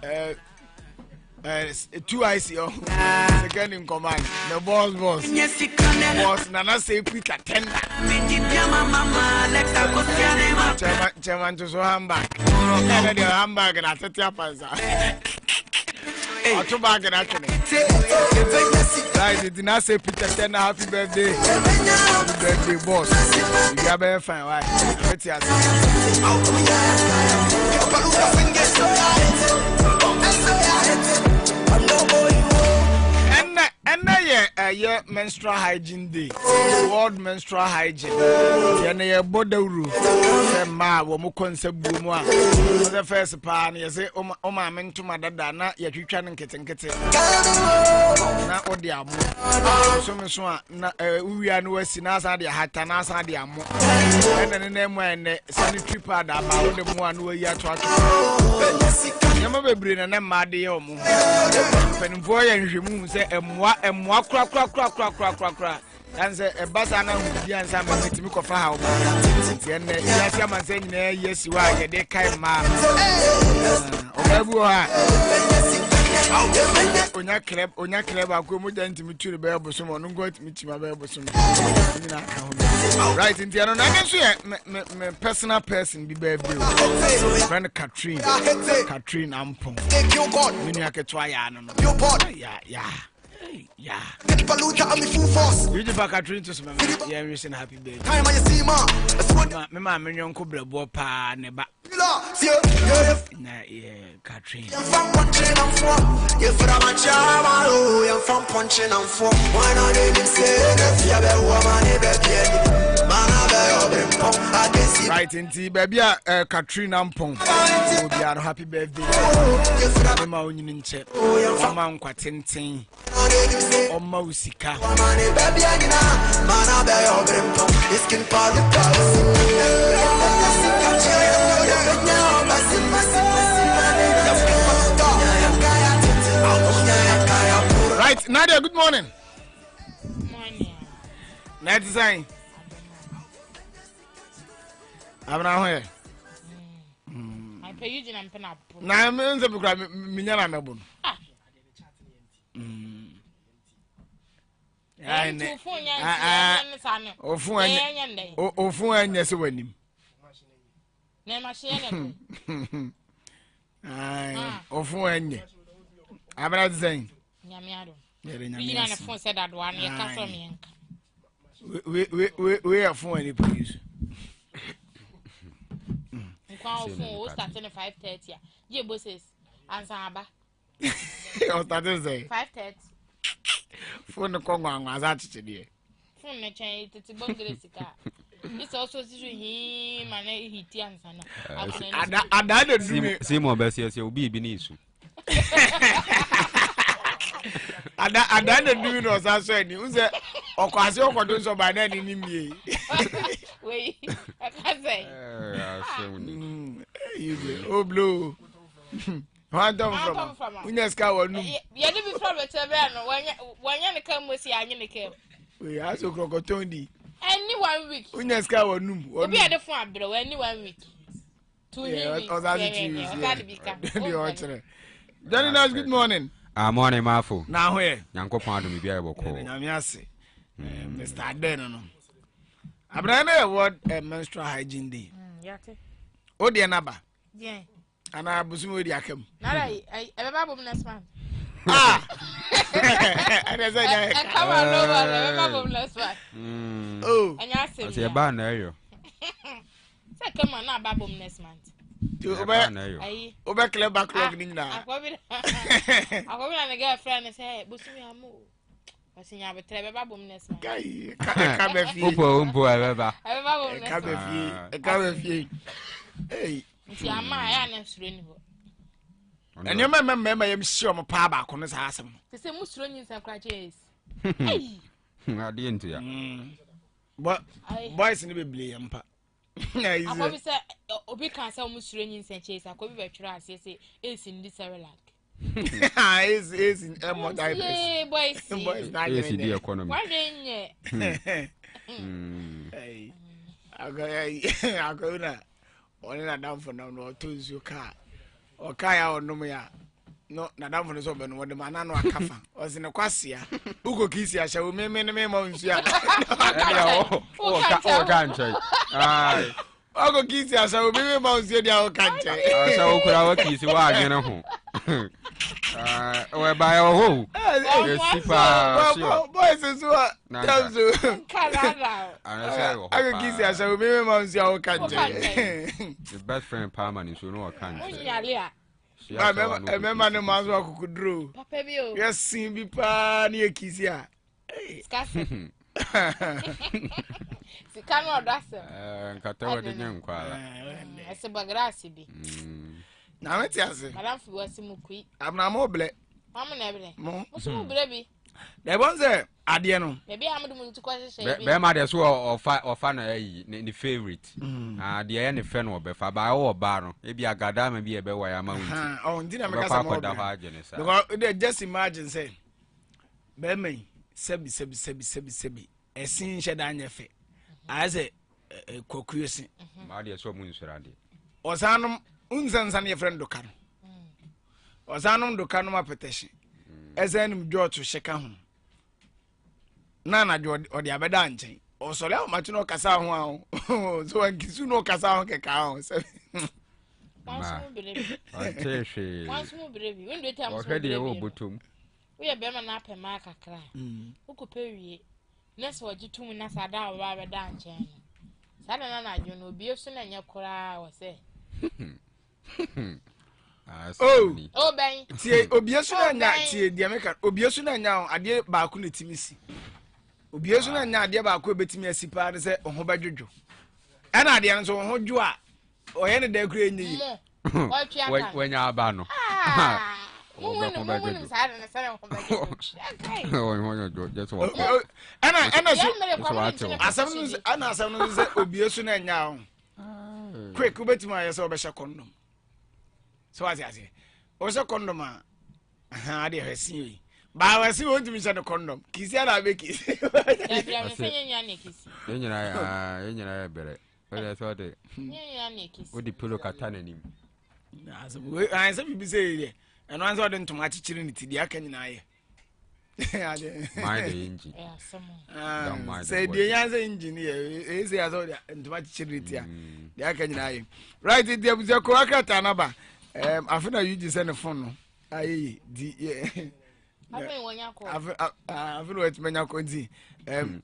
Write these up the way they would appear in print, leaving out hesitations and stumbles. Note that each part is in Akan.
Two ICO, second in command. The boss, Nana say quick attender. Chairman to so handbag. The handbag and I set your pants. To bag and actually. Right, it did not say Peter Tender happy birthday. Happy birthday, boss. You are very fine, right? Let's see. Yeah, menstrual hygiene day. World menstrual hygiene. Yeah, boduru. Say ma, wo mo concept bu mo a. The first part, you say o ma mentu madada na ya twitwa nkete. Na odi amo. So me so a na uwia no wasi na asa de hata na asa de amo. Na ne mu ene sanitary pad ama wo de mu anu ayi ato ato. Nyama bebre na ma de ye omo. Penimfo ya nhwemu se emwa kra. And say a basana who and some metimi kofa ha oba. Yes am say nyina yes wa ye de kai ma. Obabu ha. Onya club akomu dan timi turi be bosom onu go timi tima be bosom. Nyina ka ho. Right in no na so me personal person bi be bi. Friend Catherine Ampon. Mini aketwa ya no. Yeah. Yeah. Get Palucha and me full force. You back at Trinity to my yeah, wishing happy day. Time I see ma. My minion could be a pa neba. Yeah, Catherine. You're from punching and for. You're from a chama. You're from punching and for. Why not even say that you're a woman, baby? Right in tea, baby, Catherine Ampon. Will be a happy birthday. I'm a union check. I'm on Quatintin. Oma usika. Right, Nadia, good morning. Morning. Night design. I'm not here. I pay you and pen up. Now, I'm in the Minyana. Ofu anya se wanim. Na ma share ofu anya. Abra design. Nyame ado. You na phone said that one you can from me. We are phone any please. Phone starting at 5:30. Je bosses answer aba. O starting say 5:30. Phone no kongo anwaza chichide. Phone na chen tete bongere sika. It's also him and hiti answer na. Ada do Simon Bessie obi bi ni isu. Ada do no so ni unse okwase okodo so ba na ni nimie. Wait, I can't say. Oh, blue. Where come from? Unyaska wonu. You dey be from Wetebe when you come with you came. We are so crocotondi. Any 1 week. Unyaska wonu. Obi ade fun abro any 1 week. 2 weeks. Johnny, good morning. Morning, Mafo. Now where? Yankopon do me bia ebo ko. Nyamiase. Mr. Aden no. Abrana word menstrual hygiene day. Yate. O de naba. Yeah. Ana busumo di akam. Na I baba bom next man. Ah. Ada say ya. Come on over, baba bom next man. Oh. Anya say. Say ba na yo. Say come on na baba bom next month. Oba clear backlog ni na. Akobi na girlfriend say busumi amu. Wasinya betre baba bom next month. Kai ka be fi. Umpo baba. Baba bom next. Ka be fi. Hey. Nti ama ya na suro ni ho. Enyo mema yem sure mo pa ba ko no sa asem. Te se mu suro nyi nsa kwa cheese. Hey. Ade ntu ya. Boys ni be ble yampa. Akobi say obi kan say mu suro nyi nsa cheese akobi be twira ase say esi ndi serelak. Is in more diapers. Yeah, boys. Boys not in the economy. Why didn't you? Hey. I go na. Only na down for now no to you car. O car ya no me ya. no na damfo no so be no wode mana no akafa o se ne kwasia uko kisi ahya o me ma nsu ya o kan chai ai uko kisi ahya o me ma nsu dia o kan chai ahya o kura wa kisi wa adwene ho o ba yo ho sipa boys so tamzo kalala uko kisi ahya o me ma nsu ya o kan chai the best friend Palman so no kan chai remember no manzo akukudro papa bi o yes bi pa na ekisi a skase sikano odase nkata wode nyankwala ese bagrasi bi na meti ase madam fi wasi mukui abna mo ble mamu na ble mo so ble bi de bonze ade no be bi amdu mu ntukwa hye be ma de so ofa na yi ni favorite de ye ne fe no obefa ba wo ba no e bi agada ma bi e be wa ya ma wunti oh ndina me kasa mo because they just imagine say be me sebi esin hye da anya fe aze kokuyosi ma de so mu nsura de osanum unsansan ye friend dokano osanum dokano ma petition ezenum George sheka ho na na odi abeda nchen o sori a ma tuno kasa ho a so ankisu no kasa ho keka ho se wansu berebi atehwe wansu berebi when do time so berebi o butum we be ma na pema kakra ukupe wie na so ogitum na sada wa beda nchen sada na adwo no obi esu na nya kora wo se oh ben tie obi esu na nya tie dia meka obi esu na nya ade ba ku na timisi obi esu na nya ade ba ku betimi asipa de se oho badwodwo ana ade no so oho dwo a oye ne da kura enyi wenya aba no Ana asam no se obi esu na nya ho quick ubetimi aye se obesha condom so what you say o se condom a ha de hwesi yi ba wesi won timi se condom kisi ana be kisi yenyina ya bere wele so de odi pilo kata nanim asam we an se bibi se ye eno an so de ntoma achichiri ni tidi aka nyina ye my the engine say the answer engine ye say aso de ntoma achichiri ni tia de aka nyina ye right the abuze ko akata na ba afina yuji se ne phone no ayi di afina wonya ko afina wetmenya ko di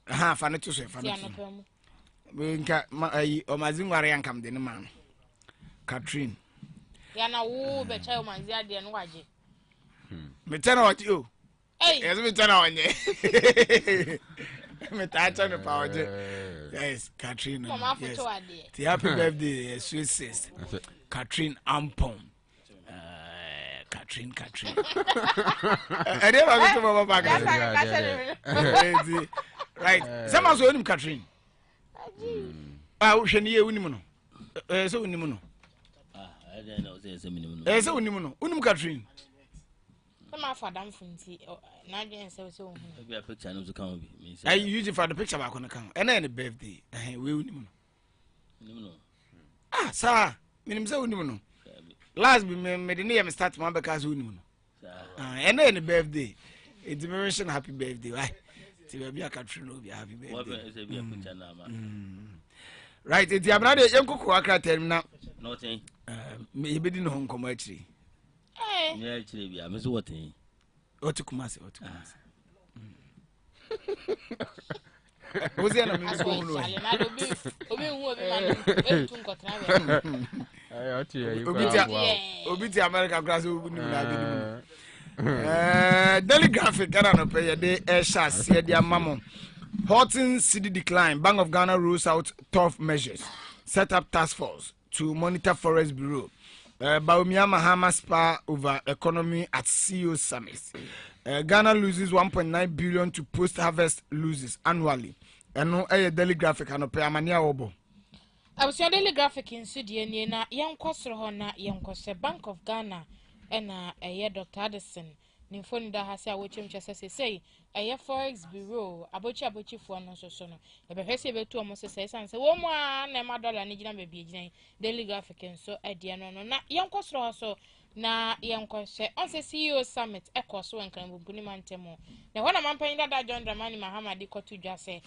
ha fa ne to so fa ne nka ayi o mazingware yankam de ne ma no Catherine ya na wo be cha o manzi ade no waje me tana waje o eh yes me tana wanye me ta cha no pa waje yes Catherine yes the happy birthday sweet sis Catherine Ampom Catherine ade ba go to baba pa right sama so onim Catherine wo hwani ye wonim no so wonim no so wonim no wonim Catherine sama for dam funti na dwen se so hu be a picture no so kan bi me say I use it for the picture ba ko no kan and na birthday we wonim no sir minim se wonim no last be me de ne start man because wonim no and na birthday it mention happy birthday why ti be a Catherine no be happy birthday what be be a picture na ma right it abna de yenkoko akra termina nothing me yebedi no nkomo akiri yeah akiri bia me so wotin otukumase ozi na me so hu no obi hu obi man etu nkotra be obi ti America grass obi ni na bi ni daily graphic kana no pe ye de sha se de amamo Horton city decline. Bank of Ghana rules out tough measures. Set up task force to monitor Forest Bureau. Baumia Mahama spar over economy at CEO summit. Ghana loses 1.9 billion to post-harvest losses annually. And no daily graphic and pay amania obo. I was your daily graphic in Sudan na young Kosrohona, young Kose Bank of Ghana, and a Dr. Addison. Nimfoni da hase a wochim chese say eye forex bureau abochi fo no so no e be hwese be tu omo say sanse wo mu a na ma dollar ni gina be bi gina daily graphic so ade no na yenkosro so na yenkɔhwɛ on say CEO summit ekoso enkran bubuni mantemo na wana mampanyi dada John Dramani Mahama di kotu dwa sɛ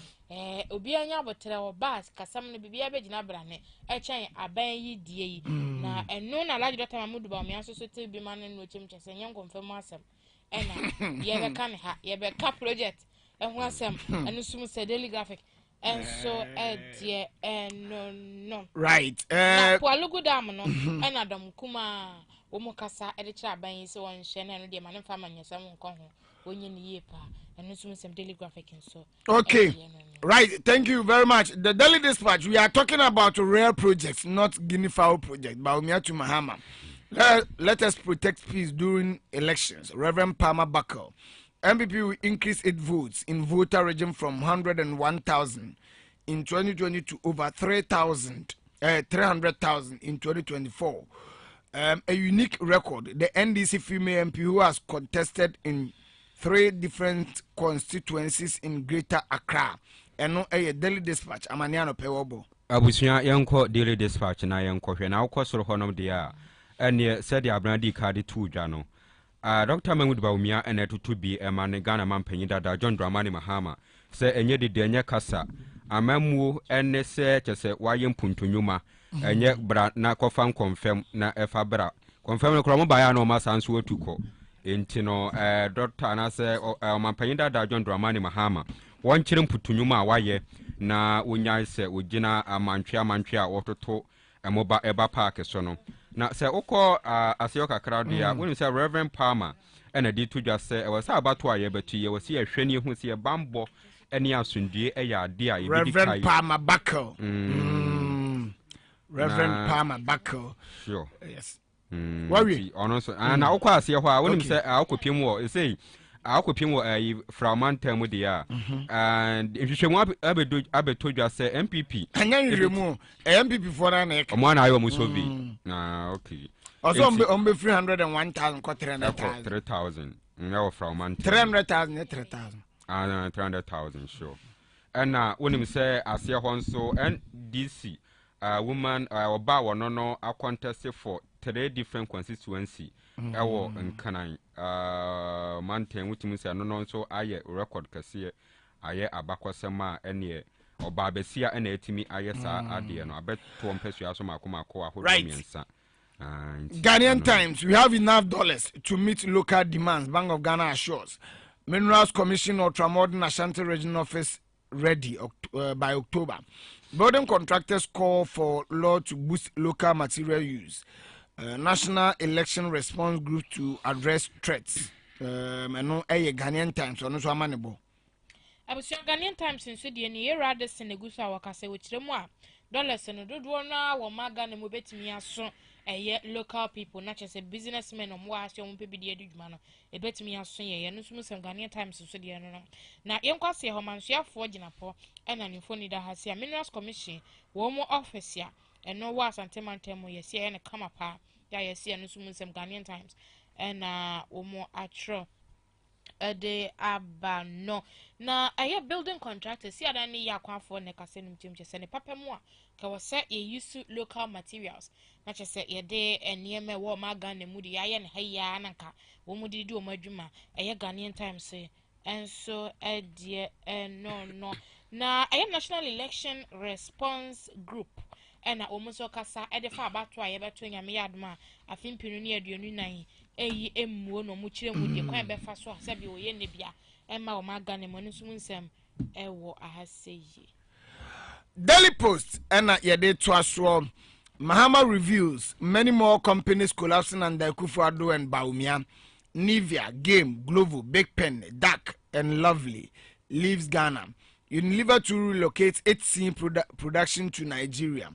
obi anya botere wo bas kasam no bibia begina brane ɛkyɛn aban yi die yi na ɛno na Alhaji Dr. Mahmoud Bawumia so so te bi man no kyemkyɛ sɛ nyenkomfam asɛm ɛna yɛbɛka ne ha yɛbɛka project ɛho asɛm ɛno sum sɛ daily graphic and so no right na Pualugu Dam no ɛna Adam Kuma wo kasa e de kira ban yi se won hye na no de ma ne fa manyesam nko ho onye ne yie pa eno sum sem daily graphic so okay right, thank you very much. The Daily Dispatch, we are talking about rare projects, not guinea fowl project. Bawumia to Mahama. Let us protect peace during elections. Reverend Palmer Buckle. MPP will increase its votes in voter region from 101,000 in 2020 to over 300,000 in 2024. A unique record. The NDC female MP who has contested in 3 different constituencies in Greater Accra. And a Daily Dispatch. Amaniano Pewobo. Abusia yanko Daily Dispatch na yanko hwe na ukosoro honom dia. Ene said the Abrandi card 2 jano. Dr. Mahmoud Bawumia ene tutubi emane Ghana mampanyi dada John Dramani Mahama se enye de enye kasa amamu ene se chese waye mpuntunyuma enye bra na kofan confirm na efa bra confirm no kromo baya no masanso watuko enti no Dr. na se mampanyi dada John Dramani Mahama won kire mpuntunyuma waye na wonya se ogina amantwe a wototo emoba eba park so no na se ukọ asio kakra dia woni se Reverend Palmer ena di to dwa se e wasa abato aye batu ye wasi ahwani hu se bambo ene asundue e ya ade a ye di kai Reverend Palmer Buckle. Reverend Palmer Buckle. Sure. Yes. Worry ono so na ukọ asio ho a woni se akopiem wo e sei akopiem wo fragment mu dia and nhwehwemu abeto dwa se MPP Anya nhwehwemu MPP for na ek omo na ayo musovi na okay also ombe 301,000 ko 300,000 3,000 no fragment 300,000 3,000 300,000 sure and wonim say ase ho nso NDC woman oba wono no a contest for 3 different constituency ewo nkanan manten wutim say no nso aye record kase aye abakosema ene oba besia ene etimi aye sa ade no abeto mpesua so makomako ahodo miensa. Ghanaian Times, we have enough dollars to meet local demands. Bank of Ghana assures. Minerals Commission Ultramodern Ashanti Regional Office ready by October. Building contractors call for law to boost local material use. National Election Response Group to address threats. No, Ghanaian Times, or no, so manable. I was Ghanaian Times in Sudan, year rather Senegusa Wakase, which remwa. Dollars and do na wo maga na mo betimi aso local people not just a businessmen or more as your people the adwuma no e betimi aso ye no sum sem Ghanaian Times so de no na yenkwase ho manhia fo ginapo na ni foni da hase Minerals Commission wo mo office ya eno wa asante mantemo ye se ne kama pa ya ye se no sum sem Ghanaian Times na wo mo atro de abano na building contractors see adani ya kwafo ne kase num chemche ne papa mu a ka wo se ye use local materials na che se ye de eneme wo maga na mu de ya ne haya nanka wo mu de o madwuma Ghanaian Times enso de no na National Election Response Group na wo mu so kasa de fa abato a ye beto nyame yadoma afimpinu ne aduonu nan eyi emmuo no mu kire mu de kwan be fa so asabi wo ye ne bia emma o maga ne mo nso nsem ewo ahaseyi. Daily Post and yede to aso Mahama reveals many more companies collapsing under Akufo-Addo and Bawumia. Nivea, Game, Glovo, Big Pen, Dark and Lovely leaves Ghana. Unilever to relocate its scene production to Nigeria.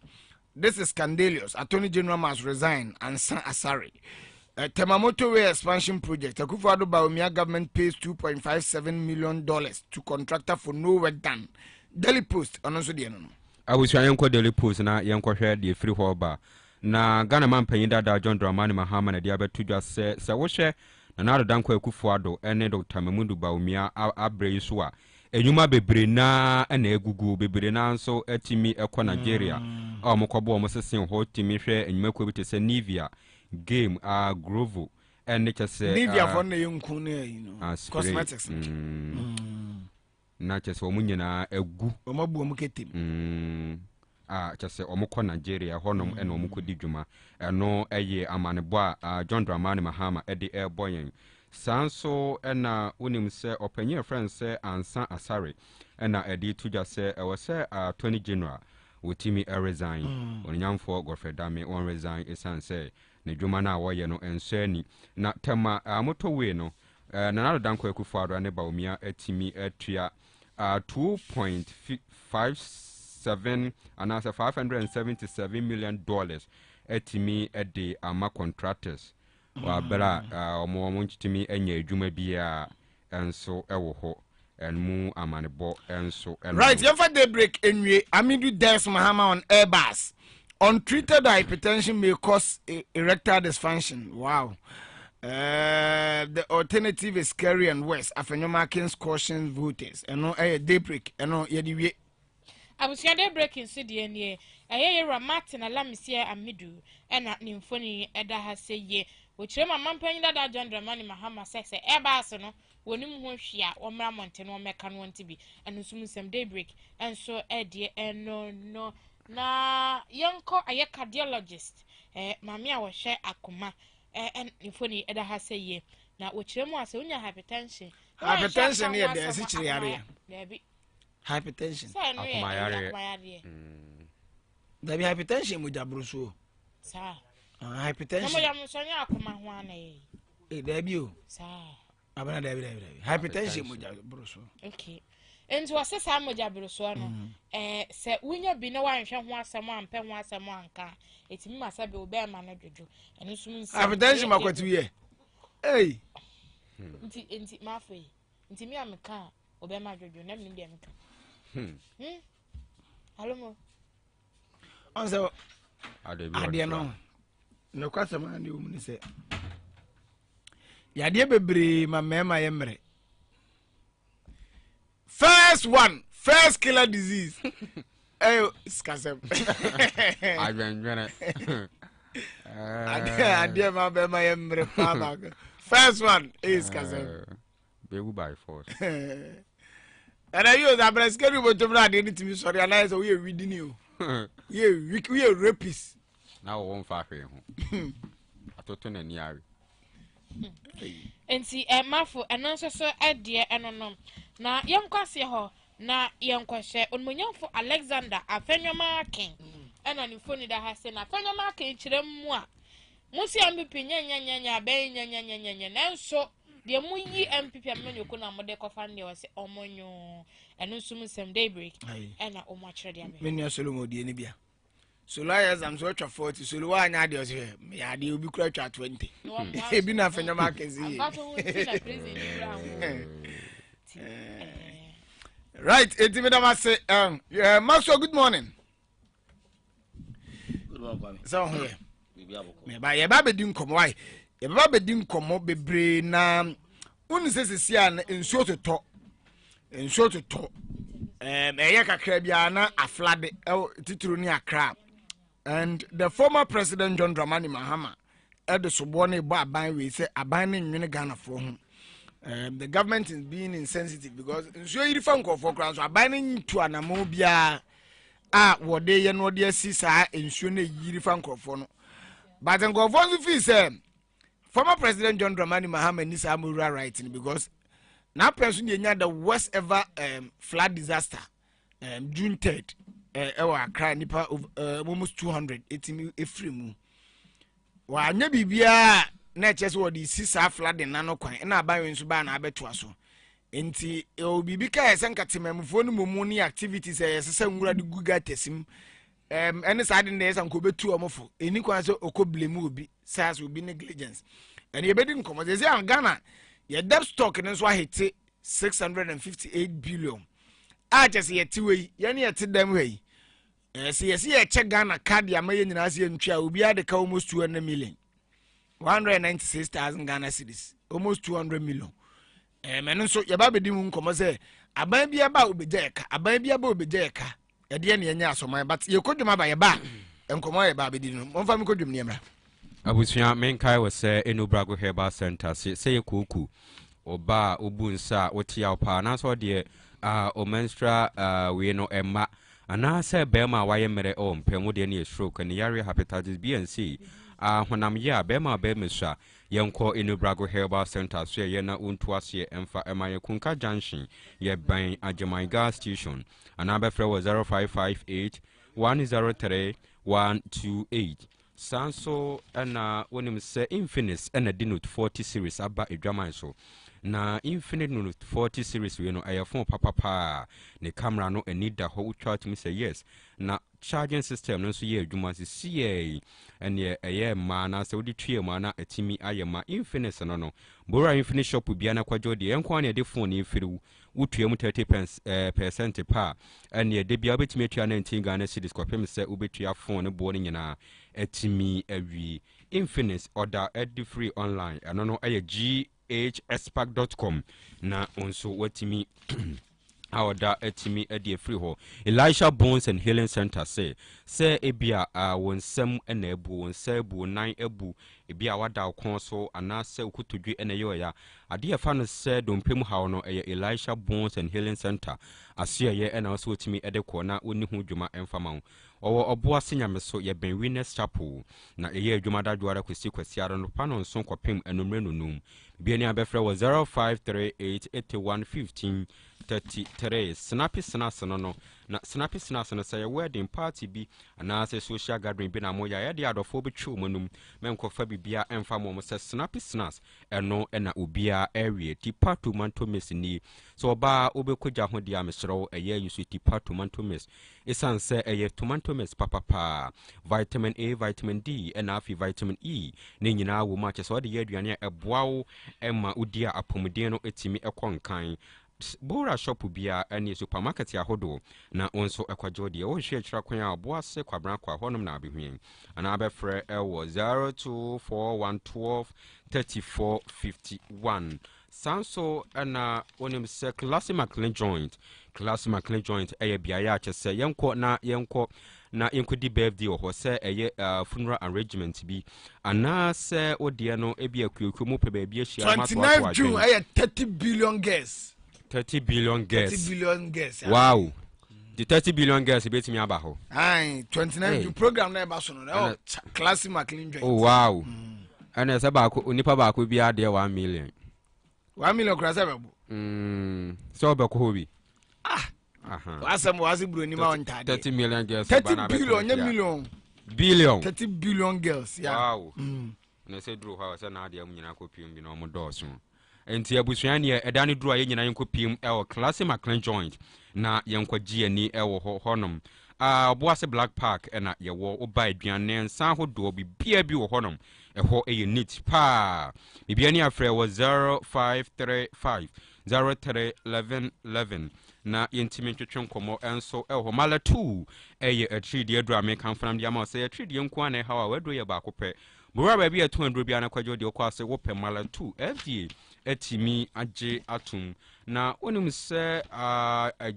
This is scandalous. Attorney General must resign and San Asari. Temamoto Way expansion project. Akufo-Addo Bawumia government pays $2.57 million to contractor for no work done. Daily Post also the no. I was yanko Daily Post na yanko hwe the free hoba. Na Ghana man panyin dada John Dramani Mahama na dia betu dwa se wo hwe na na danko Akufo-Addo ene Dr. Mahmoud Bawumia abre so a enyuma bebre na na egugu bebre na nso atimi ekọ Nigeria. Omokobo omosesen ho timi hwe enyuma ko bi te se Nivea, game grovo ɛne kyɛ sɛ Nivea for na yɛnku ne cosmetics na kyɛ sɛ ɔmo nyinaa agu ɔmabu ɔmo ketem kyɛ sɛ ɔmo kɔ Nigeria hɔnom ɛna ɔmo kɔdi dwuma ɛno ɛyɛ amanebɔ a John Dramani Mahama ɛde ɛrebɔ yɛn saa nso ɛna wonim sɛ ɔpanyin friend sɛ Ansa Asare ɛna ɛde to dwa sɛ ɛwɔ sɛ Attorney General wotimi resign onyamfo Godfrey Dame on resign esan sɛ ne dwuma na wɔyɛ no ɛnso ani na tema moto we no Nana Danko Akufo-Addo ne Bawumia atimi atua 2.57 and as $577 million atimi de ama contractors wa bra omo ntimi enya adwuma bia enso ewo ho enmu amanebo enso right yefa daybreak enwie Amidu Des Mahama on Airbus untreated hypertension may cause erectile dysfunction. Wow. The alternative is scary and worse. Afenyomakins cautions voters. No daybreak. No yediwe. Abusia daybreak in CDN. Aye Martin Alamisia Amidu ena nimfoni eda ha se ye. Ochire mama mpanyin da John Dramani Mahama say Airbus no wonim ho hwia wo mra monte no meka no ntibi eno sum sem daybreak enso edie eno no na yanko aye cardiologist mami a wo hwe akoma nimfoni eda ha se ye na ochire mu ase unya hypertension ye de si chire yare hypertension akoma yare da bi hypertension mo jabruso sa hypertension mo ya mo sonya akoma ho ana da bi o sa abana da bi hypertension mo jabruso okay enti wose sa mo jabruso no se wunya bi na wanhwe ho asem ampe ho asem anka etimi masabe obe ma no dwojo eno sum nsi hypertension makwatu ye enti mafe enti mi ameka obe ma dwojo na mi ndi ameka alomo onse ade no kwasam ande o mu se yade bebre ma mema ye mre first killer disease ayo skasem adwenwene ade ma mema ye mre pa ba first one is skasem bewu by force and I use a braskeru botomra de nitimi sorry analyze we reading you we rapist na wo mfa hwe ho atoto na ni are enti mafo eno nso so edie enonom na yenkwase ho na yenkwahye onmonyamfo Alexander Afenyomakin ena ni foni da ha se na Afenyomakin kirem mu a musi ampp nyanyanya ben nyanyanya nanso de mu yi MPP amenyoko na mode kofa ne wose omonyo eno sum sem daybreak ena omo akire de abe menu Solomon de ni bia Solaya zamso atwa 40 Solowa anya de ose ya de obi kura atwa 20 ebi na Afenyomakin zi right etimidama say Maxwell good morning so here me ba ye ba bedi nkomo why ye ba bedi nkomo bebre na unisesisi an ensuo toto eye kakra bia na aflade tituru ni akra and the former president John Dramani Mahama the sobo na ebo aban we say aban na nwene Ghana for ho the government is being insensitive because ensuo yiri fa nkofo kra so aban na ntu anamo bia wode ye no de asi saa ensuo na yiri fa nkofo no but nkofo so feel say former president John Dramani Mahama ni sa amura right because na person dey nya the worst ever flood disaster June 3rd ewa Accra nipa almost 200 etimi efremu wa anya bibia na chese wo di sisa flooding na no kwan na aban wensu ba na abeto aso enti obibi ka esenkatemamfo no momu ni activities yesesa nwura de guga tesim ene side na yesa nkobetu omofo eni kwan so okoblemu obi sas obi negligence and ye bedi nkomo ze an Ghana ye debt stock nso ahete 658 billion chese ye tiwe ye ne ye tidam hei se ye che Ghana card ya maye nyina se ntwa obi ade ka almost 200 million 196,000 Ghana cedis almost 200 million meno so ye ba bedi mu nkomo se aban bia ba obejeka aban bia ba obejeka ye de ne nya asoman but ye kodwuma ba ye ba nkomo ye ba bedi no momfa mi kodwum ne mra abusua menkai was say Enubrago Herbal Center say kuku oba obunsa otia pa na so de o menstrual we no emma ana say bema waye mere o mpemu de ne stroke ne yare hepatitis B and C honam ya bema be mesha yenko Enubrago Herbal Center so ye na untu ase emfa emaye kunka junction ye ban ajeman gas station ana be frɛ 0558 103 128 Sanso and when say Infinite and a Note 40 series about a drama so. Na Infinite Note 40 series, you know, I phone papa, the camera no and need the whole chart me say yes. Na charging system no so ye you must see and ye a year man as the tree mana a timmy I am my Infinite no. Bora Infinite shop will be an aquajo the enquire the phone if you would 30 percent pa and ye de be able to make your 19 Ghana cities copy say ubetria phone boarding in a etimi every Infinite order eddy free online and no ghspac.com na onso watimi awda etimi edi free ho Elisha Bones and Healing Center say ebia won sem na ebu won ebu nan ebu ebia wada kon so anase ukutudwe ene yo ya ade fa no say dompem hawo no Elisha Bones and Healing Center aso ye na so otimi ede ko na oni hu dwuma emfama Obuasi nyameso ye ben Winners Chapel na eye adwuma dadwara kwesi aro no pa no nso kopem enumre nunum bia ni abefra 0538811533 snappy snaps no na snappy snaps no say wedding party bi anase social gathering bi na moya ye de adofo betwe omunum menkofa bibia emfa mo say snappy snaps eno na obia area department mesini so oba obekoja ho dia mesro eye yusu department mes isan say eye tomato mes papa vitamin A vitamin D and afi vitamin E ne nyina wo ma che so de ye aduane eboawo emma udia apomuden no etimi ekonkan Bora shop bia any supermarket ahodo na onso ekwajo de wo hwe kira kwan Obuasi kwabran kwa honum na abehwen ana abefre ewo 0241123451 Sanso ana onim se Classic McLean joint eye bia ya che se yenko na yenkodi birthday o se eye funeral arrangement bi ana se odie no ebia kuoku mu pe ba bia hia ma to 29 June eye 30 billion guests 30 billion guests. 30 billion guests. Wow. The 30 billion guests bet me abaho. Aye, 29 June program na ba so no. Oh, Classic McLean joint. Oh wow. And as about nipa ba ko bia there 1 million. 1 million krasa bebo. So ba ko hobi. Asam wasi bro ni ma on tade. 30 million guests. 30 billion, nya million. Billion. 30 billion girls, yeah. Wow. Na say drew how say na dia mu nyina ko pim bi na mo dɔɔso. Enti abusuani edani drew aye nyina yenko pim ewo Classic McLean joint na yenko giani ewo honom. Obuasi Black Park na yewo oba aduane nsa hodo bi bia bi wo honom. Eho eye neat pa. Bibiani afre wo 0535 031111 na yentimi twetwe nkomo enso eho mala 2 eye atridi adura me kan fram dia ma say atridi nko ana ha wa wadro ye ba kopɛ bura ba bi 200 bi ana kwadwo de okwa se wo pɛ mala 2 FDA etimi age atum na onim se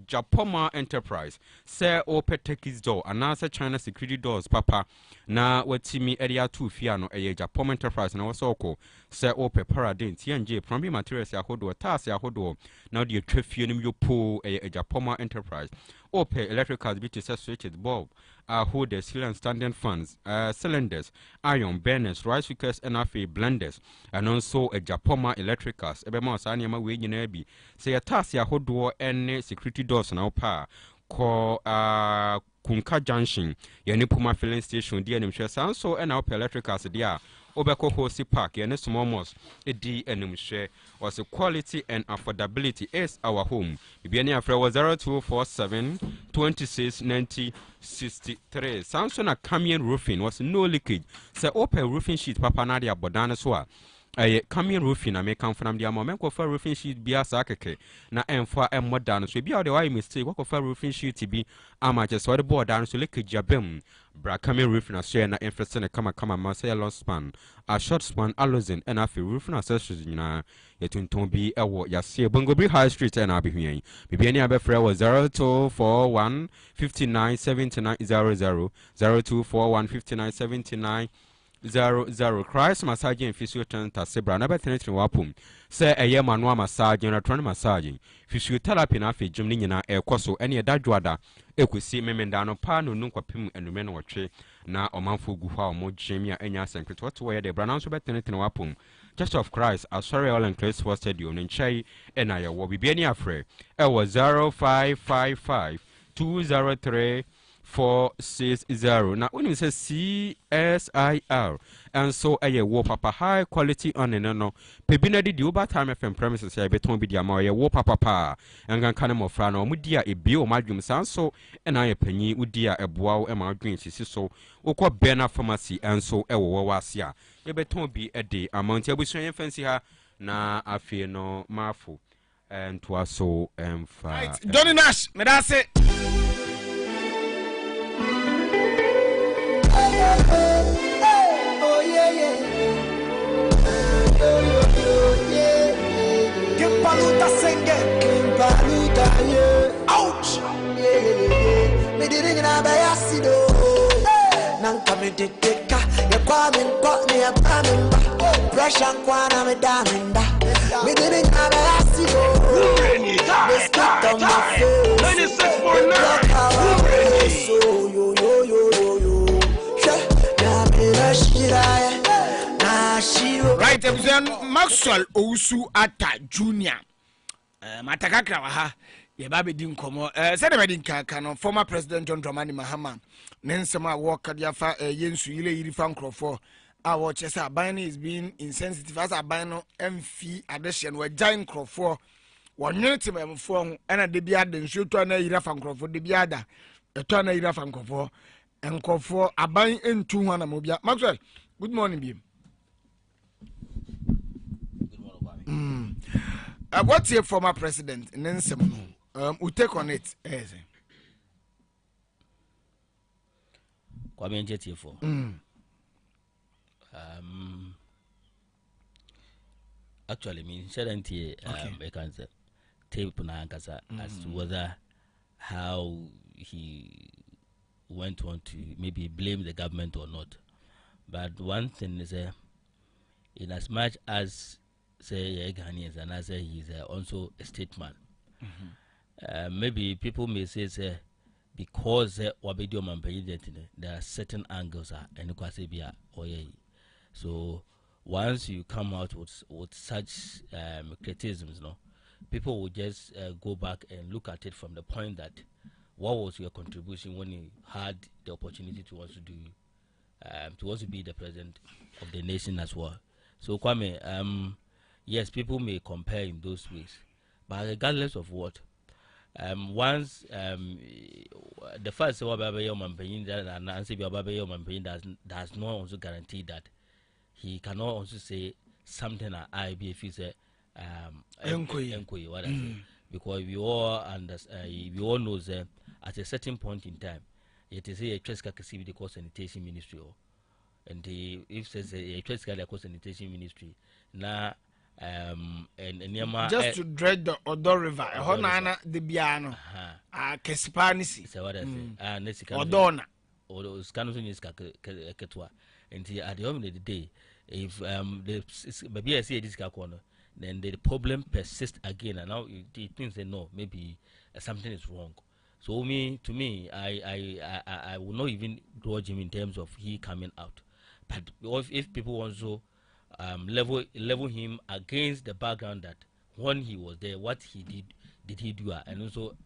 Japoma Enterprise se open Turkey's door and se China security doors papa na watimi area 2 fia no Japoma Enterprise na wasoko se open paradigm TNJ primary materials ahodo tas ahodo na de twafie nim yopo Japoma Enterprise open electrical bit se switches bulb holders seal and standing fans cylinders iron burners rice cookers and afi blenders and also Japoma electricals ebema sani ma we nyina bi se yatasi ahodo ene security doors na opa ko kunka junction yani puma filling station dia nimhwe sanso ena opa electricals dia obeko hosi park yani small mosque edi enimhwe was quality and affordability is our home bibiani afre was 0247 269063 sanso na camion roofing was no leakage se opa roofing sheet papa na dia bodana so a camion roofing na me kan from dia moment ko fa roofing sheet bia sa keke na emfa emmodan so bia o de why mistake ko fa roofing sheet bi ama je so de board dan so leakage abem bra camion roofing na share na infest na kama ma say long span a short span allozen and afi roofing accessories nyina yetunton bi ewo yase bongobi high street na abehwian bibia ni abefra was 0241 597900 0241 5979 00 Christ massage and physiotherapy sebra na betene wapum say eye manual massage and electronic massage physiotherapy na afi gym ni nyina ekoso ene dadwoada ekosi memenda no pa no nkwapem enume no wotwe na omanfo gu ha omo gym ya enya senkreto to ye de bra na so betene wapum Church of Christ sorry all and Christ for stadium nchai ena ye wo bibia ni afre e wo 0555 203 460 now when you say CSIR and so a war papa high quality on and no pebina di over time FM premises ya beton bi dia ma ye war papa and can kind of frano mudia e bio madwum san so and I penyi udia eboa e ma dwen sisi so ukọ Bena pharmacy and so e wo wase a ye beton bi e de amount ya busuan fancy ha na afie no mafo and to so right Johnny Nash me da say oh yeah Kimpaluta senge Kimpaluta yeah ouch yeah me didn't na bayasido nanka me deteka ya kwa me kwa me ya pamemba pressure kwa na me damenda me didn't na bayasido let's get on my face 96.9 so yo right Maxwell Owusu Ata Junior matakakra wa ha ye ba bedi nkomo se de bedi nkaka no former president John Dramani Mahama Nsem a work dia fa yensu yile yiri fa nkrofo a wo chese aban is being insensitive as aban no mfi adehye no giant nkrofo wonwene temamfo ho ena de bia de nsuo to na yira fa nkrofo de bia da eto na yira fa nkrofo enkofo aban entu ho na mobia Maxwell good morning biem. What's your former president Nsem we take on it Kwame Njetie for actually me shouldn't I can say tape na kasa as to whether how he went on to maybe blame the government or not. But one thing is in as much as say Ghanaians and as he's also a statesman, maybe people may say because wabedio man there are certain angles and so once you come out with such criticisms, no, people will just go back and look at it from the point that what was your contribution when you had the opportunity to also do to also be the president of the nation as well. So Kwame, yes, people may compare in those ways, but regardless of what, once the first does not also guarantee that he cannot also say something at IB if he say what I say, because we all know that at a certain point in time, it is a trust the cost sanitation ministry, and if says a trust the cost sanitation ministry now. Just to dredge the Odo River, Honana de Biano, Kespanisi, Odona, or those canoes Ketwa. And at the end of the day, if maybe I see this corner, then the problem persists again, and now it means that no, maybe something is wrong. So to me, I will not even grudge him in terms of he coming out, but if people want to. Level him against the background that when he was there, what he did he do, and also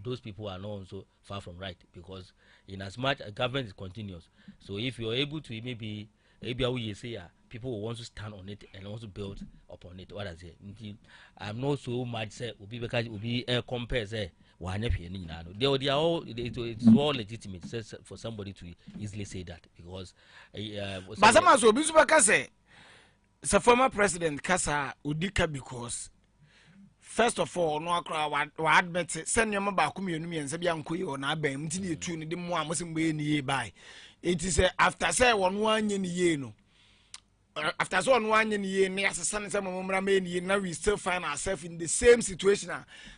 those people are not also far from right, because in as much as government is continuous, so if you're able to maybe you say people will want to stand on it and also build upon it. What I say, I'm not so much say will be compare say they are all it's all legitimate for somebody to easily say that, because but some also Bisubaka say the former president Kasa Udika, because first of all, no akra wa admit send your maba kumienu mi ense bia nkoyi na aba mti ne tu ne de mo amosim be ni ye bai. It is after say one anye ni ye no, after so one anye ni ye ne asesa ne se momra me ni ye, now we still find ourselves in the same situation.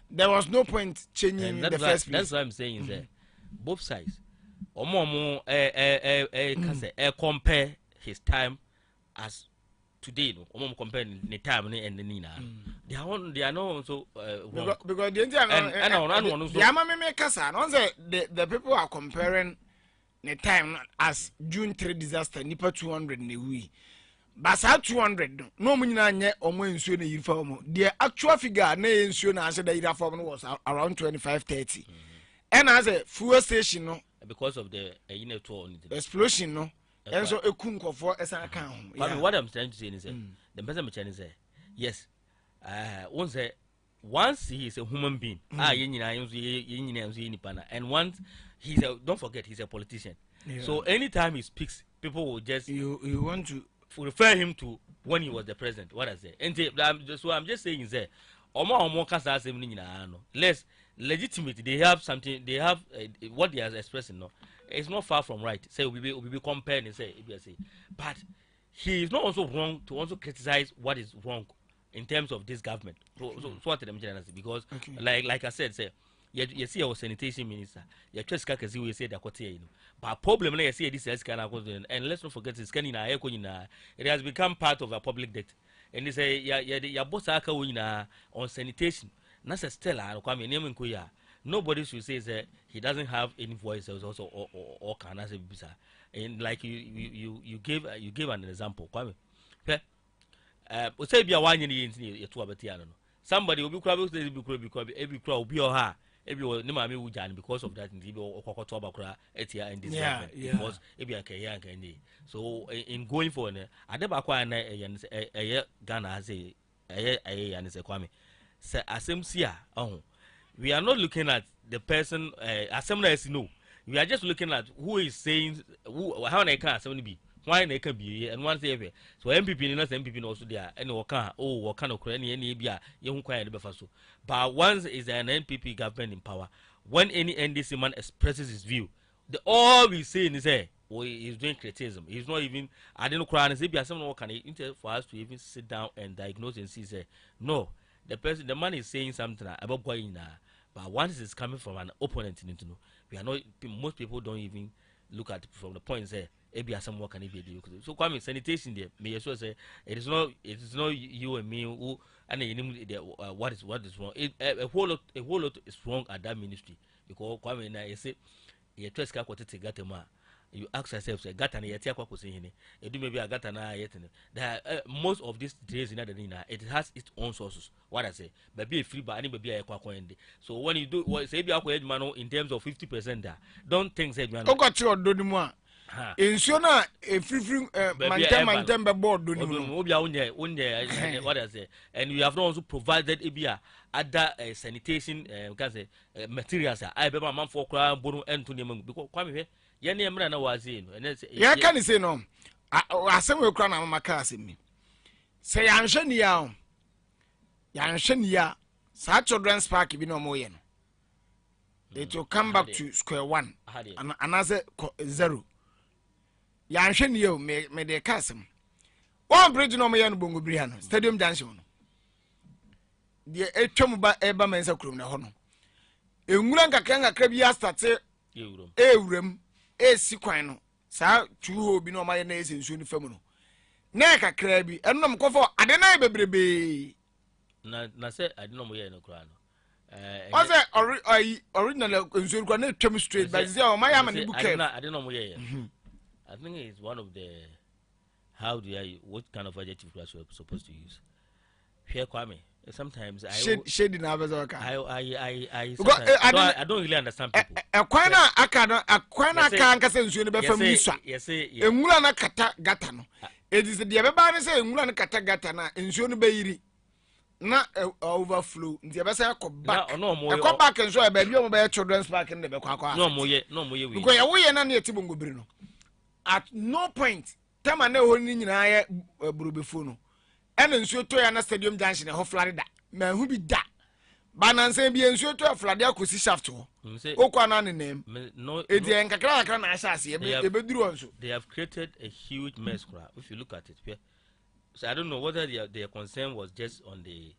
There was no point changing in the first place. That's what I'm saying is both sides omo kase compare his time as today no compare the time and the nina they are not also because the Indian the ama me kasa no say the people are comparing the time as June 3 disaster nipa 200 na wi basa 200 no mu nyina nye omo ensuo na yiri fa mo the actual figure na ensuo na ase da yiri fa mo was around 25-30 and as a fuel station no because of the explosion no and so eku nkofo esa kan ho yeah. What I'm trying to say is the person me say yes once he is a human being and once don't forget he's a politician, so anytime he speaks people will just you want to refer him to when he was the president. What I say and I'm just saying is that less legitimate, they have something, they have what they are expressing no, it's not far from right. Say we be compared and say but he is not also wrong to also criticize what is wrong in terms of this government. So what them because like I said, say you see our sanitation minister, you just because we say that but problem you see this and let's not forget it has become part of our public debt. And they say ya boss aka on sanitation. Nasa Stella nobody should say that he doesn't have any voice also or can as a bizarre. And like you gave an example. Say be a 1 year in somebody will be crowd every crowd will be or her every no because of that in this because so in going forward I never acquire a Ghana as a Kwame. We are not looking at the person as someone else no. We are just looking at who is saying how they can be, why they can be and one say so MPP not MPP also there and what kind of any be young quiet so. But once is an NPP government in power, when any NDC man expresses his view, all we saying is he's doing criticism. He's not even I didn't cry and say be someone can for us to even sit down and diagnose and see say no. The man is saying something about going now, but once it's coming from an opponent, we are not. Most people don't even look at it from the point say, maybe someone can be do. So, come sanitation there. May as well say it is not you and me who and what is wrong. A whole lot is wrong at that ministry because Kwame na you say you trust Gatema. You ask yourself, say, Gata na yatia kwa kusini. It maybe a Gata na yetene. Most of these days in Adina, it has its own sources. What I say, baby a free but any baby a kwa kwende. So when you do what say be akwa edmano in terms of 50% there, don't think say man. Oko ti odo mu a. Ensuo na e free mantem be board do ni mu. Obi a unye what I say. And we have not also provided ebia other sanitation materials. I be man for kra bonu ento ne because kwame ya na wazi no ya ka ni say no asem we kura na mama ka asem mi say ya nhwe ni ya sa children's park bi no mo ye no it will come back to square one and another zero ya nhwe ni ya me de ka asem one bridge no mo ye no bongo bri ha no stadium junction no de etwam ba eba mensa kurom na ho no enwura nkakra bi ya start ewuram esi kwan no sa tuho bi no maye na esi nsuo ni fam no na kakra bi ennom kofo ade na bebrebe na say ade no mo ye no kra no o say original nsuo kra na twam straight but say o maye am ne buke ade no mo ye I think it's one of the what kind of adjective class you're supposed to use here Kwame. Sometimes shady na bezoka I don't really understand people. Akwana aka nka se nsuo ne be fam niswa enwura na kata gata no edise de be ba ne se enwura na kata gata na nsuo ne be yiri na overflow nti be se back nsuo e ba bi o be children's park ne be kwa no mo ye we because ya wo ye na eti bongobiri no at no point tema na ho ni nyina ye burubefo no ene nsuo to ya na stadium junction ho Florida ma hu bi da bananse bi nsuo to ya Florida akosi shaft ho okwa na ne nem no edi enkakra na asase e beduru onso they have created a huge mess if you look at it so I don't know whether their concern was just on the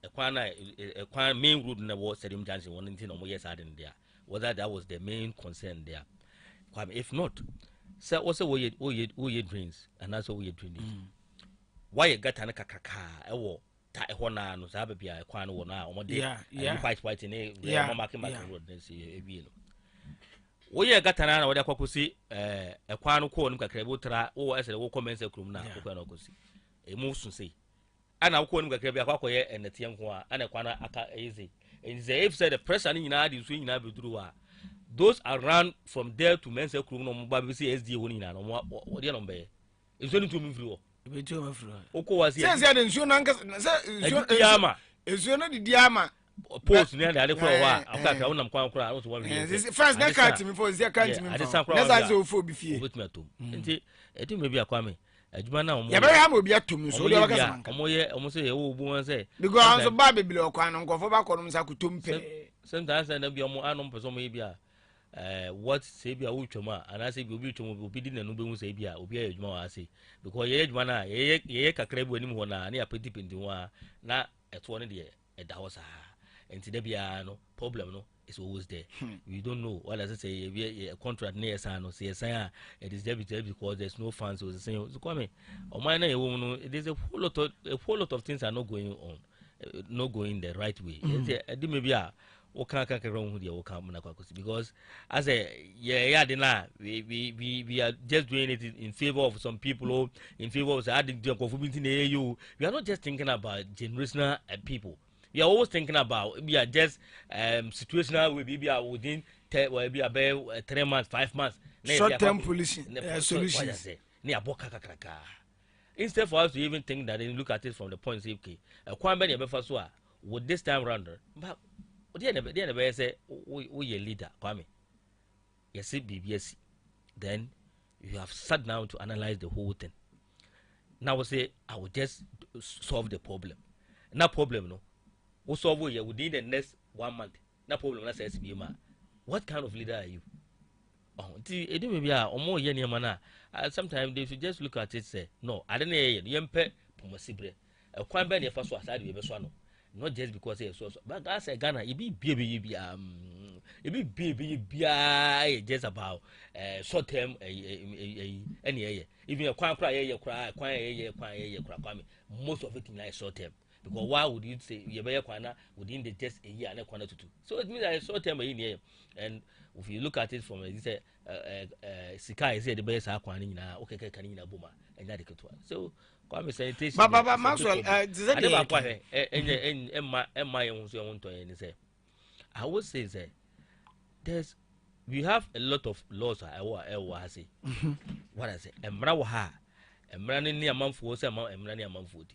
Ekwana main road na was stadium junction one thing no yes had in there whether that was the main concern there if not say also we drains and that's what we drainage why you got an kakaka ewo ta ehɔ na no saa bia kwan no wɔ na ɔmode white ne mama ke back road na see ebi no woyɛ gata na wɔde akwakosi ekwan no kɔ no kakra bi utra wo ɛsɛ wo comment sekrum na wo kɔ na kosi emu so sei ana wo kɔ no kakra bi akwakoyɛ enetie nko a ana kwan aka easy and say if said the pressure ni nyina di so nyina beduru a those around from there to men's sekrum no mba bi say SD woni nyina no wo de no mbe ezo ni to mi firi wo ebetu ma firi wo kɔ wasi say the nsuo na nka say yama nsuo na di ama post ne ade kɔ wa akaka wonam kwan kora no so wa wi first na can't me for say can't me for na say ofo bi fie obetumi atom nti etim bi akwa me adwuma na omo ya be ha mo bi atom so de waka samanka omo say wo bu won say because so ba bebile okwan no nkofo ba kɔ no sa kutom pe sometimes na bi omo anom person mo bi a what say bi a wo twama ana say bi obi twama obi di nanu be hu say bi a obi a adwuma wa say because ye adwuma na ye kakra bu anim ho na na ya peti ho a na eto no de eda ho sa and the no problem no is always there. We don't know what does it say. A contract near sign or say it is debited because there's no funds. So saying so come on my there's a whole lot of things are not going on, not going the right way. Maybe what can wrong with your because as a we are just doing it in favor of some people, in favor of adding the conformity in the AU. We are not just thinking about generational people. We are always thinking about we are just situational we be within 3 months, 5 months. Short-term solutions. Instead for us to even think that and look at it from the point of view, okay, with this time round, but they never say we a leader, Kwame. Yes, BBS. Then you have sat down to analyze the whole thing. Now we say I will just solve the problem. No problem, no. We solve it within the next 1 month. No problem. That's SBM. What kind of leader are you? Oh, it may be a more year mana. Sometimes they should just look at it. Say no, I don't know. Yempe pomasibre. A quite bad first was side with a not just because it's so. But that's a Ghana. It be baby. It be baby. Just about short term. Any even a quiet cry. Most of it in like short term. Because why would you say you better kwana within the just a year and a kwana to 2? So it means that short term in here. And if you look at it from this Sika is the best kwana na okay kanina boma and that so kwame sanitation. Baba Maxwell I would say that we have a lot of laws I say. What I say emra wa ha emra ni amanfo say emra ni amanfo di.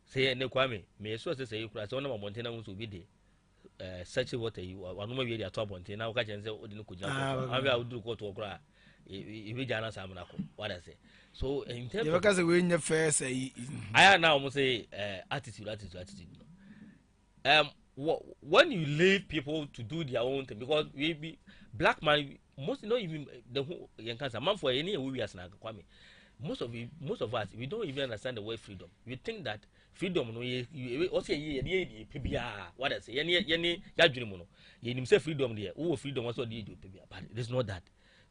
Say ne kwame me so say you kura say one mountain na so be dey search water you one ma we dey atop mountain na wo ka chen say odi no kujina ko abi a oduru ko to kura e be jana sam na ko what I say so in terms of because we nya first I now almost say attitude when you leave people to do their own thing because we be black man most not even the whole cancer man for any we as na kwame most of us we don't even understand the word freedom. We think that freedom no you also ye pebia what I say ye yadwene no ye nim say freedom there who freedom also dey pebia but it is not that.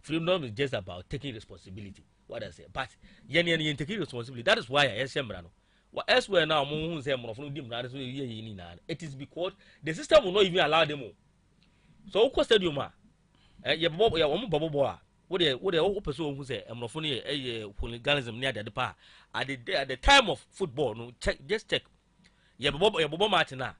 Freedom is just about taking responsibility what I say but ye taking responsibility. That is why I shemra no what elsewhere now mo hu say mo no dim na so ye ni na it is because the system will not even allow them so who stadium ye bobo a what the person who say emrofo no hooliganism near the pa at the time of football no just check ye bobo match na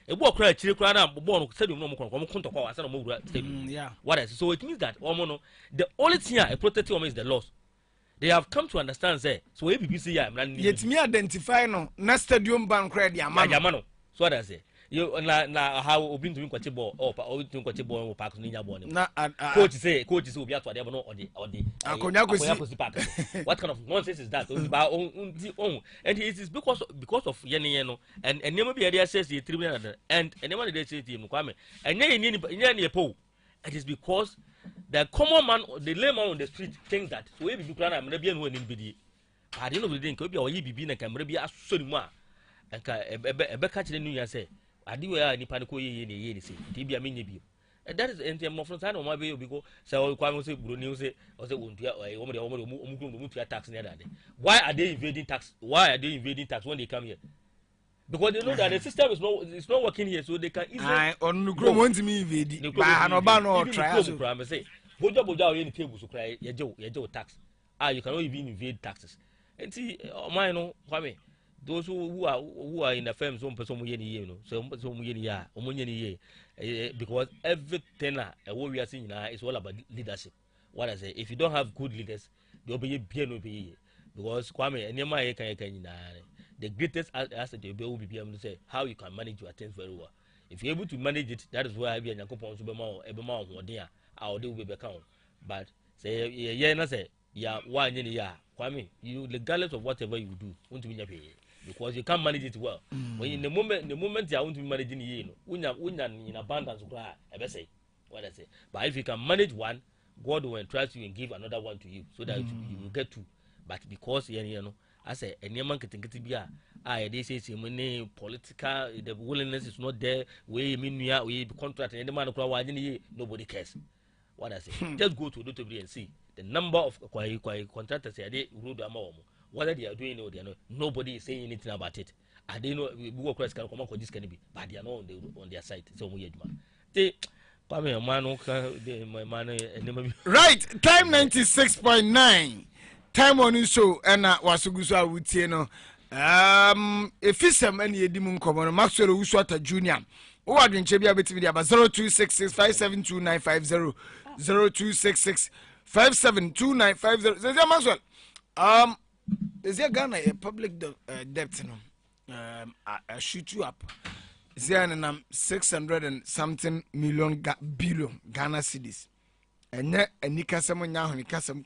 e bo kra chire kra na bobo no stadium no mo kontokwa asa no mo wura stadium what is so it means that no the only thing I protect is the laws. They have come to understand say so we BBC ya yet me identify no na stadium ban kra dia amano so what I say you na how obi ntumi kwache ball or obi ntumi kwache ball wo park no nya ball na coach say obi ato ade no odi akonya kosi park. What kind of nonsense is that? And it is because of yene no and name be area says the tribunal and anyone dey say team kwame and ye po it is because the common man the layman on the street thinks that so we be plan am na bia no ani bidi at the end of the day nka obi a oyi bibi na kamera bi asori mu a nka ebe ka kire nu ya say ade we a nipa ne ko ye say ti bia menye bi And that is NTM more from time on my baby because so Kwame say Bruni say or say Wuntia tax near that. Why are they invading tax? Why are they invading tax when they come here? Because they know that the system is not working here, so they can easily on the ground want me invade ba no ba no try so say boja any table so cry your tax. You cannot even invade taxes. And see mine no Kwame, those who are in the firms some person you know so because everything what we are seeing now is all about leadership. What I say, if you don't have good leaders, they'll be be because Kwame and the greatest asset you will be able to say how you can manage your things very well. If you're able to manage it, that is why I be a Yakupon Subama, Ebama, or dear, I'll do with account. But say, yeah, say, yeah, 1 year, Kwame, you, regardless of whatever you do, want to be happy because you can't manage it well. When in the moment you want to be managing you, when in abundance, I say, what I say. But if you can manage one, God will entrust you and give another one to you so that you will get two. But because you know, I say, a man can they say political, the willingness is not there. We mean we contract and the man nobody cares. What I say, just go to Notable and see the number of contractors they rule the amount. Whether they are doing it or they are not, nobody is saying anything about it. I don't know we work can come on this can be, but they are not on their side. So we they right, time 96.9 time on his show and wasugusu awutie no efisem ene yedimu nkomo no Maxwell Uswata Junior o adwenche bia betimi dia 0266572950 0266572950 Zezia Maxwell is there Ghana a public debt no I shoot you up Zianam 600 and something billion Ghana cedis. And yet, a Nikasam now, Nikasam,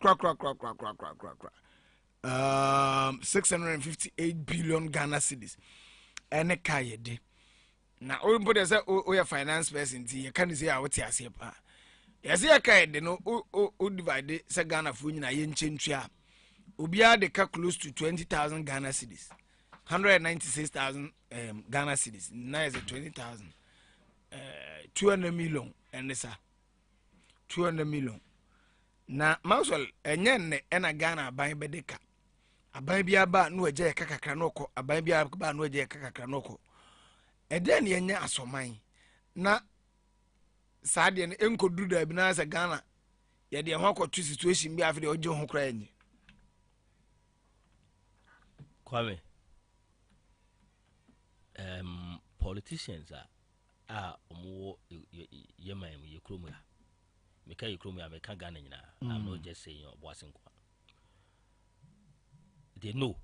658 billion Ghana cedis. And a Kayede. Now, all put as a finance person, you can't say what you say. Yes, I can't know who divided Sagana Funin, Yen Chinchia. Ubia de close to 20,000 Ghana cedis. 196,000 Ghana cedis. Now is 20,000. 200 million and this 200 million. Na Maxwell enye na Ghana aban bedeka. Aban bia ba no eje kakakra noko, aban bia ba no eje kakakra noko. Eden ye nya asoman. Na saade ne enkoduru da bi na sa Ghana ye de ho akotu situation bi afide oje ho kra enyi. Kwame, politicians are more yema ye kromu ya meka ye kromu ya meka Ghana nyina. I'm not just saying Obuasi. They know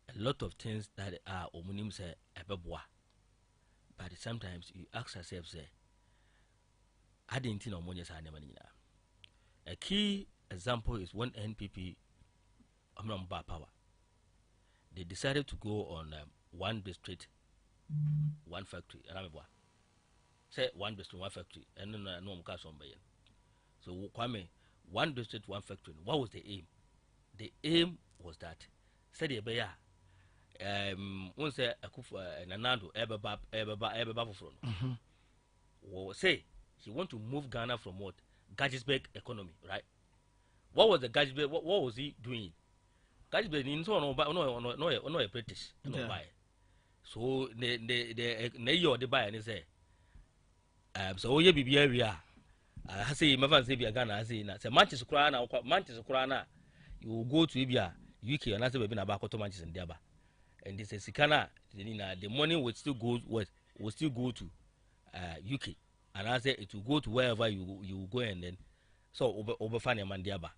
a lot of things that are omunim say ebeboa, but sometimes you ask yourself say I didn't know money sa nyama nyina. A key example is when NPP amnamba power, they decided to go on one district, one factory. Say one district, one factory, and then no so Kwame, one district, one factory. What was the aim? The aim was that said beya once a kufa nanado ebeba from say he want to move Ghana from what Gadgetberg economy, right? What was the Gadgetberg? What was he doing? Gadgetberg in so no a British no buy. So the buy and say so ye bibi area I say my say be Ghana I say na say Manchester Krana you will go to Ibia UK and answer baby na back to Manchester Ndiaba and this is Sikana the money will still go to UK and I say it will go to wherever you go and then so over Fania Mandiaba.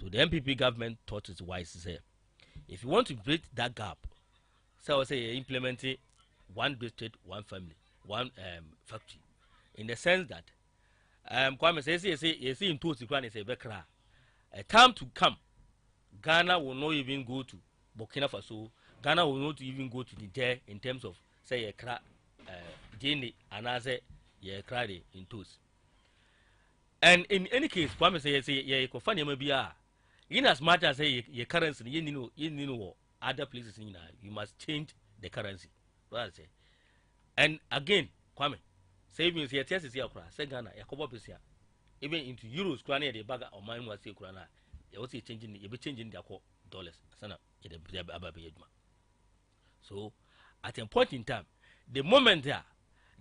So the MPP government thought it wise to say if you want to break that gap, so I say implementing one district, one family, one factory, in the sense that Kwame says you see in two Sikran say Bekra a time to come Ghana will not even go to Burkina Faso. Ghana will not even go to Niger in terms of say a cra Jini and I say ye cry in toes. And in any case, Kwame say ye kofanya mabia in as much as say your currency you know other places you must change the currency. What I say. And again, Kwame, savings here test is here kura say Ghana yakobo besia even into euros kura na the bag of mine was say kura na you will see changing you be changing their dollars sana you dey ababe aduma. So at a point in time the moment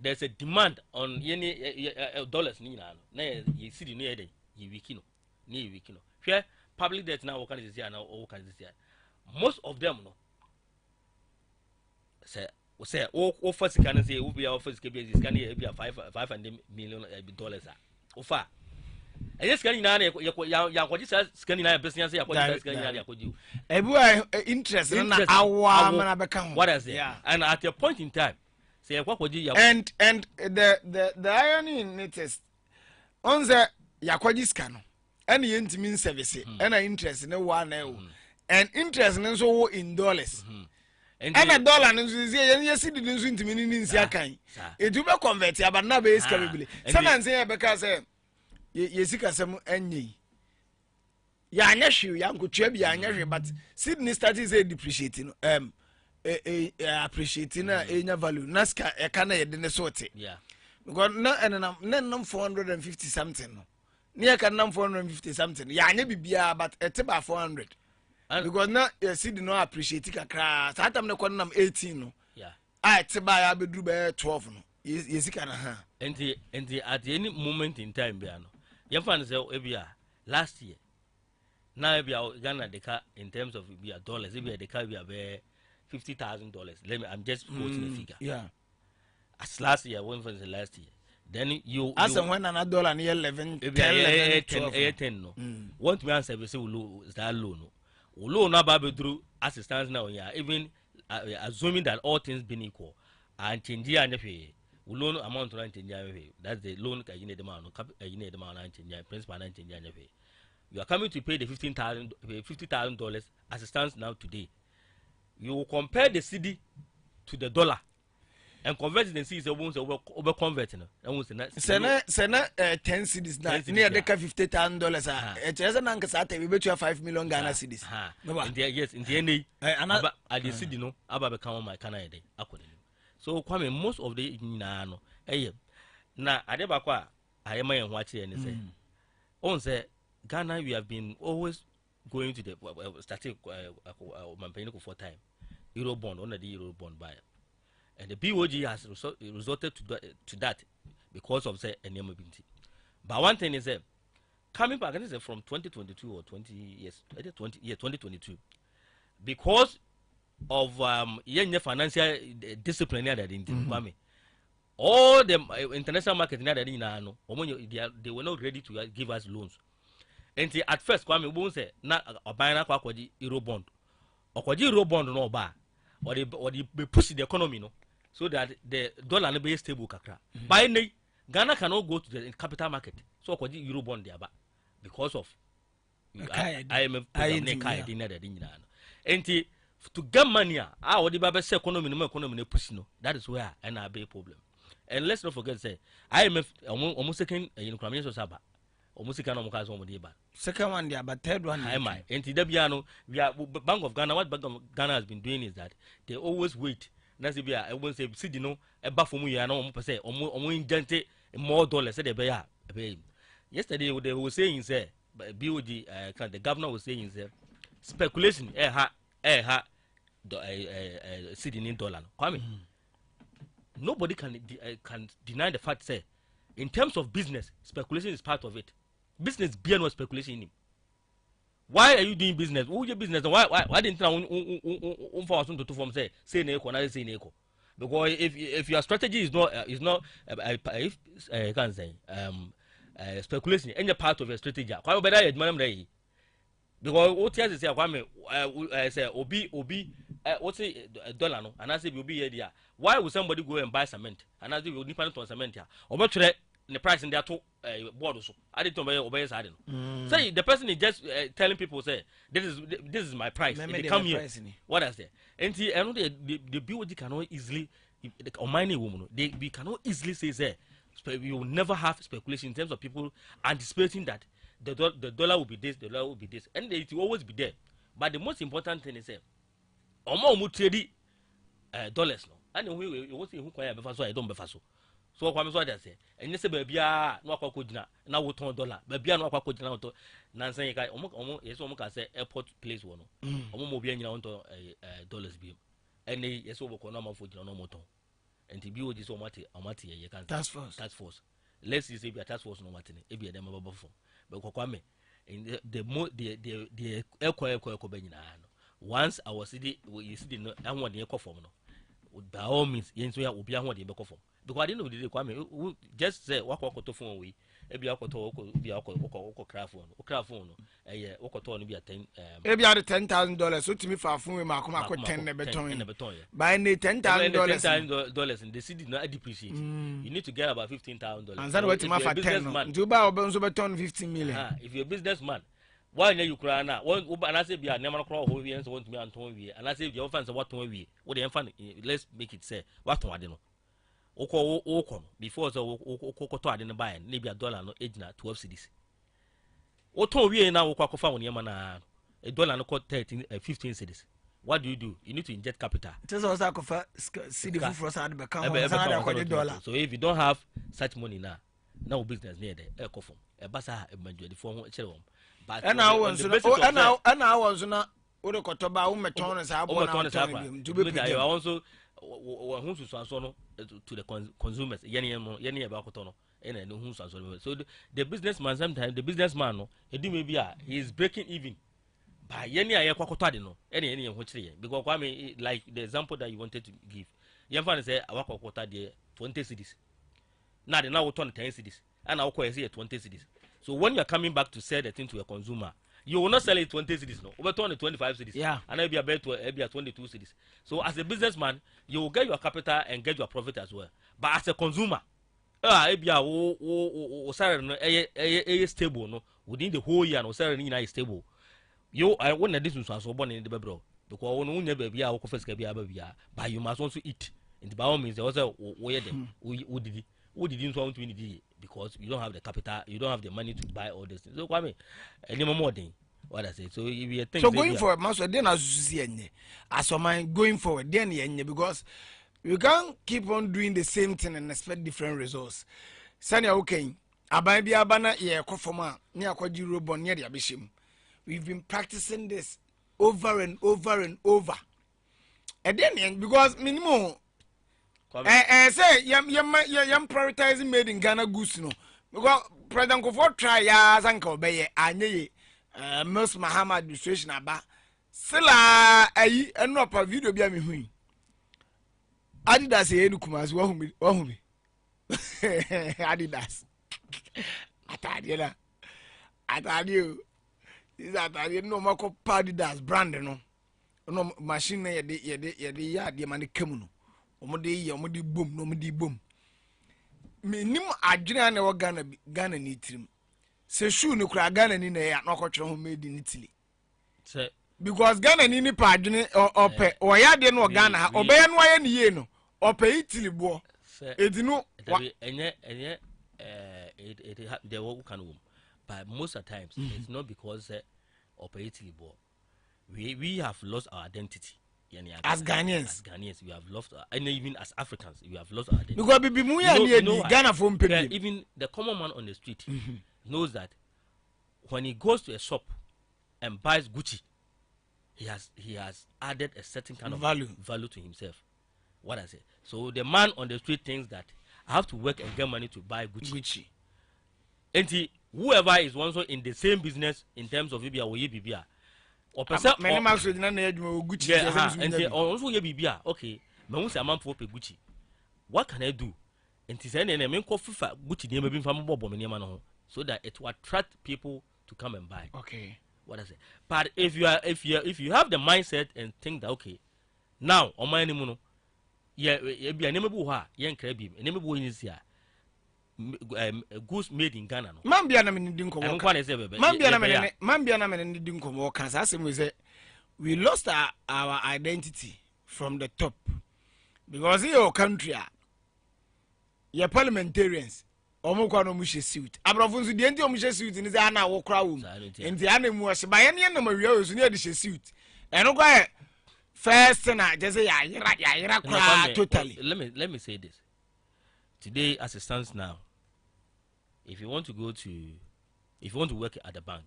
there's a demand on any dollars ni na you see the new day you wikino ni wikino hwe public debt now what can this year now all can this year most of them no say o first can say we be our first can be $500 million ofa and yes can na ya kwaji scan na business ya kwaji scan na ya kwaji interest na awa mana beka ho what is it and at a point in time say kwaji ya and the irony in it is on the ya kwaji scan no and yentimi service and interest na wa na and interest no so in dollars and a dollar no so yes di nso ntimi ni nsi akan edu be convert ya but na be iska bibili sana nse ya beka say yesika sem enyi ya anya hwe ya nkotwa bi anya hwe but Sydney started say depreciate no appreciate na enya value naska e kana ye de ne sorte because na enam 450 something no near can nam 450 something ya anya bibia but eteba 400 because na Sydney no appreciate kakra sa atam ne kon nam 18 no eteba ya bedru be 12 no yesika na ha and at any moment in time bia no you find say ebia last year now ebia Ghana deka in terms of ebia dollars ebia deka bia be $50,000. I'm just quoting a figure. As last year, when was the last year? Then you as and when another dollar near 11 10 no. Want me answer say is that loan no. Loan na ba through assistance now yeah even assuming that all things being equal and change ya nyefe loan amount to change ya that's the loan ka yine demand no yine demand na change ya principal na change ya nyefe. You are coming to pay the $50,000 assistance now today. You will compare the CD to the dollar and convert it and see the ones over converting. Sena 10 cedis na near the $50,000 it is an ankasate we bet you $5 million Ghana cedis. Yes in the end I the CD no aba become my Canada akode. So kwame most of the no na adeba kwa ayema yen hwache and say on say Ghana we have been always going to the starting campaign for time euro bond under the euro bond buyer and the BOG has resorted to that because of say enyamability. But one thing is that coming back and say from 2022 or 2022 because of financial discipline that in all the international market they were not ready to give us loans. And at first, Kwame won't say, na Obana Kwaji Euro bond. Okwaji Euro bond no ba. Or they push the economy no. So that the dollar will be stable kakra. By nay, Ghana cannot go to the capital market. So Okwaji Euro bond there ba. Because of IMF and to get money, our the Baba economy no push no. That is where I be problem. And let's not forget say IMF almost second in Kwame Saba. Omusika no mukazo omudeba second one there but third one am I enti dabiano we are Bank of Ghana. What Bank of Ghana has been doing is that they always wait na say bia won say cedi no eba fomu ya na omo pese omo ingente more dollars say they ya yesterday they were saying say BOD the governor was saying say speculation cedi in dollar kwame nobody can deny the fact say in terms of business speculation is part of it. Business beer no speculation in him. Why are you doing business? Who your business? Why didn't you for us to form say neko na say neko? Because if your strategy is not can't say speculation any part of your strategy. Why better you man dey? Because what you say kwame say obi what's a dollar no and I say obi here there. Why would somebody go and buy cement and I say we need to cement here? Obo the price in there to board so I didn't obey side say the person is just telling people say this is my price they come here what is there and I know the BOD cannot easily on my woman we cannot easily say we will never have speculation in terms of people anticipating that the dollar will be this, the dollar will be this, and it will always be there. But the most important thing is say omo trade dollars no and we will see who kwaya befa so I don't befa so so kwame so that say enye se ba bia no akwa kojina na wo ton dollar ba bia no akwa kojina wo nansan yi kai omo yeso omo ka say airport place wo no omo mo bia nyina wo ton dollars bi ene yeso wo ko no ma fo jina no mo ton enti bi wo ji so omati ye kan task force let's say be task force no matene e bi e dem baba fo be ko kwame the ekwa be nyina no once I was you see no anwo de ekwa fom no by all means yenso ya obi ahwo de be kofom because I didn't know the kwame just say wakoto phone we e bia akoto bi akoko craft phone no eh wakoto no bia 10 e bia $10,000 so timi fa phone we makoma 10 na beton by $10,000 in the city no depreciate you need to get about $15,000 and then what ma fa 10 do ba obenso beton 15 million if you're a businessman why you cry now one and I say be a never crawl who we want to me and we and I say your fans what we what the fan let's make it say what one no oko before so oko to ade buy maybe $1 no age na 12 cedis o ton we na wo kwakofa won yema na $1 no cost 15 cedis. What do? You need to inject capital. Just also akofa cedi for side be kan $1. So if you don't have such money now business near there e kofom e basa e manjo the phone e chere won. And I was na ode kotoba wo meton no sa abo na to be I also who so no to the consumers yene ba koto no ene no hu so so the businessman sometimes the businessman no edi me bia he is breaking even by yene aye kwakoto ade no ene ho kire because kwame like the example that you wanted to give yen fan say awakokota de 20 cedis na de na wo ton 10 cedis and awakọ say 20 cedis. So when you are coming back to sell the thing to a consumer, you will not sell it 20 cedis, no. Over 25 cedis. Yeah. And it'll be a 22 cedis. So as a businessman, you will get your capital and get your profit as well. But as a consumer, it'll be a salary stable, no. Within the whole year, no salary is stable. You I want this one so born in the bro. Because when you baby, I will confess but you must also eat. And by all means, also where them who didn't want to win because you don't have the capital, you don't have the money to buy all these things. So Kwame, any more thing, what I say. So if you think so going forward, Master, then as mine going forward, then because you can't keep on doing the same thing and expect different results. Sanya okay, abai bi abana ye kofoma ni akwaji robon near the abishim. We've been practicing this over and over and over. And then because minimum say yam prioritizing made in Ghana goods no because President Kofo try ya zanka obeye anye Most Mahama administration aba sila ayi eno pa video bia me hui Adidas e nu kumasi wa hu Adidas atade no mako Adidas brand no machine yede ya de mane kamu no omode bom no omode bom menim adwene na wo Ghana ni tirim se shoe no kura Ghana ni na ya no kwotwere ho made in Italy say because Ghana ni pa adwene ope o ya de no Ghana ha obe no aye ni ye no ope Italy bo edinu enye they work can wom but most of the times it's not because ope Italy bo we have lost our identity. As Ghanaians, we have lost, and even as Africans, we have lost our identity. Because Ghana from even the common man on the street knows that when he goes to a shop and buys Gucci, he has added a certain kind of value to himself. What I say. So the man on the street thinks that I have to work and get money to buy Gucci. And whoever is also in the same business in terms of Ibia or Ibia. Or percent many marks with Gucci. And also ye bibia okay. Me won say am for Gucci. What can I do? And say na me nko fifa Gucci dey maybe fam bobo me niam no so that it will attract people to come and buy. Okay. What I say. But if you have the mindset and think that okay, now on my name no ye bia name bu ha ye nkra bi name bu yin sia goods made in Ghana no. Mambia na me ndi nkomo. Mambia na me ndi nkomo kan say we say we lost our identity from the top because in your country your parliamentarians omukwa no mushe suit abrafo nso de enti omushe suit ni say ana wo kra wo enti ana mu ose ba ye ne na mawia osu ne de suit eno kwa first na just say ya yira kra totally. Let me say this. today as it stands now, if you want to work at the bank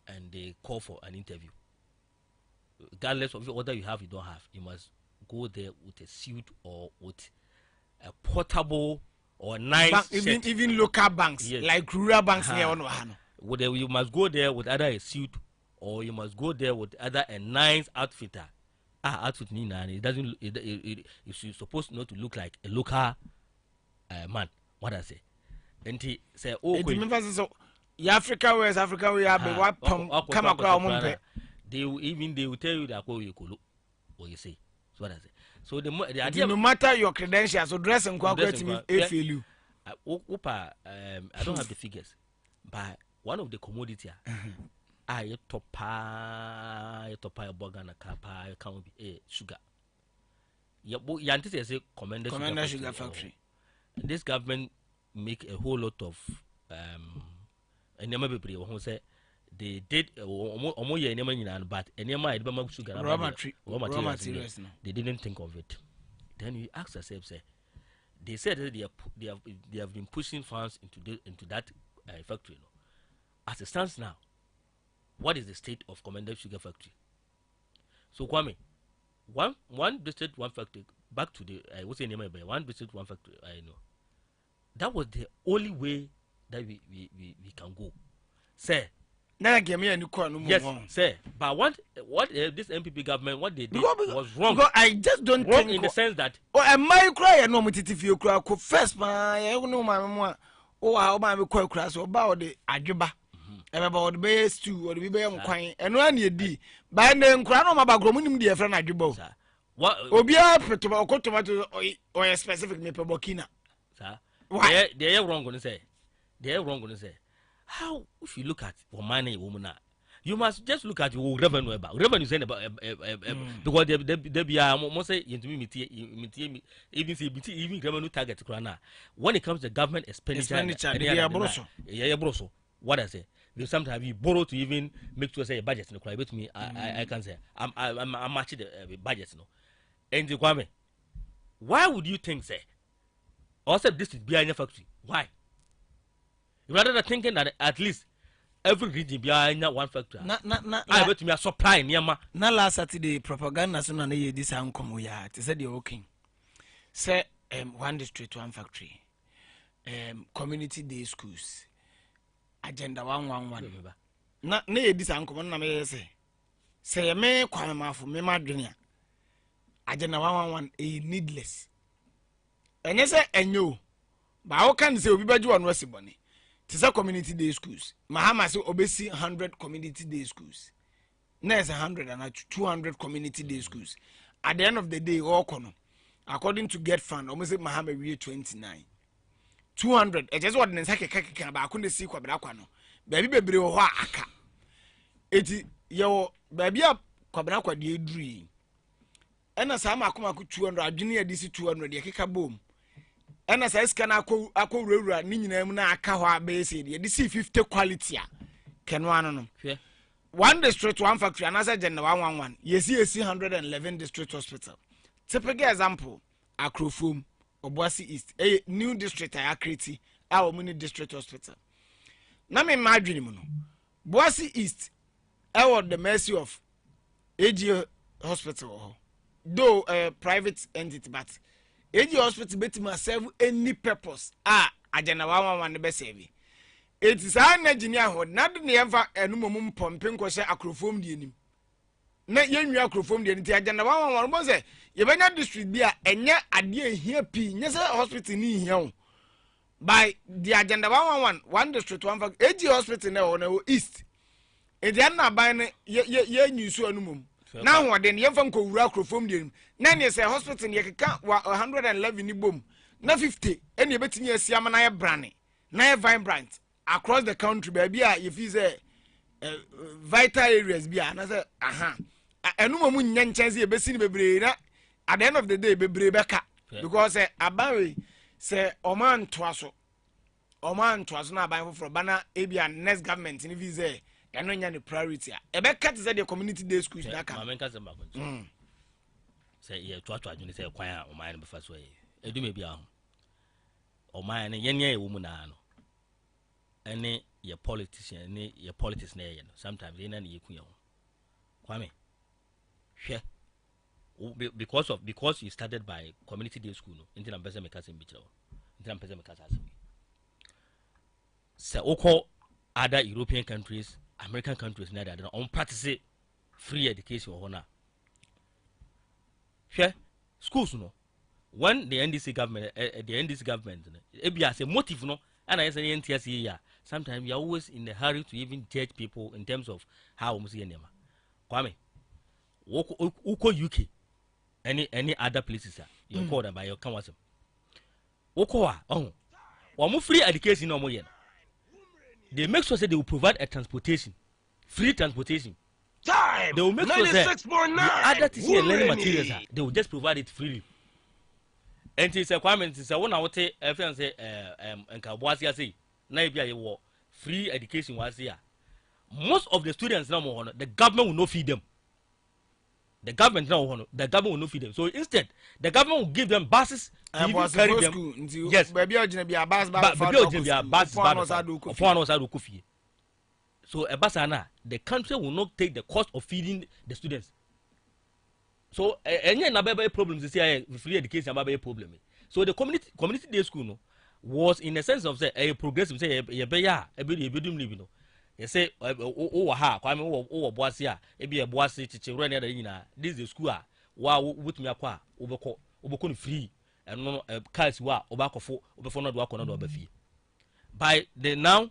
and they call for an interview, regardless of whether you have, you don't have, you must go there with a suit or with a portable or nice even local banks, yes, like rural banks near you must go there with either a suit or you must go there with either a nice outfitter. Outfit it doesn't. You're supposed not to look like a local man. What I say, and he say, "Oh, so Africa, West Africa, we have what come across." They will tell you that you could look. What you say? So what I say. So the idea, no matter your credentials, so dress and quality, you. I don't have the figures, but one of the commodity, I topa burger kapa can be sugar. You anticipate Commander Sugar Factory. This government make a whole lot of and who say they did almost year but sugar raw materials. They didn't think of it. Then we ask ourselves, they said that they have been pushing funds into that factory. As it stands now, what is the state of Commander Sugar Factory? So Kwame, one district, one factory. Back to the what's the name of it? One district, one factory. I know that was the only way that we can go. Say, yes, sir. But what this MPP government, what they did was wrong. Because I just don't wrong think in the sense that am I crying? No, if you cry, first, my no, my how my cry so about the ajuba. About the base too, or the baby crying, and when you did, by then, crown on my background, dear friend, ajuba. What Obia tomato or a specific maple bokina. Sir, why they are wrong going to say? They are wrong going to say. How if you look at money woman, you must just look at your revenue about revenue saying about because they be almost say into me even revenue target when it comes to government expenditure yeah broso. What I say, because sometimes you borrow to even make sure say a budget no cry with me. I can say I'm matching the budget no. And the Kwame, why would you think say also this is behind your factory? Why? Rather than thinking that at least every region behind one factory. I bet me a supply near ma. Na last Saturday propaganda so na ye this ankom ya. They said you're okay. Say one district, one factory. Community day schools. Agenda 111. Na ye this ankom na me say. Say me kwame mafu me madwene. Agenda 111 is needless. And you say enyo. Ba how can say obi beju on resiboni. It's a community day schools. Mahama say obesi 100 community day schools. Next 100 and 200 community day schools. At the end of the day, all kono. According to Get Fund, almost say Mahama we 29. 200. It just what the sake kaka ba kunde si kwa bra kwano. Baby bebre ho aka. Eti yo baby a kwa bra kwa de edru. Ena sa ma akoma ku 200 adwene adisi 200 de keka bom. Ena sa iska na akọ rura ni nyina mu na aka ho abese de disi 50 quality a keno ano no. One district, one factory, another general 111. Yesi 111 district hospital. Typical example, Akrofum, Obuasi East, a new district I create our mini district hospital. Na me imagine mo no. Obuasi East, I the mercy of AG hospital. Though a private entity, but AG hospital betima serve any purpose. Agenda 111 the best serve. It is an engineer who not never a numum pumping was Akrofum the enim. Not young Akrofum the agenda 111 was a Yabana district beer and yet a dear here P. Yes, hospital in here. By the agenda 111, one district, one fact, AG hospital now on east. It is not buying ye new so numum. Now, what then Yavan co Akrofum the 9 years a hospital in Yaka 111 in boom. Not 50, any betting yes, Yamanaya Branny. Naya vibrant. Across the country, baby, if he's a vital areas, be another, and no one chance here, Bessie Bebrina. At the end of the day, Bebrebeka, because a Barry say, Oman Twasso, Oman Twasso, now by for Banner, Abia, next government, and if he's a and when you're priority, a back cat is at the community day schools. Say, yeah, to say, choir or mine before way. I do maybe. man yen ye woman no any your politician any your politics na ye no sometimes they na ye kuya ho kwame hwe because you started by community day school no inti na pese meka sem bichira inti na pese meka asem se oko other European countries American countries na that on practice free education ho na hwe schools no when the NDC government it be as a motive no and I say NTS ya sometimes you are always in a hurry to even judge people in terms of how we see them kwame uko UK any other places you call them by your council uko wa free education no mo ye they make sure say they will provide a transportation free transportation Time. they will make sure that the other teaching and learning materials they will just provide it freely. And it's a Kwame, it's a one I would say, say, Obuasi say, Naibia war free education was here. Most of the students now, the government will not feed them. The government will not feed them. So instead, the government will give them buses to even carry them. Yes, so a basana, the country will not take the cost of feeding the students. So any other problems is here free education about a problem. So the community day school no was in the sense of say a progressive say a bedum living no. You say ha kwame Obuasi a e be Obuasi chichiro na nyina this is the school a wa wutumi akwa obeko free and no cars wa obakofo obefo no do akọ no do obafie. By the now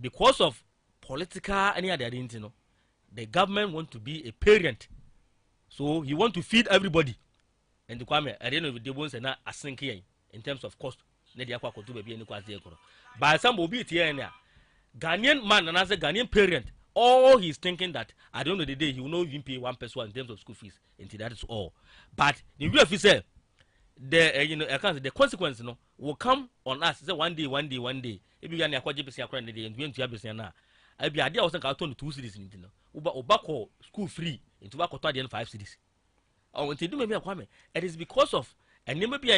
because of political any other thing no the government want to be a parent. So you want to feed everybody, and the Kwame at the end of the day won't say na asinki in terms of cost. By some will be here and there. Ghanaian man and as a Ghanaian parent, all he's thinking that at the end of the day he will not even pay one person in terms of school fees. Until that is all. But the real officer, the consequence will come on us. Say one day. If you are near Kwajipisi and the end to Abisana, I be idea was a carton 2 cities in Obako school free. Into what 5 cities. Oh, until do maybe a Kwame. It is because of and maybe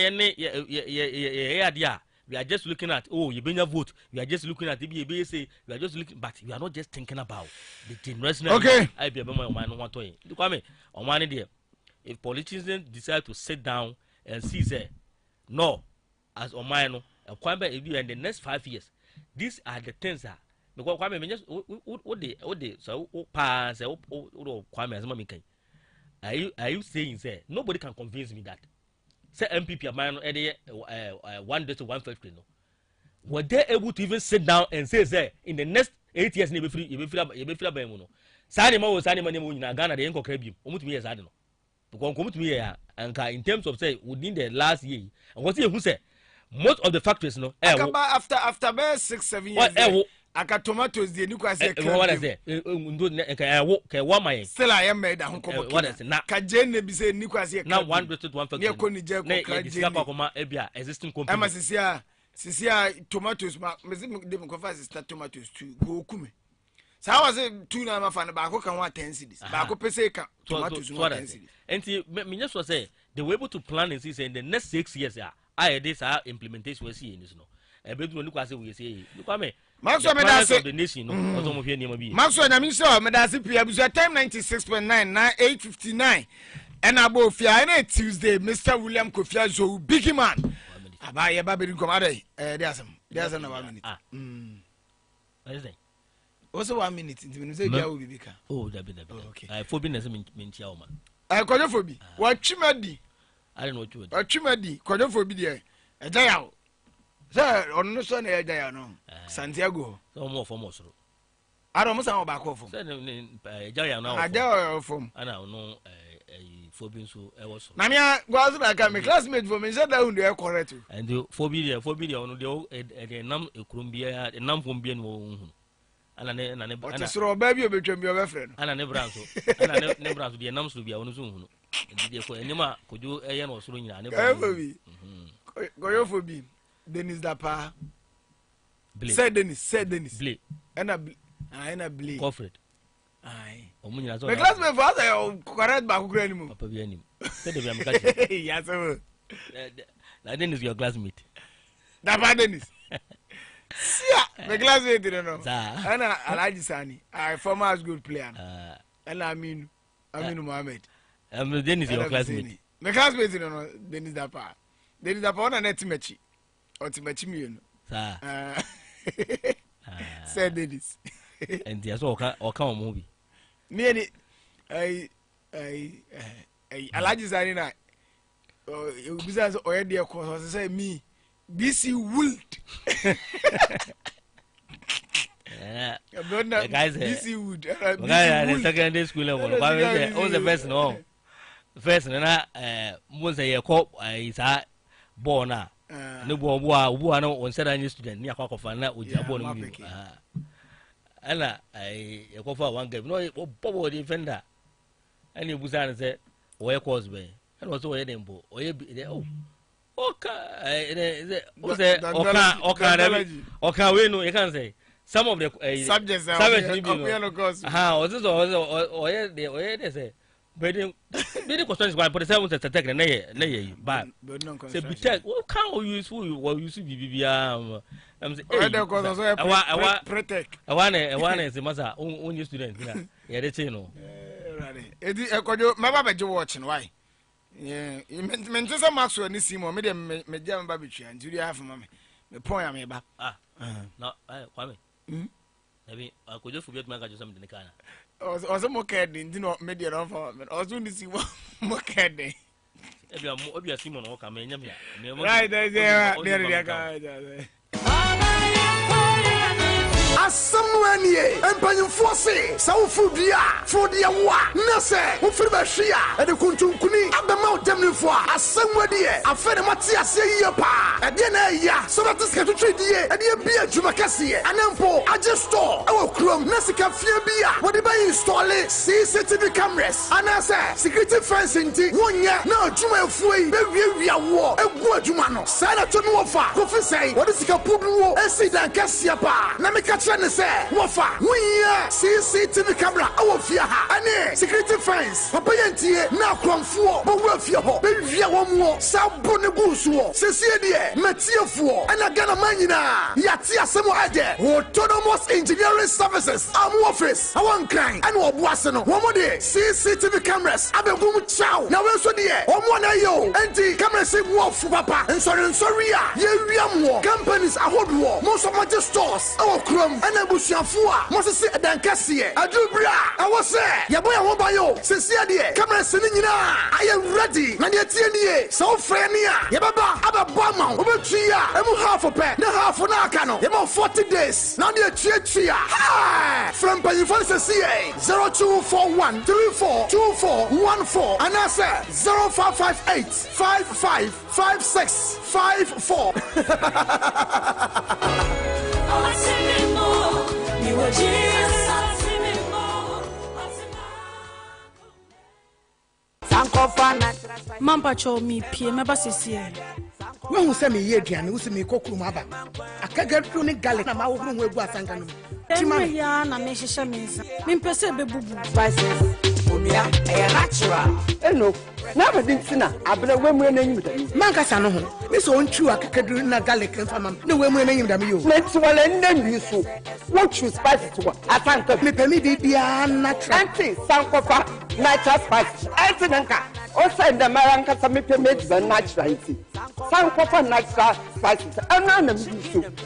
idea. We are just looking at you bring a vote. We are just looking at the BABC. We are just looking, but we are not just thinking about the generation. Okay. I be a man one toy. Kwame, on one idea. If politicians decide to sit down and see say no, as on mine, Kwame, if you in the next 5 years, these are the things that. Because Kwame just what they so pass Kwame as mommy can. Are you saying say nobody can convince me that say MPP of mine 1 day to 150 no were they able to even sit down and say in the next 8 years you be free by no sani ma nemu nyina Ghana de enko krabi omutumi yes ade no because omutumi here and in terms of say within the last year and what you say most of the factories no after 6-7 years aka tomatoes the nuka say what is it ndo ka wa mai still I am made ahun ko what is na ka jenne bi say nuka say na 1 ne ko ni je ko ka jenne ka kuma ebia existing company ama sisia tomatoes ma me de ko fa sister tomatoes tu go kume sa wa say tu na ma fa na ba ko kan wa 10 cedis ba ko pese ka tomatoes no 10 cedis enti me just was say they were able to plan and see in the next 6 years I this implementation we see in this no ebedu no kwase we say Kwame Maxwell Medase the nation no ozo mo hwe niam bi Maxwell na mi so Medase pia bu time 96.9 na 8:59 and abo fia na Tuesday Mr. William Kofia Zo big man aba ye ba be nkom ade there's na 1 minute what is that also 1 minute nti me say bia wo bibika that be okay for business me tia o man kojofobi wa twimadi I don't know what you would. Twimadi kojofobi de eja ya sir onu so na eja ya no Santiago so more for more so I don't musa ba ko fom say eja ya na aja fom ana no phobia so e was so na me gwazu na ka me classmate for me say that one dey correct and the phobia no dey nam ekrum bia nam fom bia no hu ana ne ana soro ba bi obetwam bi obefre no ana ne branso ana ne branso dey nam so bia wono so hu no ndi ko enima kojo eye no soro nyina ne branso kojofobi Dennis Dapa Blake said Dennis Blake ena Blake Corfred ai omunyina zo me classmate for us correct ba kokura ni mu papa bi anim said dem am catch ya so na Dennis your classmate Dapa Dennis. Yeah, the classmate, you know. Sir. And Alaji Sani, I former good player. And Aminu Mohammed. Dennis your classmate. My classmate, you know, Dennis Dapa. Dennis Dapa on a netimechi. Or Timechi, you know. Sir. Said Dennis. And there's all kind of movie. Nearly, Alaji Sani, besides already, of course, say me, BC Wood. The guys, BC Wood. The secondary school level. Who's the best? No. First, most a year cop is a born. No one on certain student near Cockofana with your born. And I go for one game. No, Bobo defender. And you was said, where Cosby, and was away them. Oh, okay. Okay, we know you can say. Some of the subjects are how is this or they say. But the question is why for the 7th attack and nay, but say be check what can you use who you see BBM. Protect. I want is the master own student. Yeah, they say no. My baby watching why? Yeah, you meant some marks when you see more medium medium baby and Julia have mammy. The point I made back. No, Kwame. I mean, I could just forget my gadget something in the car. Or some more cadding, do not media on for me. I was doing to see what more cadding. If you are Simon or Camania, right there, guys. Somewhere near Empire Force, South Fudia, Nase, Ufribashia, and the Kuntunkuni, at the mountain for a somewhere dear, a Fed Matias Yapa, a dinner, so that is to treat the and the beer Jumakasi, and Empo, I just store our chrome, Nasica Fiabia, what did I install it? CCTV cameras, and I say, security fencing, 1 year, no, Juma Fui, baby, war, a good Jumano, Senator Nofa, Kofi say, what is the Kapubu, and see that Cassiapa, Namika. Say, Wafa, we are CCTV camera, our fear, and security fence, Papa Yanti, now come for, but we're fear, baby, one more, South Bonabusu, Cecilia, Matia for, and I got a manina, Yatia Samoade, Autonomous Engineering Services, our office, our kind, and Obuasi, one more day, CCTV cameras, I've been chow, now also dear, one ayo, and the camera say wolf, Papa, and sorry, yeah, companies are hot war, most of my stores, our chrome. And I was your four, Moses Adansi, I do bra. I was there, Yaboya Wabayo, Cecilia, camera singing. I am ready, Nania, so Frenia, Yababa, Ababama, Ubachia, I'm half a pair, no half an arcano, about 40 days, now near Chia. Hi, from Payifan CA 0241 342414, and I said 0558 555654. Mampa cho mi pie meba sisi. When you say me ye aduane, you say me kokuru maba. Akagadu ne garlic na ma wo hu egu asanga no. Tima ya na me hihye me nsa. Me mpese bebubu. Spices, obia, natural. Eno, na ba dintina abena wemu na nyim da mi. Mankasa no ho. Me so ontwu akagadu na garlic nfa mam. Na wemu na nyim da mi yo. Let's wala nni so. What you spices to asanka. Me pemi bibia natural. Anti sankofa natural spices. Anti nanka. O say the maranka sa me pemi the natural iti. Sankofa natural spices. Ana na mi so.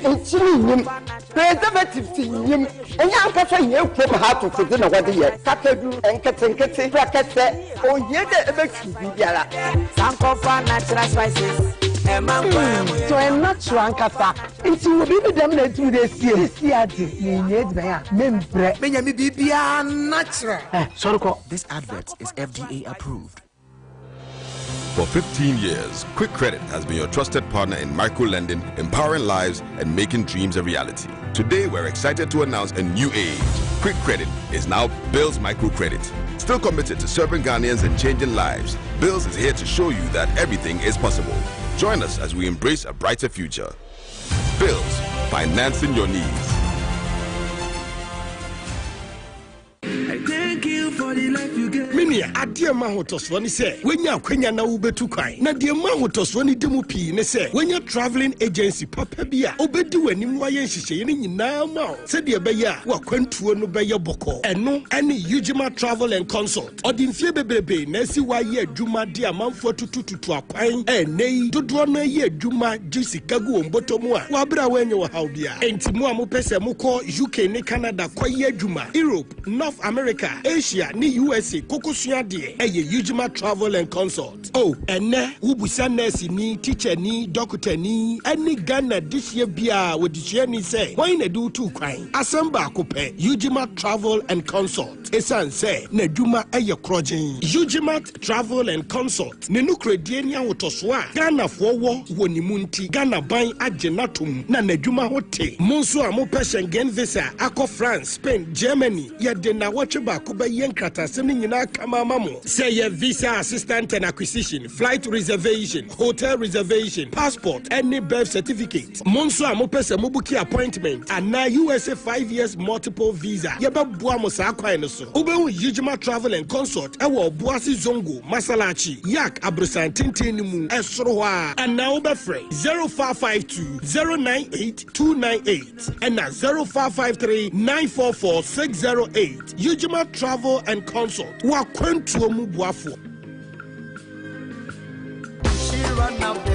Enchiri nyim. Preservative nyim. Enya anka sa nye kwem ha to fudi na wade ye. Kakadu enkete brakete. O ye de ebetu bibiara. Sankofa natural spices. So I'm not sure Ankasa. It's you be them na do this year. See adi. Ni need me ya. Membre. Me nyami bibia natural. Sorry ko. This advert is FDA approved. For 15 years, Quick Credit has been your trusted partner in micro-lending, empowering lives and making dreams a reality. Today, we're excited to announce a new age. Quick Credit is now Bills Microcredit. Still committed to serving Ghanaians and changing lives, Bills is here to show you that everything is possible. Join us as we embrace a brighter future. Bills, financing your needs. Thank you for the life you gave. Menua ade ma hotosfo ne se wenya akwanya na wo betu kwan na de ma hotosfo ne demu pii ne se wenya traveling agency papa bia obedi wani waye nhihye ne nyina ma se de be ya wa kwantuo no be ye boko eno ane Ujima Travel and Consult odimfie bebrebe na si waye adwuma de amanfo tutututu akwan enei dodo no ye adwuma jisika gu ombotomu a wabra wenye wa haubia enti mu a mo pese mo ko UK ne Canada kwaye adwuma Europe North America Asia ni USA kokosua de eye Ujima Travel and Consult oh ene wubusa nurse ni teacher ni doctor ni ani Ghana this year bia wodisua ni say why na do two kwan asamba akopɛ Ujima Travel and Consult esan say na adwuma eye krojin Ujima Travel and Consult ne nukredie ni ahotoso a Ghana fo wo wonimu nti Ghana ban agenatum na adwuma hote monso a mo Schengen visa akɔ France Spain Germany ye de na watwe ba ko ba yen kratasem ni nyina kama mamo say ye visa assistant and acquisition flight reservation hotel reservation passport any birth certificate monso a mo pese mo book appointment and na USA 5 years multiple visa ye ba boa mo sa kwan no so obehu Ujima Travel and Consult e wo Obuasi Zongo Masalachi Yak Abrosan Tintin mu esoro a and now be free 0552 098 298 and na 0553 944 608 Ujima Travel and Consult wa kwantuo mu boafo.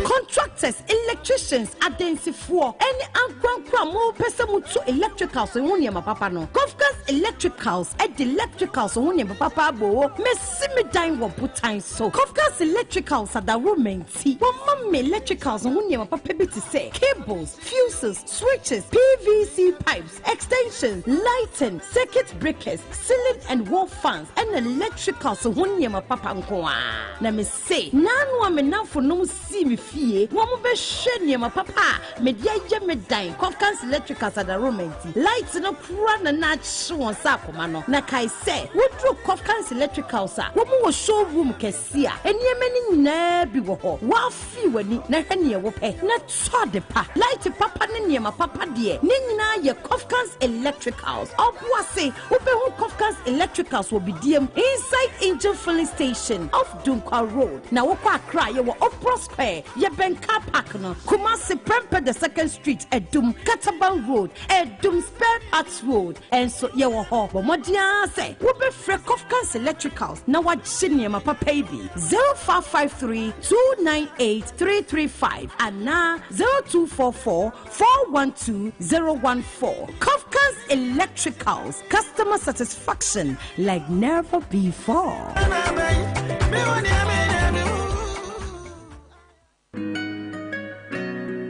Contractors, electricians, Adansi for any ankwankwa mo pese mutu electricals so hunya papa no. Confcas electricals at the electricals so hunya papa bo me simi dan wo butan so. Confcas electricals at the woman ti. Wo mamme electricals so hunya papa bi ti say cables, fuses, switches, PVC pipes, extensions, lighting, circuit breakers, ceiling and wall fans and electricals so hunya papa nko a. Na me say nanu ame na for no see me fie wo be hwe ma papa me dia ye me dan Confcans electricals at the room lights no kura na na chi won sa akoma no na kai say wo dro Confcans electricals a wo mo showroom kesi a eniema ni nyina bi wo ho wa fi wani na hane wo pe na to de pa light papa ne niema papa de ni nyina ye Confcans electricals Obuasi wo be hu Confcans electricals wo bidiem inside Angel filling station off Dunkwa road na wo kwa Accra ye wo Prosper ye ben car park no Kumasi Prempe the 2nd Street Edum Kataban Road Edum Spare Arts Road and so ye wo ho bo modia say wo be free Confcans electricals na wa chinie ma papa bi 0553 298 335 and na 0244 412 014 Confcans electricals customer satisfaction like never before.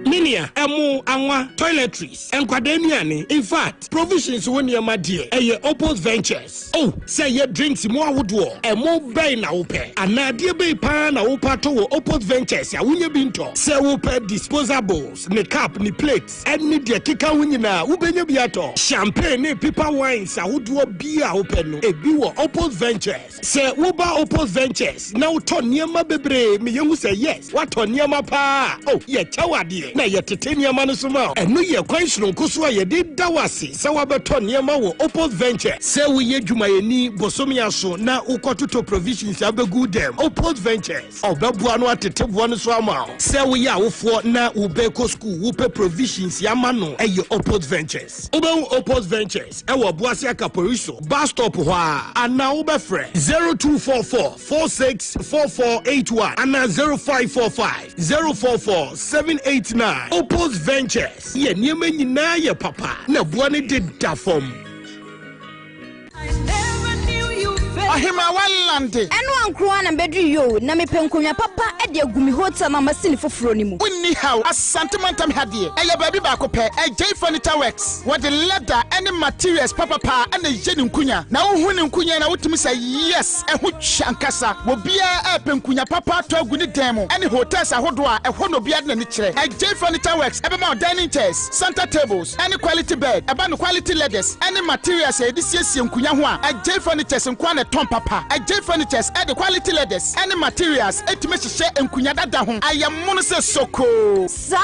Minia emu anwa toiletries enkwadaniane in fact provisions woni amadie eye Opus Ventures oh say ye drinks mo awodo emo bay na wo pe anade bay pa na wo pato wo Opus Ventures ya wonye binto say wo pe disposables ne cup ne plates any de kika wonyina wo benya biato champagne ne paper wines awodo bia wo pe no ebi wo Opus Ventures say wo ba Opus Ventures na wo to niema bebre me yehu say yes what to niema pa oh ye chawade na ye tete niema no soma eno ye kwanhiro nkoso a ye de dawase se wa beto niema wo Opus Venture se wo ye dwumayeni bosomia so na ukototo provisions abegu dem Opus Ventures obebua no atete bo no so ama se wo ye awofo na ubeko school wo pe provisions ya ma no eye Opus Ventures obewu Opus Ventures e wo Obuasi akaporiso bus stop ho a ana wo be frɛ 0244 464481 ana 0545 044 789 Opus Ventures ye niema nyina ye papa na bua ne de da fom Ahima walante eno ankro na bedru yo na mepenkonwa papa e de agumi hotel mama sini foforo ni mu wonni how asantemantam hade eye baabi ba ko pe J Furniture Works what the leather any materials papa and ye ni nkunya na wo hu ni nkunya na wotumi say yes e hu chankasa wo bia e penkunya papa to aguni dem any hotels ahodo a e ho no bia na ni kire J Furniture Works e be ma dining chairs center tables any quality bed e ba no quality leathers any materials e di siesie nkunya ho a J Furnitures nkwa na papa J Furnitures the quality leathers any materials etime hye enkunya dada ho ayamono se soko sa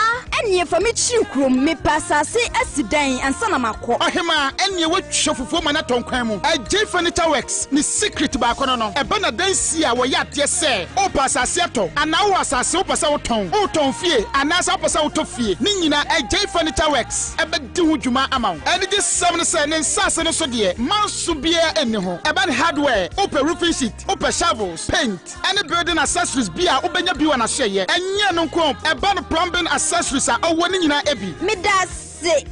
enye fa me chiri krom me pasase asidan ansa na makọ ohema enye wetwa fufuo ma na tonkwan mu agye furniture works ni secret ba kono no eba na dansi a wo yade se o pasase to ana wo asase wo pasa wo ton fie ana sa pasa wo to fie ni nyina agye furniture works ebe di ho dwuma amaw ene di sam no se ne nsase no so de manso bia eni ho eba hardware open roofing sheet open shovels paint any building accessories bia obenya biwa na hye enye no nko eba no plumbing accessories a owo ni nyina ebi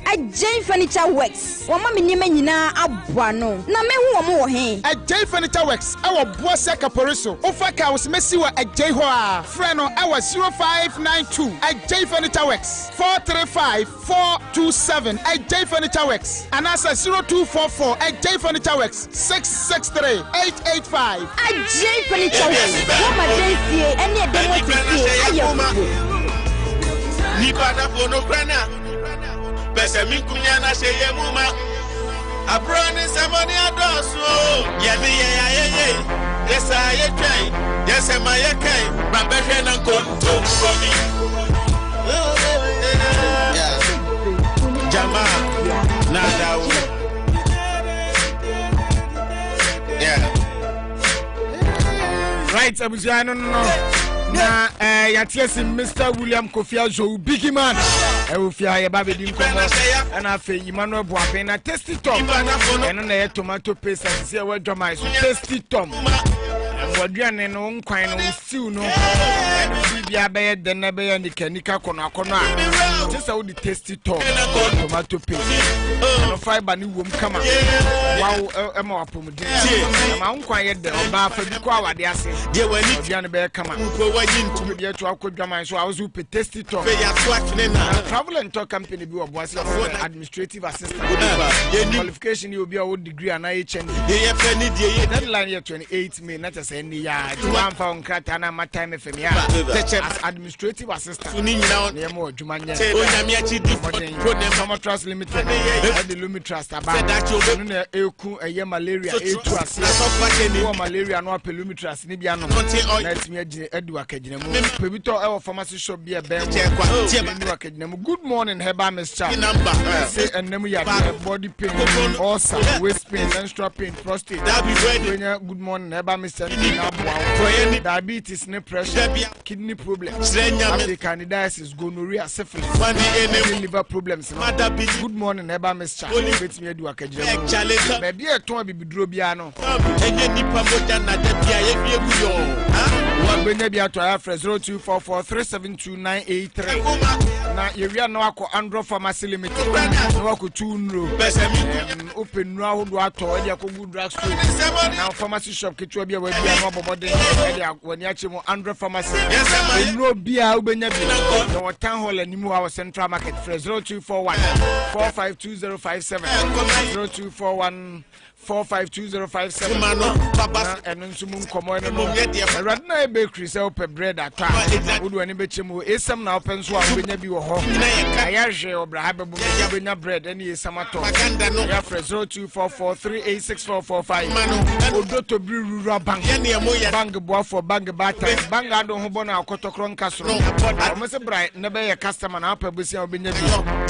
Ajay Furniture Works. Wama minima nyina abwa no. Na mehu wamo wo he. Ajay Furniture Works. Awa Obuasi Kaporiso. Ofaka usimesi wa Ajay ho a. Freno awa 0592. Ajay Furniture Works. 435-427. Ajay Furniture Works. Anasa 0244. Ajay Furniture Works. 663-885. Ajay Furniture Works. Wama densie eni edemo tisi ayo. Nipa da fono krana. Pese mi kunya na sheye muma abroni semoni adosu yemi ye yesa ye twai yesa ma ye kai ba behwe na konto komi jama na dawo right abuja no na yatiesi Mr. William Kofi Ajo big man ofia ye ba be di nkomo na afa Emmanuel Boapen na tasty tom eno na ye tomato paste se we dwama so tasty tom waduane no nkwan no stew no bia be ye den na be ye nikanika kono akono a just how the tasty tom tomato paste no fiber ni wom kama wow ema wapomudi ma nkwan ye de oba afa bi kwa wade ase de wani waduane be kama to be to akodwaman so awu pe tasty tom travel and talk company bi Obuasi administrative assistant qualification you be a degree and HND deadline year 28 May not as any ya one found krata na my time FM ya as administrative assistant near more jumanya trust limited the Lumi Trust about eku eye malaria etu ase malaria no Lumi Trust ni bia no let me edu akagina mu pebito e pharmacy shop bia ben good morning heba Mr. Say enemu ya body pain ulcer waist pain menstrual pain prostate good morning heba Mr. diabetes ne pressure kidney problems candidiasis gonorrhea syphilis liver problems good morning heba Mr. bet me edu akagina mu baby eton bibiduro bia no enye nipa moja na da bia ye bia guyo benya bia to afre 0244372983 na yewia no akọ Andro Pharmacy Limited no akọ tunro open no ahodo ato e akọ good drug store na pharmacy shop ketwa bia wa bia no obobode e dia wani ache mo Andro Pharmacy no bia ubenya bia no town hall animu our Central Market 0241452057 0241452057 mano baba eno nsumum komo eno no erade na bakery sell per bread ata wodo ani bechemu esam na open so a benya bi wo ho ayahwe obraha bebu benya bread ani esam ato ya fresh 0244386445 mano odoto bri rural bank bank boafo bank bata bank ado ho bona akotokro nkasoro mo se brai na be ye customer na apabusi a benya bi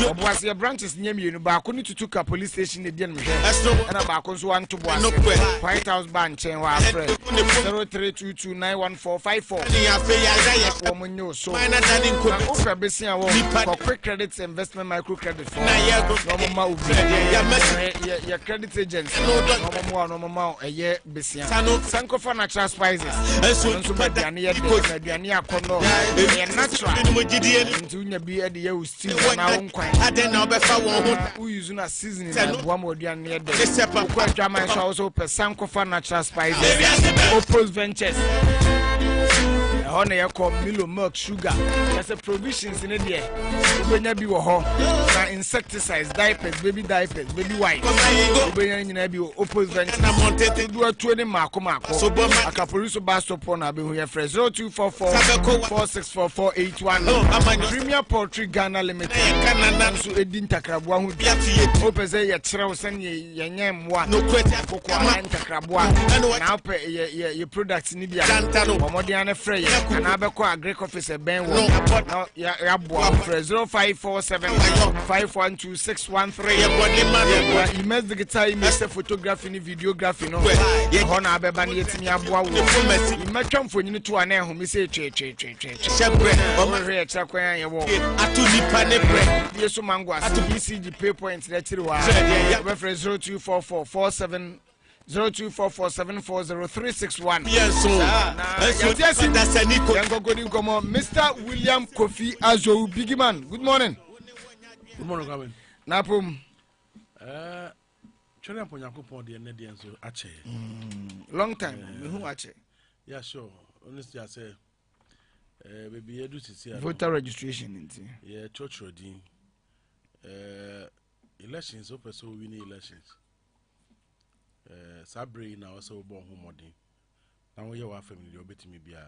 Obuasi branches nyamienu ba ko ni tutuka police station ne die no hwe na ba ko so wan to Boasi White House ban chen wa afre 0322914454 wo munyo so ofa besi a wo for quick credits investment micro credit for no mama ubi ya credit agents no mama eye besi sanko for natural spices so badiane ye de aduane akono ye natural ntu nya bi e de ya stew na wo nkwan na obefa wo ho use na seasoning na boa mo aduane ye de kwa German so also Sanko for natural spices Opus Ventures honey call Milo milk sugar there's a provisions in it there ubenya bi wo ho na insecticides diapers baby wipes ubenya nyina bi Opus Ventures na monte do atuani mako akapoliso ba stop na be hu ye fresh 0244464481 Premier Poultry Ghana Limited so edin takrabua hu bia opese ye kire sen ye nyemwa no kwete akoko an takrabua na ope ye products ni bia omodian frey and I be Greek officer Ben Wall. Ya boy 0547 512613. You must the guitar, you must photography, videography. No, Hona Bebani yetimi aboa. You must come for you to an air who say che. Over here, Chakwan, your wall. Atuli Panebre, yes, Mangwas, BCG pay points. Let's see why. Reference 024447 0244740361. Yes, so that's Mr. William Kofi Azo, big man. Good morning. Good morning, Gavin. Napum. Long time. Who Ache? Yeah, sure. Honestly, I say, baby, you do see voter registration. Yeah, church reading. Elections, open so we need elections. Sabri now also born home modern. Now we are family, you'll bet me be a.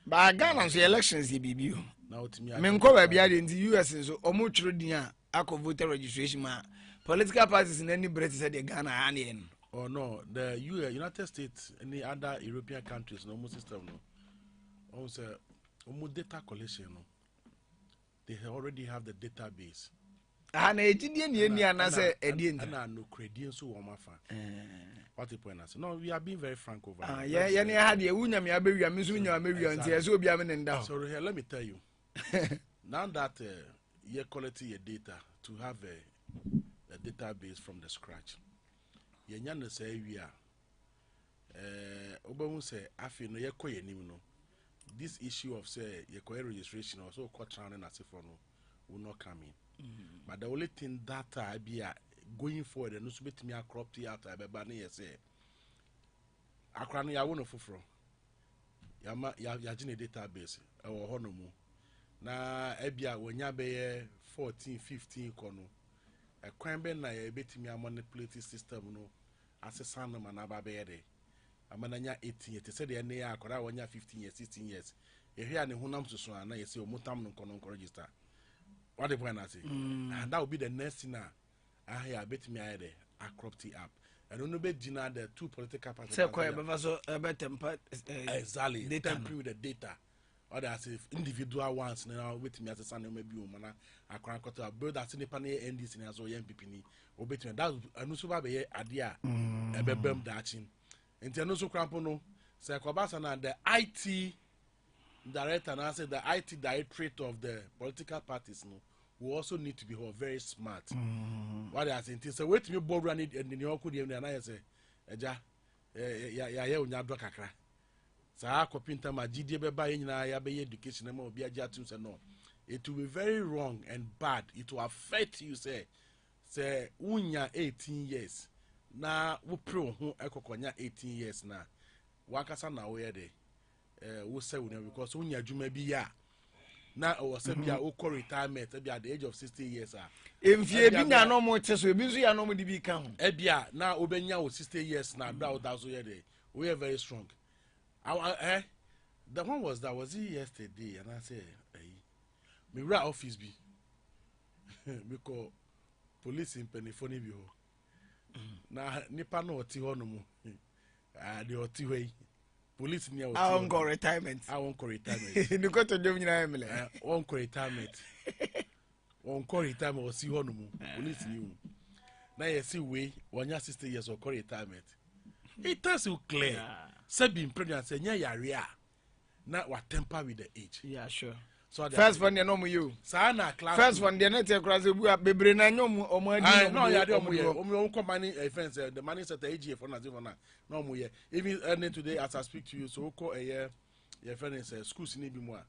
But Ghana's elections, he be you. Now to me, I mean, go in the US and so almost Rudia, Ako voter registration. Political parties in any British said Ghana and oh no, the United States, any other European countries, no more system. No, also, almost data collection. No, they already have the database. And a Indian and say Edian and no credit so what the point is? No, we are being very frank over. Yeah, had the Unya, maybe I'm missing your maybe until so be in down. So here, let me tell you. Now that your quality your data to have a database from the scratch. You know say we are. Obamu say I feel no you no. This issue of say your registration or so quite training as if no will not come in. But the only thing that I be going forward and also bet me a crop tea out I be banning say akrani ya wono fufuro ya database or honomu na ebia wonya be 14-15 kono a crime ben na ya bet me a manipulative system no assess no man aba be there amananya 18 years said the na akora wonya 15 years 16 years ehia ne honam soso ana yesi omutam no kono register. What the point I say? And that will be the next thing now. I bet me I had a crop tea app. And on the bed, the two political parties. Say, quite exactly. They temper with the data. Or that's if individual ones now with me as a son, maybe woman. I can't cut a bird that's in the panel and this in as well, young people. Or bet me that I know so bad idea. A bebem datching. And Tianoso Crampono, say, Kwabasana, the IT director, and I said the IT directorate of the political parties, no. We also need to be very smart. What I think is a way to be bold running and in your could and I say, Eja, kakra. So I copinta my GDB buying ya be education and be a jatus and no. It will be very wrong and bad. It will affect you, say unya 18 years. Na we pro who ekokonya 18 years na. Wakasa na where they we say because unya juma be ya. Now or say be a retirement be at the age of 60 years if you be no more test we be so no more be count ebia now obenya o 60 years now that so here we are very strong. The one was that was it yesterday and I say me right office be because police in Penifoni bi ho na nipa no oti ho no mu the oti way police near I won't go retirement. You go to do emile. Won't go retirement. Won't go retirement or see one police new. Now you see way 1 year 60 years or go retirement. It tells you clear. Sabin pregnant say yeah area. Not what temper with the age. Yeah, sure. So first one, you know you. First one, the net across the baby. I know money. No, you don't come money. Friends, the money set the AG for Nazivana. No more. Even earning today, as I speak to you, so call a year. Your friend is school need be more.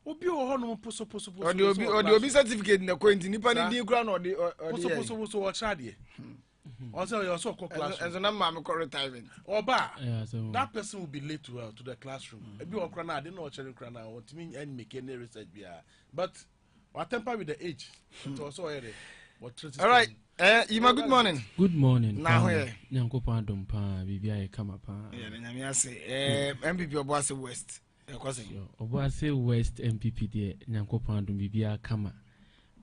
Obi o no poso. Or the obi certificate in the coin. Nipa ni ground or the poso or chadi. Also, you also class as a number retirement. Oba, that person will be late to the classroom. Maybe or crana, I didn't know what crana or to me and make any research. But what temper with the age? It's also all right. Ima, good morning. Good morning. Now here. Nyanko pa dompa bibia e kama pa. Yeah, nyamia say MPP Obuasi West. Obuasi West MPP de nyanko pa dom bibia kama.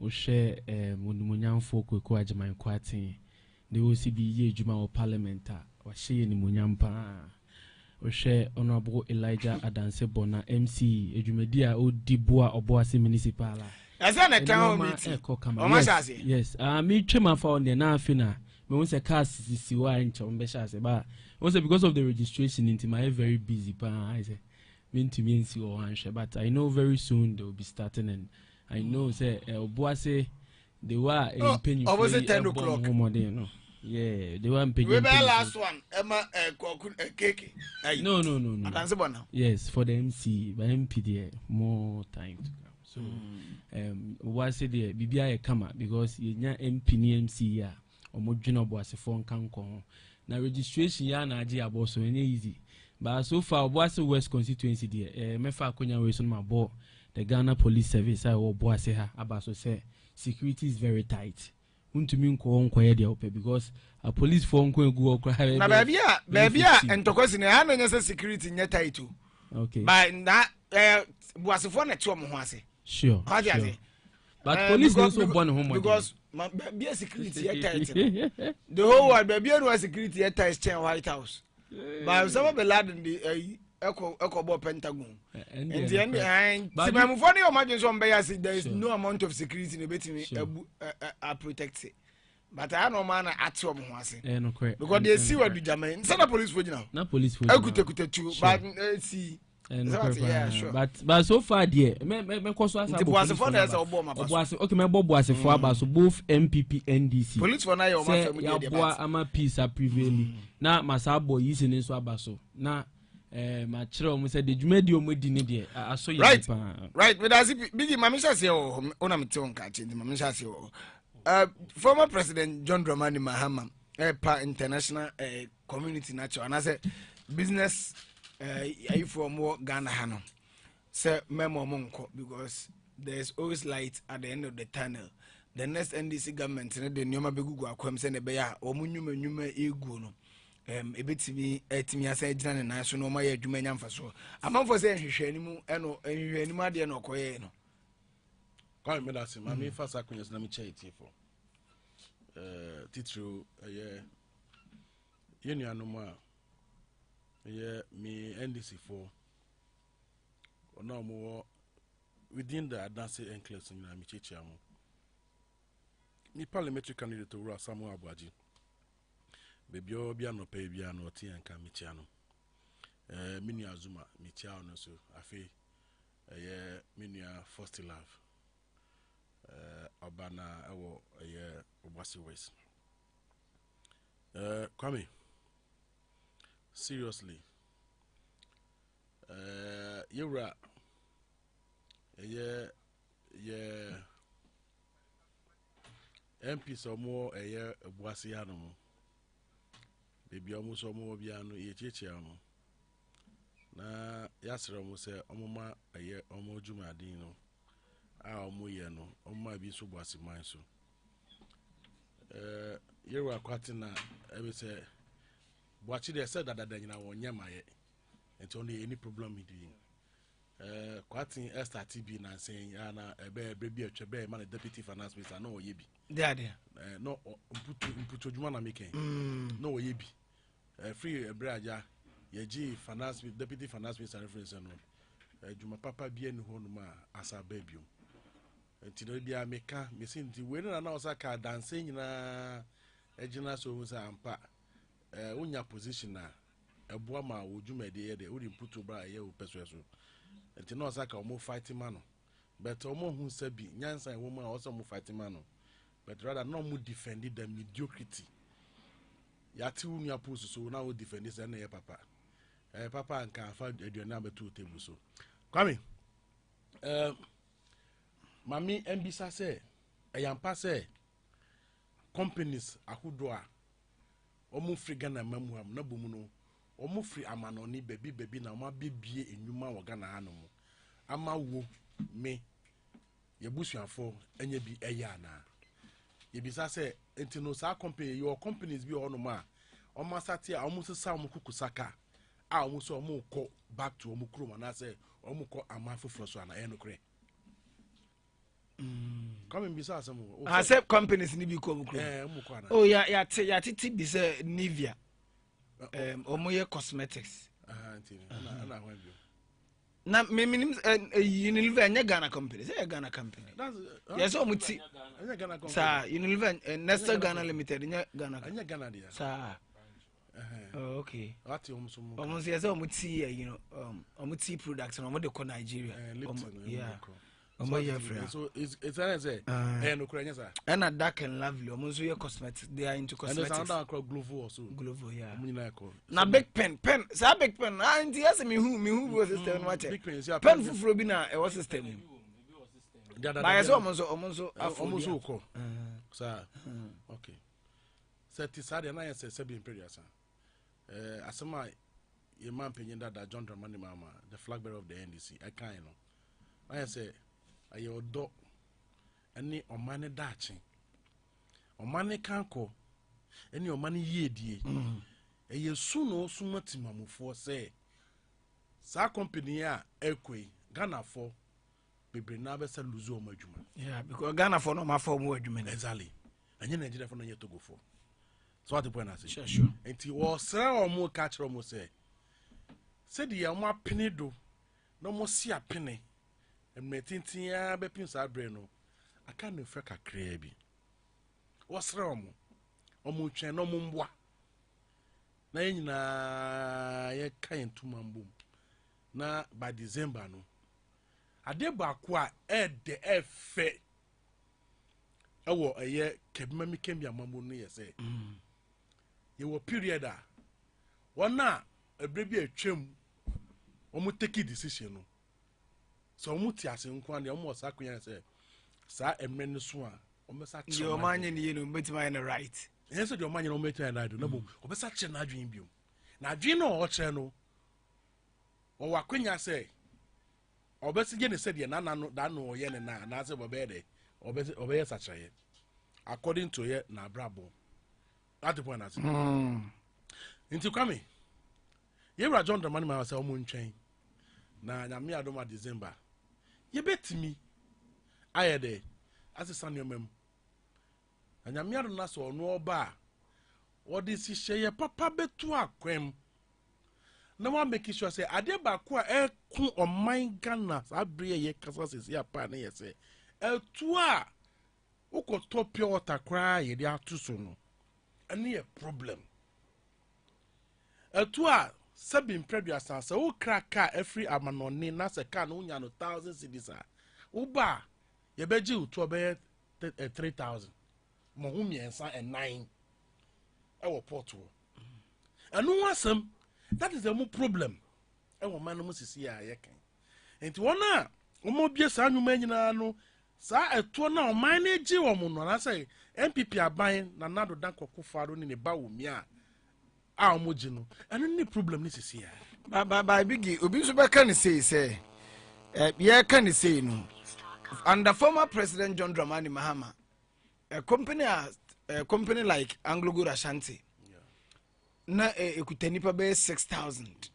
O share munyanfo kweko ajaman kwatin. The OCB ye juma o parliament wa sheye ni munyampa o share Honorable Elijah Adansi Bona MC Ejumedi a Odiboa Obuasi Municipal. As an town meeting. Yes. Me chema for on the na afina. Me won say cars siwa in chombesha se ba. Also because of the registration into my very busy pa I say mean to me see or answer, but I know very soon they will be starting and I know say Obuasi they were in penny. Oh, was it 10 o'clock? No. Yeah, they were paying. We bear last one, Emma cake. No. Adansi. Yes, for the MC, by MPD, more time to come. So, was it the BBI come because you're MP ni MC ya, or more general was a phone can come. Now registration ya na aji abo so any easy. But so far, was West constituency there. Mefa konya we son my board. The Ghana Police Service I will boase her about so say security is very tight. To me because a police phone go cry. Na baby and to question na security in your title. Okay. But na was for na chom ho ase. Sure. But police also born home because baby security your title. The whole world baby no security your title White House. But some of the lad in the echo bo Pentagon. And the end but I'm funny imagine some there is no amount of security in the betting protect it. But I know man at some once. No correct. Because they see what do German. Send a police for you now. Not police for you. I could too, but see. Yeah, sure. But so far dear, me koso asa okay, me bobo as for about so both MPP NDC. Police for now your man family dey. Ya ama peace a prevailing. Na masabo yi se so abaso. Na ma kire o mo say de dwumadi o mo di ne de aso ye right but as bigi mama sha se o ona mete on ka change mama sha se o former president John Dramani Mahama pa international community natural and I say business you for more Ghana hano say memo monko because there's always light at the end of the tunnel. The next NDC government the nyoma begugu akwam se ne be ya o munwuma egu no ebetimi etimi asa gina na so no ma ya adwuma nyamfa so amanfo se hwehwanimu eno hwehwanimu ade no koye no kwa me da se ma me fa sa kunyes na me charity for titru ye nuanom a ye me NDC for ona mo within the Adansi enclaves na me chechi am ni parliamentary candidate to Ura Samuel Abuaji baby obi anope bia no tie nka michia no mini azuma michia no so afi minia first love obana ewo Obuasi West Kwame seriously yura MP so more Obuasi hanu baby almost omo bia no ye cheche am na yasere mo se omoma omo djuma din no a omo ye no omma bi so Obuasi man so yeru akwati na ebe se Boachi dey said that nyina wonya maye enti only any problem with kwati Esther TB na saying na ebe bi atwebe man deputy finance minister no oye bi there no mputu djuma na making no oye bi free ebraja yeji finance deputy finance minister reference no djuma papa bi eni ho no ma asa babium enti no bia meka mesinti we na osaka Adansi nyina ejina so hu sa ampa unya position na eboa ma wodjuma de ye de uri mputu bra ye wo peso so enti no osaka omo fighting man but omo hu sabi nyansa e wo ma oso omo fighting man but rather no mu defend the mediocrity yati unya post so na wo defend this na ye papa papa nka fa aduana betu table so Kwame mami mbisa se eyampa se companies ahodo a omo free Ghana mamuam na bomu no omo free amanoni bebi na omo bebie enwuma wo Ghana hanom ama wo me yebusuafo enye bi eya na yebisa se enti no sa company your companies bi honom a omo sate a omo sesa omo kukusaka a omo so omo ko back to omo krom na se omo ko amafoforo so na enokre come mbisa asem accept companies ni bi ko omo krom oh ya titi bi se Nivea omo ye cosmetics 2019 ana when you na me minim Unilever anya Ghana company say Ghana company yes omuti anya Ghana company sa Unilever Nestle Ghana Limited anya Ghana dia sa oh okay ati omuso yes omuti you know omuti products no de ko Nigeria yeah so it's say no kranya sa and Dark and Lovely omuso ye cosmetics they are into cosmetics and there's another Glovo also Glovo yeah omunyina ko na big pen sa big pen anti yes me who was system no watch pen fufuro bi na e was system ba yes omuso ko sa okay set sade na yes se be imperial asema your man penyin that John Dramani Mama the flag bearer of the NDC I kind know I say ayo do ani omane dachi omane kanko ani omane yedie eyesu no sumati mamufo say sa company a ekwe Ghana for bebre na be se luzu omadwuma yeah because Ghana for no ma for mo adwuma exactly anye Nigeria for no yet to go for so what the point I say sure enti wo sra omo ka kire omo say said the omo apene do no mo si apene emmetintin ya be pin sa bre no aka no fa kakra bi wo sra omo twen no mo mboa na nyina ye kan tuma mbom na by December no ade ba ko a de efe ewo eye kebima mi kembia mambo no ye say ye wo period a wona ebrebi atwam omo take decision no so omo ti ase nko ande omo sakunya say sa emre ne so a omo sa che yo manye ni no metima na right yes so yo manye no metima na right no bo obo sa che na adwen biom na adwen no o che no o wakunya say obesi je ne say de na no da no ye ne na say bobe de obeye sa che according to ye na brabo at the point as into kwame yebra John Dramani ma say omo ntwen na nyame adoma December ye betimi ayede asesa nneomam na nyame adona so ono oba wodi si hye papa betu akwem na wa make sure say ade ba ko a eku oman Ghana abre ye kasa sesi apa na ye say etu a ukotopia water cry ye dia tuso no any a problem etu a sabin previous answer o kraka every amanoni na se ka no nya no 1000 cedis a uba ye beji utu obe 3000 mo hu miensa and 9 e wo porto anu wasam that is a mo problem e wo man no sisi a ye kan enti wona o mo bie sa anwuma nyina no sa etu na o manage wo mo no na say MPP aban na nado dan kokofaro ni ne ba wo mi a omoji no anu ni problem ni sisi a ba bigi obi so be kan say ye kan say no under former president John Dramani Mahama a company like Anglo Good Ashanti na ekutani pa be 6000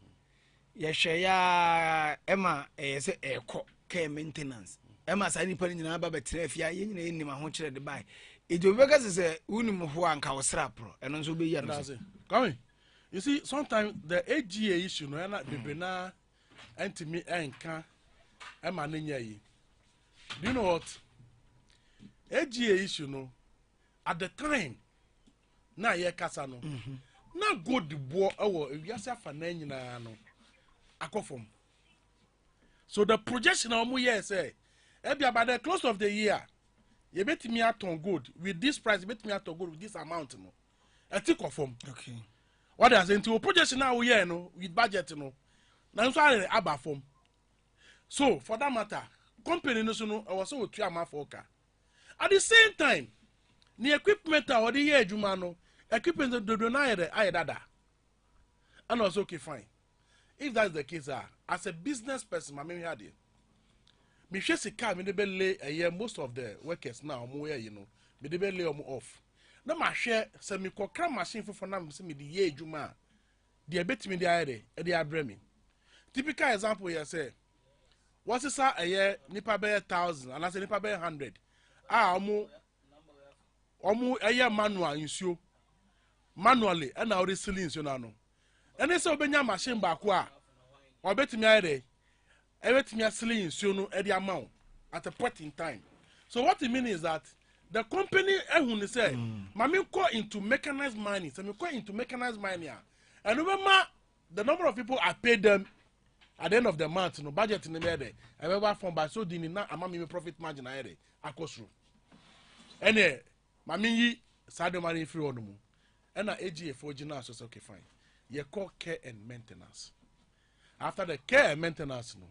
ye hwe ya ema say eko care maintenance ema sa ni pa ni na ba betre afia ye nyina ye nim ho kire de bai ejobe ka se unim ho anka wo srapro eno nso be ya no come you see sometimes the AGA issue no na bebe na antimi enka ema nenya yi do you know what AGA issue no at the time na ye kasa no na go the bo ewo ewiase afa na nyina no akofom so the projection omo here say ebia by the close of the year you bet me aton gold with this price, bet me aton gold with this amount no etiko form okay what does into projection now here no with budget no na so are aba form so for that matter company no so no I was so to am for car at the same time the equipment or the here adwuma no equipment do na aye dada and also okay fine if that's the case as a business person my me had it me hwe sika me de be lay most of the workers now mo here you know me de be lay them off na ma hwe se me kokra machine fofo na me se me de ye adwuma de betimi de aye de abre me typical example here say what is nipa be 1000 and I say nipa be 100 omo manual insuo manually and now the ceilings you know and say obenya machine ba ko a or bet me ere everything asili nsuo no e dey amount at a point in time. So what it means is that the company ehun say mami go into mechanized mining, so me go into mechanized mining, and remember the number of people I paid them at the end of the month, no budget in the mede. I remember from by so dini na amami me profit margin aere akosru. Ene mami yi sade money free on mu. Ena AGA for original so okay fine. You call care and maintenance. After the care and maintenance no.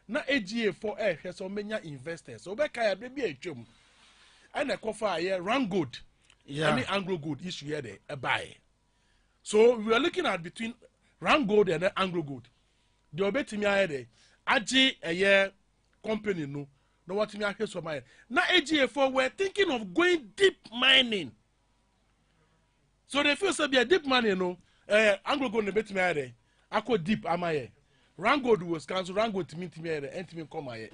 Na AGA for here so many investors. So be kaya be a chum. And a coffee here run good. Yeah. Any Anglo good issue here there a buy. So we are looking at between run gold and Anglo good. The obetimi here there. AG a year company no what me here so my. Now AGA for we're thinking of going deep mining. So they feel so be a deep mining no. Anglo gold obetimi here there. Ako deep am I. Rangold was cancelled. Rangold to meet me here and to me come here.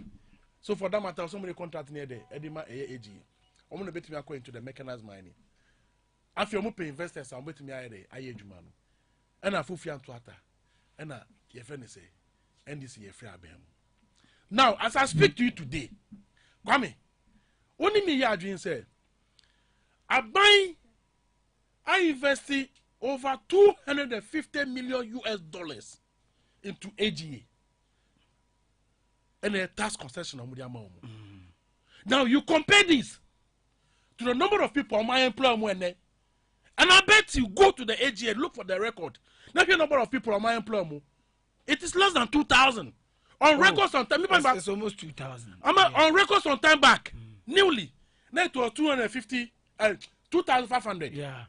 So for that matter, somebody contract near there. Edima AG. I'm gonna bet me into the mechanized mining. After you pay investors, I'm betting me here. I age man. And I fulfill to ata. And I your friend say, and this year free abem. Now, as I speak to you today, Kwame, only me here dream say, I invested over $250 million into AGA and a tax concession on Mudiama. Now you compare this to the number of people on my employment, and I bet you go to the AGA and look for the record. Now the number of people on my employment, it is less than 2,000 on records on time. It's almost 2,000. On records on time back newly. Now it was 2,500. Yeah.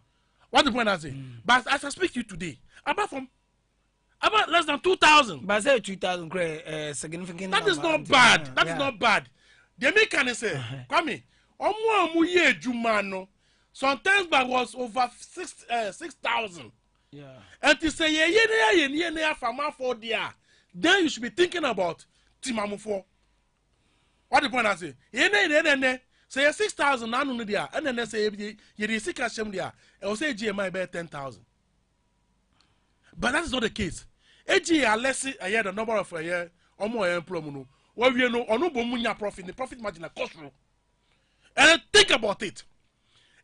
What the point I say? But as I speak to you today, about less than 2,000. But say 2,000 significant. That is not bad. That is not bad. The mechanic say, Kwame, sometimes that was over 6,000. Yeah. And to say yeah, for there, then you should be thinking about Timamu for. What the point I say? Say 6,000 and then say you see cash there. I will say GMI by 10,000. But that is not the case. AGA less a year the number of a year or more employment. Well, we know on no profit, the profit margin a cost. And think about it.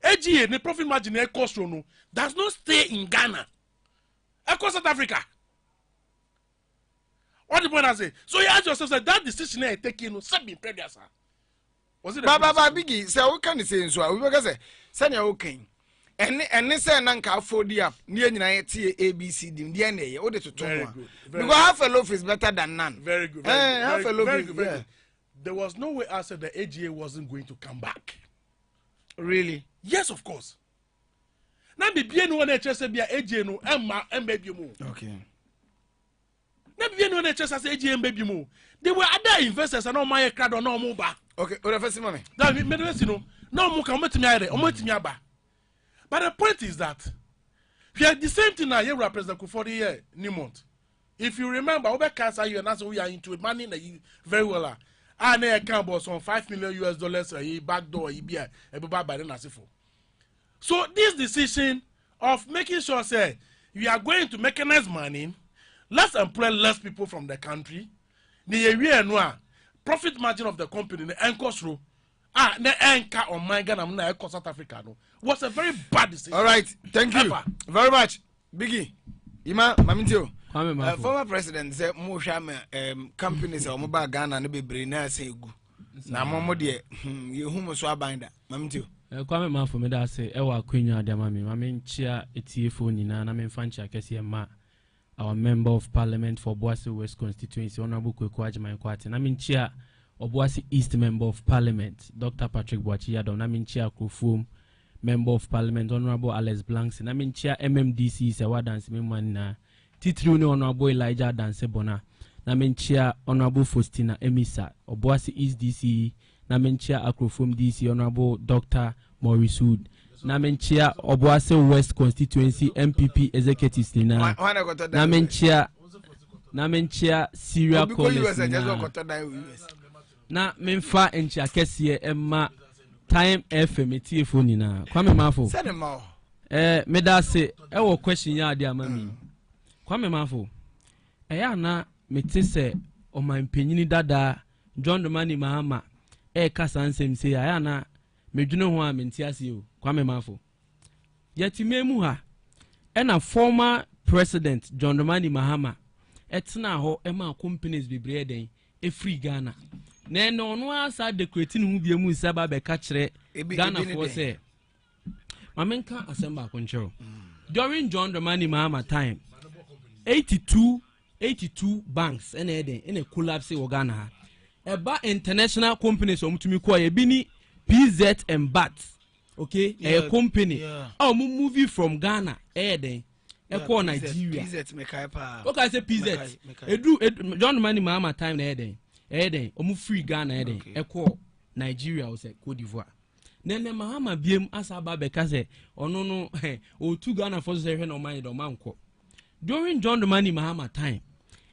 AGA the profit margin a cost no does not stay in Ghana. Across South Africa. What the point I say? So you ask yourself that decision I taking no something previous. Was it Baba Biggie say what can you say so we because say na okay. And say nanka afford up near ABC dim the na o de to because half a loaf is better than none. Very good. Half a loaf is good. There was no way I said the AGA wasn't going to come back. Really? Yes, of course. Now be bien one HSA be AGA no baby mo. Okay. Now be bien one HSA AGA baby mo. There were other investors and all my crowd or no more back. Okay, o first mommy. That me no no mo come to me ere, o mo timi aba. But the point is that we are the same thing now. You represent for the year, new month. If you remember, over cancer, you and us, we are into it, money very well. And they account about some $5 million a backdoor, by the So this decision of making sure, say, we are going to mechanize mining, let's employ less people from the country. The area noir profit margin of the company, the anchor through. The anchor on my Ghana, na South Africa no was a very bad decision. All right, thank you very much, Biggie. Ima Mamintio. Former president said mo companies or mobile Ghana no be brain na say gu. Na momo de you who so abanda. Mamintio. Kwame man for me that say e wa kwenya de mami. Mami nchia etiefo nyina na me fancha kese ma our member of parliament for Obuasi West constituency honorable Kweku Ajiman Kwati. Na me nchia Obuasi East Member of Parliament, Dr. Patrick Boachiado, Naminchia Kufum, Member of Parliament, Honorable Alex Blanks, Naminchia MMDC, Sawadans Mimana, Titruni Honorable Elijah Dansebona, Naminchia Honorable Faustina Emisa, Obuasi East DC, Naminchia Akrofum DC, Honorable Dr. Maurice Wood, Naminchia Obuasi West Constituency MPP Executives, Naminchia Syria College. Na memfa enchi akese emma time FM etiefo nyina Kwame Mafo say dem ma me da se e wo question ya ade amami Kwame Mafo ya na mete se o man penyini dada John Dramani Mahama kasa Nsem say aya na medwene ho a menti ase o Kwame Mafo yatimemu ha na former president John Dramani Mahama etena ho ma companies bebre den free Ghana na no asa decorating hu biemu saba be ka kire Ghana for say mamenka asemba konchero during John Dramani Mahama time 82 banks and in a collapse in Ghana. About international companies omutumi ko ye bini PZ and BAT. Okay? A company. Oh, movie from Ghana. Then. Eko Nigeria. PZ mekai pa. Okay, I say PZ. Edu John Dramani Mahama time then. Omu free Ghana then. Eko Nigeria o say Cote d'Ivoire. Nene Mahama biem asaba beka say ono no o two Ghana for say hwe no man do manko. During John Dramani Mahama time,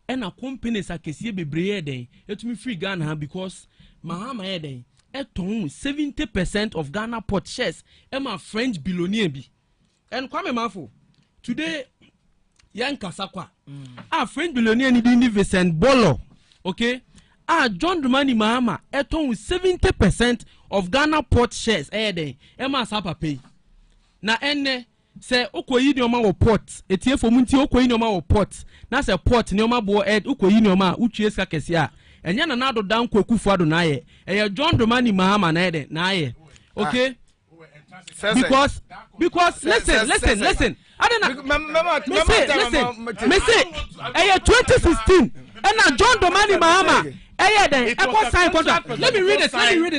and a companies are kesi bebree den etumi free Ghana because Mahama den eton 70% of Ghana port shares a French billionaire bi. And Kwame Mafo today yan kasakwa French billionaire ni di Vincent Bolo, okay? John Dramani Mahama eton 70% of Ghana port shares den sapa pay. Na enne say okoyi nioma wo port etie fo munti okoyi nioma wo port na say port nioma bo okoyi nioma utue ska kese a enya na nado dan kwakufu ado na ye John Dramani Mahama na ye na ye okay because listen I don't know me say 2016 and John Dramani Mahama sign contract. Let me read it.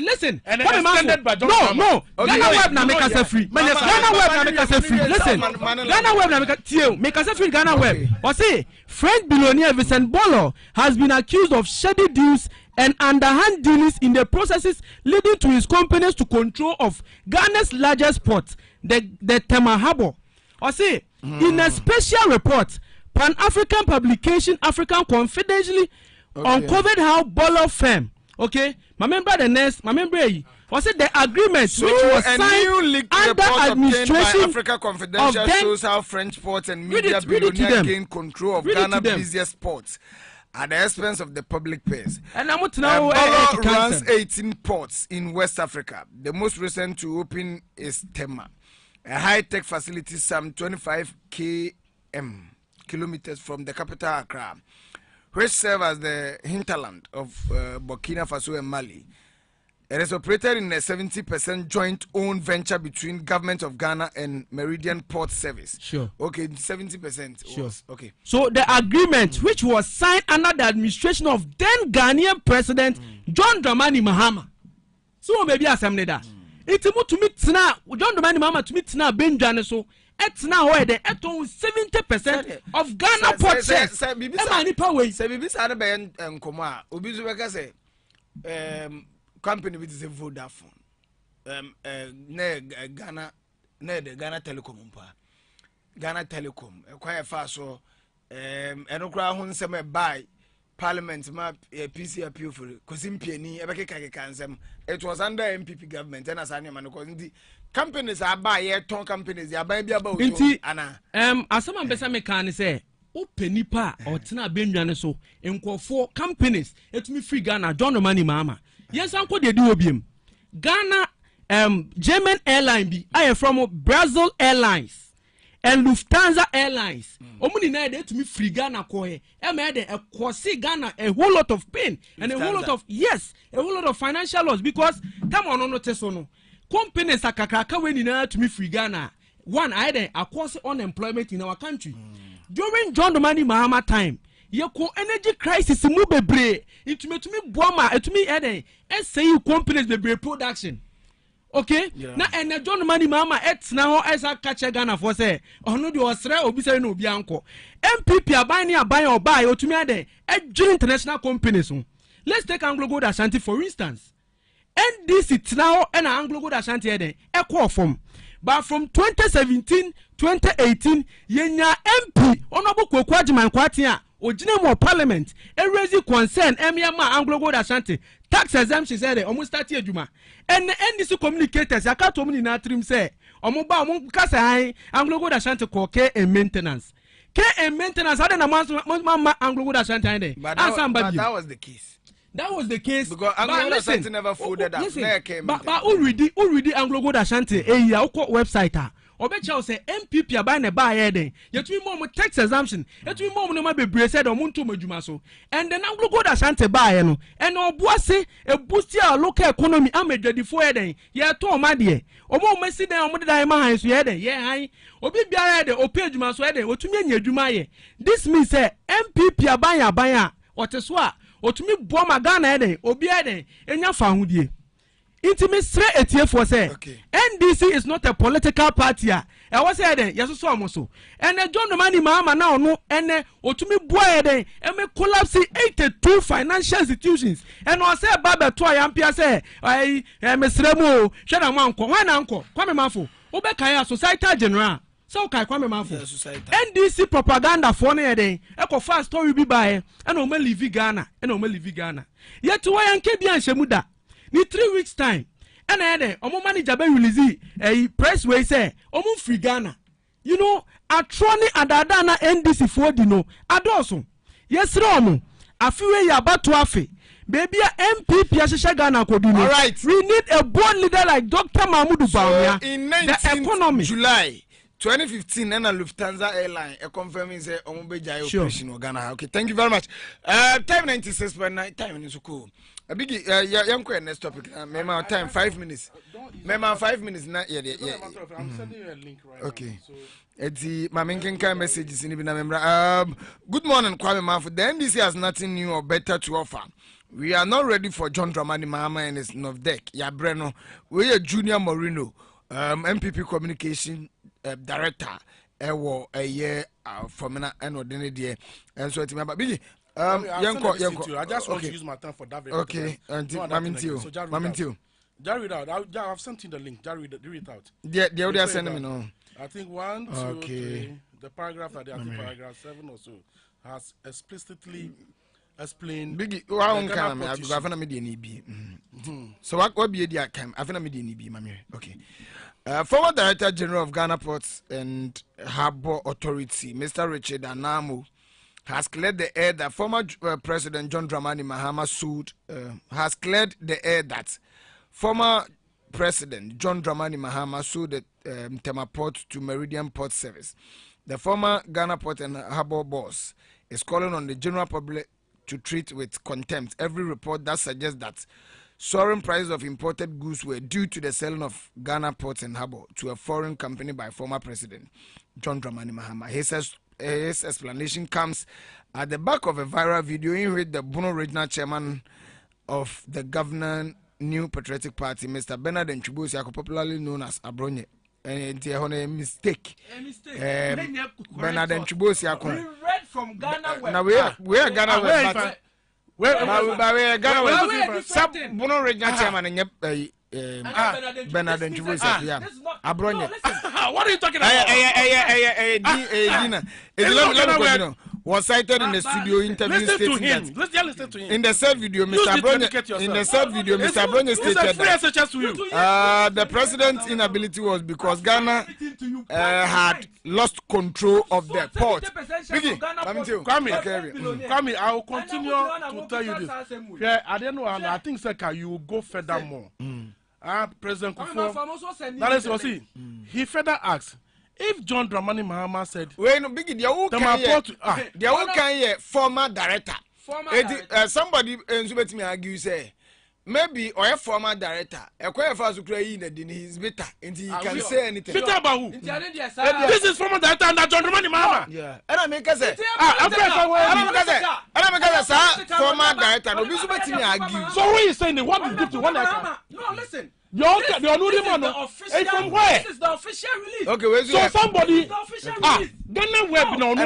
Listen. No. Ghana web na make us free. Ghana web na make us free. Listen. Ghana web na make us free. Ghana web. Or say French billionaire Vincent Bolo has been accused of shady deals and underhand dealings in the processes leading to his companies to control of Ghana's largest port, the Tema Harbour. Or say in a special report, Pan-African publication African Confidentially uncovered how Bolo firm, okay? My member was it the agreement which was signed under administration by Africa Confidential shows how French ports and media billionaires gain control of Ghana's busiest ports at the expense of the public purse. And I'm Bolo runs 18 ports in West Africa. The most recent to open is Tema, a high-tech facility some 25 kilometers from the capital Accra, which serve as the hinterland of Burkina Faso and Mali. It is operated in a 70% joint-owned venture between Government of Ghana and Meridian Port Service. Sure. Okay, 70%. Sure. Okay. So the agreement, which was signed under the administration of then Ghanaian President John Dramani Mahama. So maybe I say that. It's about to meet now. John Dramani Mahama to meet now. Benjamin so. It's now where they at 70% of Ghana port shares. Say bibi sa na be nkomo a obi zo be ka say company which is a Vodafone Ghana Telecom Ghana Telecom quite fast so eno kra ho nsem buy parliament ma PC appeal for kosimpiani ebekeka kansem. It was under MPP government and as anyama no because companies are buy ton companies they are buy bia about ana asama besa me kan say o penipa o tena benwane so enkofo companies etumi free Ghana John Dramani Mahama yensan ko de di obiem Ghana German airline bi I from Brazil Airlines and Lufthansa Airlines omuni na de etumi free Ghana ko he e me de e kosi Ghana a whole lot of pain and a whole lot of a whole lot of financial loss because come on no teso no companies akakraka we ni na etumi free Ghana one I de cause unemployment in our country during John Dramani Mahama time yeko energy crisis mu bebre itumi boama etumi eden say companies bebre production. Okay? Yeah. Na and John Dramani Mahama etna ho esa kache Ghana for say ono de osre obi say no obi anko MPP aban ni aban obai otumi ade edwin international companies. Let's take Anglo Gold Ashanti for instance. NDC now and Anglo Gold Ashanti eden e call from but from 2017 2018 yenya MP Honorable Kwaku Agyemang Kwatea ojine mo parliament e raise concern emiama Anglo Gold Ashanti tax exemption said almost start adwuma and NDC communicators akato mu ni na trim say omo ba omo kasa han Anglo Gold Ashanti koke and maintenance care and maintenance. I don't know Anglo Gold Ashanti day. But that was the case. That was the case. Because Anglo Gold Ashanti never folded up. But already Anglo Gold Ashanti website. Obecha say MPP abai ne ba ye den yetumi mom tax exemption yetumi mom no ma bebre said omuntu madwuma so and then Anglo Gold Ashanti ba ye no and Obuasi e boost your local economy amedwadifo ye den ye to oma de omo mesi den omo de dan ma han so ye den ye han obi bia ye den ope adwuma so ye den otumi anya adwuma ye. This means say MPP abai a oteso a otumi bo ma Ghana ye den obi ye den enya fa hodie. Intimate straight ATF say NDC is not a political party. I was saying yes so almost. And John Dramani Mahama now no and otumi boy den and me collapse 82 financial institutions. And I say Baba to Yampia say I Mesremo shana manko when anko kwame mafo obekaya society general. So kai kwame mafo NDC propaganda for ne den e ko fast story bi bae and o me live Ghana and o me live Ghana. Yet why anke bi anhemu da. Ni 3 weeks time and then omo manager be release a press way say omo free Ghana. You know atroni adada na NDC for di no adoso yes omo afiwe ya bato afi baby MPP ashisha Ghana ko di no. All right, we need a bold leader like Dr. Mahmoud Bawumia. In 19 July 2015 and a Lufthansa airline confirming say omo be jai operation in Ghana. Okay, thank you very much. Time 96.9 time is cool. A big young next topic. Mema time 5 minutes. Mema 5 minutes. Not yeah. I'm sending you a link right okay. now. So it's the Maminkan messages in the member. Good morning, Kwame Mafu. The NDC has nothing new or better to offer. We are not ready for John Dramani Mahama and his Novdek. Yabreno. We are Junior Moreno, MPP Communication Director. A year for me and ordinary and so it's my baby. I just want to use my time for that. Okay, Mamintil. Read out. I've sent you the link. Read it out. They are sending me now. I think 1, 2, 3. The paragraph that I think paragraph 7 or so has explicitly explained. Biggie, how can I go? I've made So what be the time? I've made the Mammy. Okay. Former Director General of Ghana Ports and Harbour Authority, Mr. Richard Anamu, has cleared the air that former President John Dramani Mahama sued. Has cleared the air that former President John Dramani Mahama sued the Tema Port to Meridian Port Service. The former Ghana Port and Harbour boss is calling on the general public to treat with contempt every report that suggests that soaring prices of imported goods were due to the selling of Ghana Ports and Harbour to a foreign company by former President John Dramani Mahama. His explanation comes at the back of a viral video in which the Bono Regional Chairman of the governing New Patriotic Party, Mr. Bernard Nchubosi, popularly known as Abronye, and a mistake. Bernard Nchubosi. We read from Ghana Web. Now we are Ghana Web. We are Ghana Web. Some Bono Regional Chairman and Bernard Nchubosi. Abronye. What are you talking about? Was cited in the studio interview stating that in the said video, Mr. Abronye stated that the president's inability was because Ghana had lost control of their port. Kwame, I will continue to tell you this. Yeah, I don't know. I think Seka, you will go further more. President Kufuor, that is what he further asked. If John Dramani Mahama said, "Wait, no, Biggie, they all can former director. Somebody me argue say maybe or a former director. A quite fast Ukraine in his better, and he can say anything. Better about who? This is former director and John Dramani Mahama. Yeah, and I make us say, former director. No, me argue. So who is saying what is different? No, listen. You're from where? This is the official release. Okay, so somebody Ghana Web no one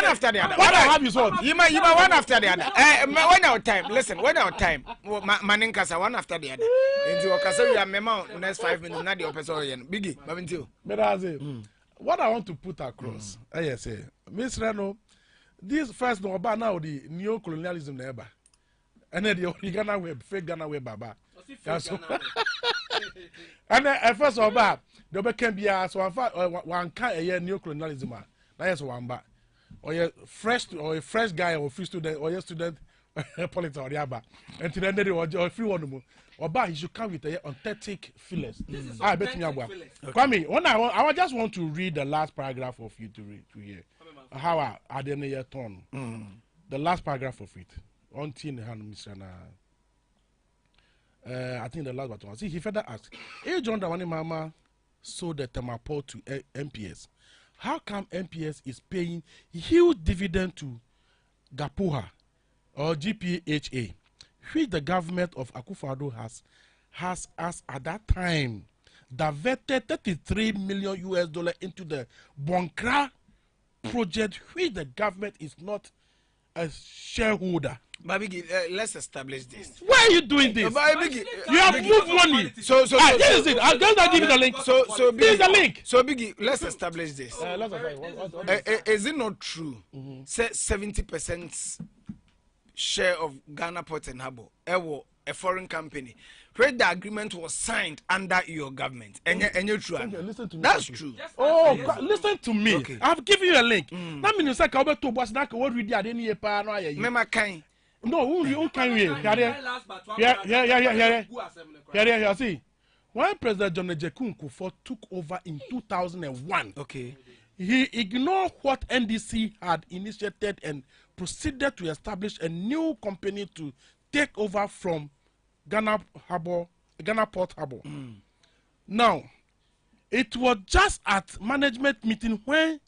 after the other. What I have is what? You might one after the other. When our time, listen, when our time, Maninkasa one after the other. Into Okasa, we are memo next 5 minutes, not the opposition. Biggie, Babintil. What I want to put across, I say, Miss Reno, this first no about now the neo-colonialism neighbor. And then the Ghana Web, fake Ghana Web Baba. And then first of all, the can be so one kind a neo-colonialism. That is one back. Or a fresh guy or free student or a student politics or the other. And to the end of the free one. Or by he should come with a authentic fillers. I bet me Kwame, I just want to read the last paragraph of you to hear. How are they near turn? The last paragraph of it. On tin hand, Mr. I think the last one. See, he further asked, hey John Dramani Mahama sold the Temaport to MPS. How come MPS is paying huge dividend to Gapuha or GPHA, which the government of Akufo-Addo has at that time diverted $33 million into the Bonkra project, which the government is not a shareholder. Babigi, let's establish this. Why are you doing this? You have moved money. So this is it. I'm going to give you the link. So this is the link. So Biggie, let's establish this. Is it not true? Say 70% share of Ghana Port and Harbour, a foreign company, where the agreement was signed under your government. And you're true. Listen to me. That's true. Yes, listen to me. Okay. I've given you a link. That means you what we did at any part. No, who can we? Yeah. See, when President John Ejekun Kufuor took over in 2001, okay, he ignored what NDC had initiated and proceeded to establish a new company to take over from Ghana Port Harbour. Now, it was just at management meeting when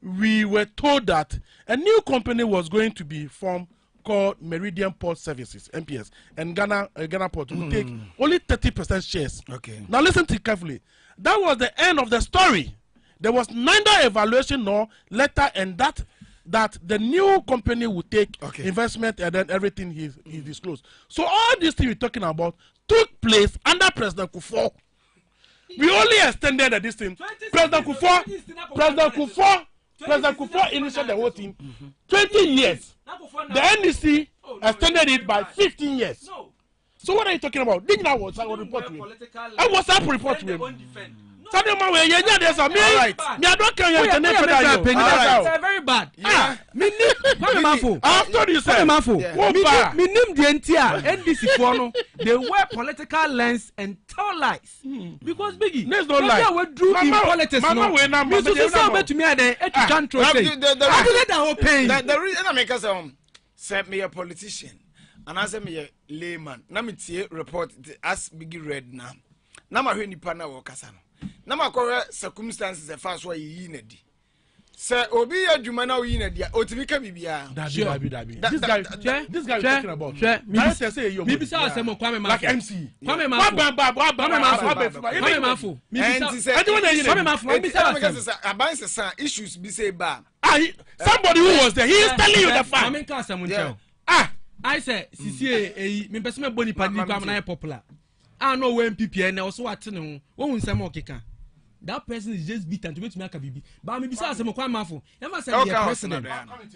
we were told that a new company was going to be formed called Meridian Port Services, MPS, and Ghana Port will take only 30% shares. Okay. Now listen to it carefully. That was the end of the story. There was neither evaluation nor letter, and that the new company would take investment and then everything he disclosed. So all these things we're talking about took place under President Kufuor. We only extended this thing. President Kufuor initiated the whole thing. 20 years. The NDC extended it by 15 years. So what are you talking about? Didn't I was report to him? I was up report to him. Right. Me, I don't care. It's very bad. Yeah. I've told you, sir. They wear political lens and tell lies. Because Biggie, there's no lie. We do in politics. The reason I make us send me a politician and I send me a layman. Now me report as Biggie read now. Now my ni pana wakasano. Na makore circumstances e fa so yi nedi se obi adwuma na yi nedi otibika bibia dabi this guy talking about bibi say asem Kwame Mafo like MC Kwame Mafo abansesa issues bi say ba somebody who was there, he is telling you the fact. I say CCA me person me boni pa ni Kwame na popular. I know when PPN also attend one Nsem okeka. That person is just beaten to make me a baby. But maybe say some Kwame Mafo. You must say be a president.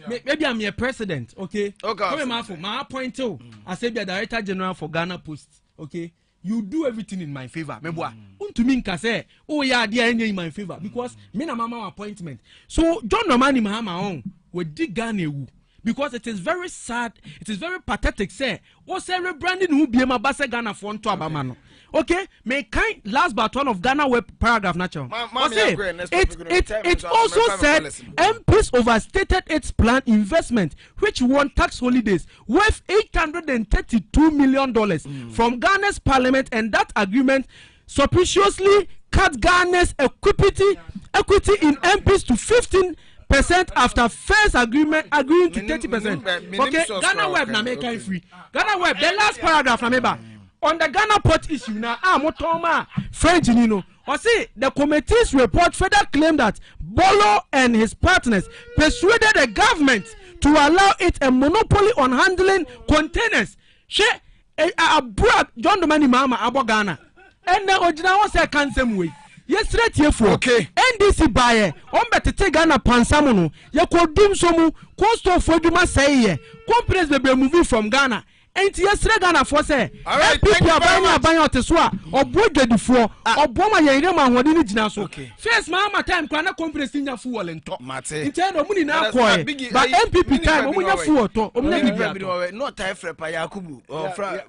Maybe I'm a president, okay? Kwame Mafo, my appoint too. I say be a director general for Ghana Post, okay? You do everything in my favor. Meboa. To me can say, oh yeah, they are in my favor because me na mama appointment. So John Dramani Mahama on we dig Ghana wu. Because it is very sad, it is very pathetic. Say, what say rebranding who be my base Ghana for onto abamano. Okay, may kind last but one of Ghana web paragraph natural. It also said MPs overstated its planned investment, which won tax holidays worth $832 million from Ghana's parliament, and that agreement supposedly cut Ghana's equity in MPs to 15% after first agreeing to 30%. Okay, Ghana web na make it free. Ghana web, the last paragraph na meba. On the Ghana Port issue now, Motoma French, or see the committee's report further claimed that Bolo and his partners persuaded the government to allow it a monopoly on handling containers. She brought John Dramani Mahama abo Ghana, and the original was a cancel way. Yesterday, okay. NDC buyer, better Ghana Pansamono, Yakodum Somu, cost of Foduma say, companies will be moving from Ghana. enti yesre Ghana for say people abanya ote so a obo dwadifo obo ma yere ma hode ni gina so first ma time kwa na conference nya fu wole nto enti na omuni na akoy but MPP time omunya fu oto omunya bibia not tie frepa Yakubu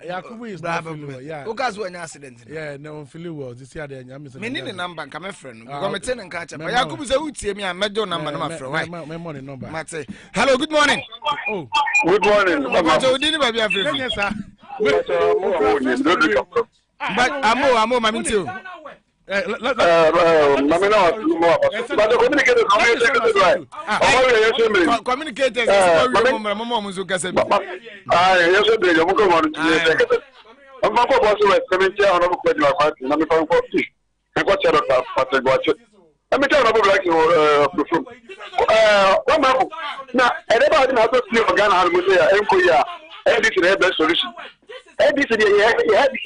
Yakubu is Ogas when accident no feel well this year the nyam me need the number nka me friend no go me ten nka cha Yakubu say utie me a mejo number no ma friend why my money number Mate hello good morning good morning Mate odi ni ba bia friend yes sir but amo mami too communicators solution. NDC, you had this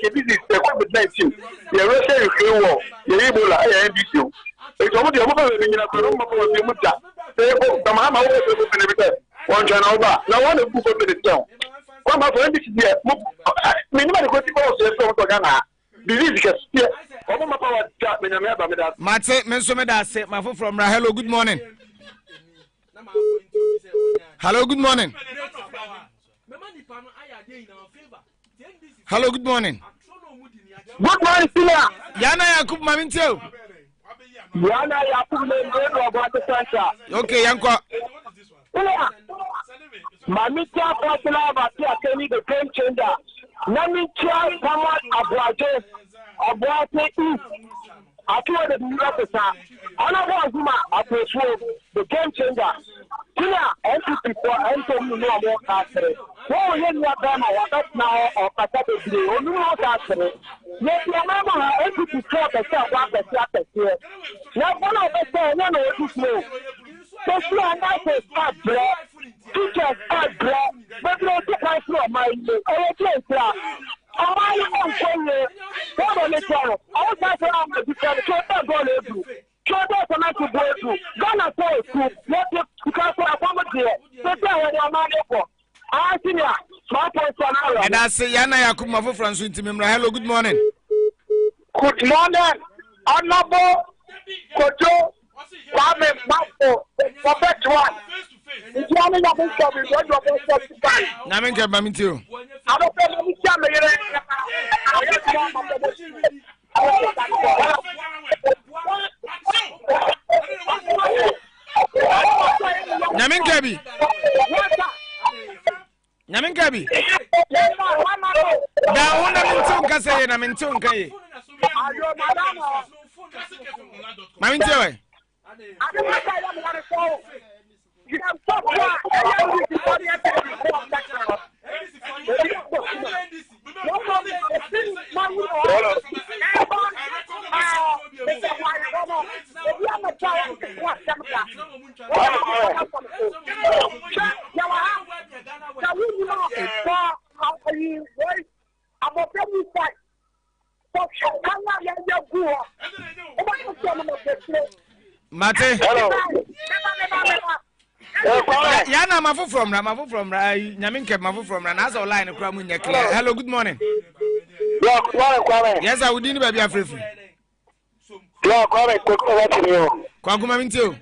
COVID-19. You Russia, Ukraine war. You Ebola, NDC. It's almost the other thing in a room of the Mutta. The Mama over one channel bar. Now, one of people to the town. Come up for NDC here. Minimum question from Ghana. Disease is here. Mate, Mensomeda say, my phone from Hello, good morning. Hello, good morning. Hello, good morning. Good morning, Sina. Yana Yakub Mamintio. Yana Yakub okay, Yanko. Mamita Fatila Batia Kenny, the game changer. Namicha Samat Abuate East. I told the new officer. Another Zuma, I persuade the game changer. Tina, NPP for Anthony Nomo Castle. Oh, yes, you are done. That's now or Pacific. Oh, no, Castle. Yes, you remember NPP for the South here. Now, one of the say, no, it's slow. So, you are not a start, bro. Teachers are bro. But no, take my floor, my name. Oh, yes, sir. I am saying, what on the channel? I was like, I'm the different goal. Children are not to go through. Ghana say to let you because I come here. So tell you I'm for. I see ya. Smart person. And I say Yana Yakub Mafu from Swintimim. Hello, good morning. Good morning. Honorable Kojo Kwame Mafo. Perfect one. If you are not going to be what you are going to buy. Naminka Bamitio. I don't know if you Naminkabi. Naminkabi. Da una mintunka say na mintunka yi. Mamintewe. Mate. Hello. Yana mafu from Nyaminke mafu from Nas online kramu nyekle. Hello, good morning. Yes, I would need baby free. Kwaguma mintio.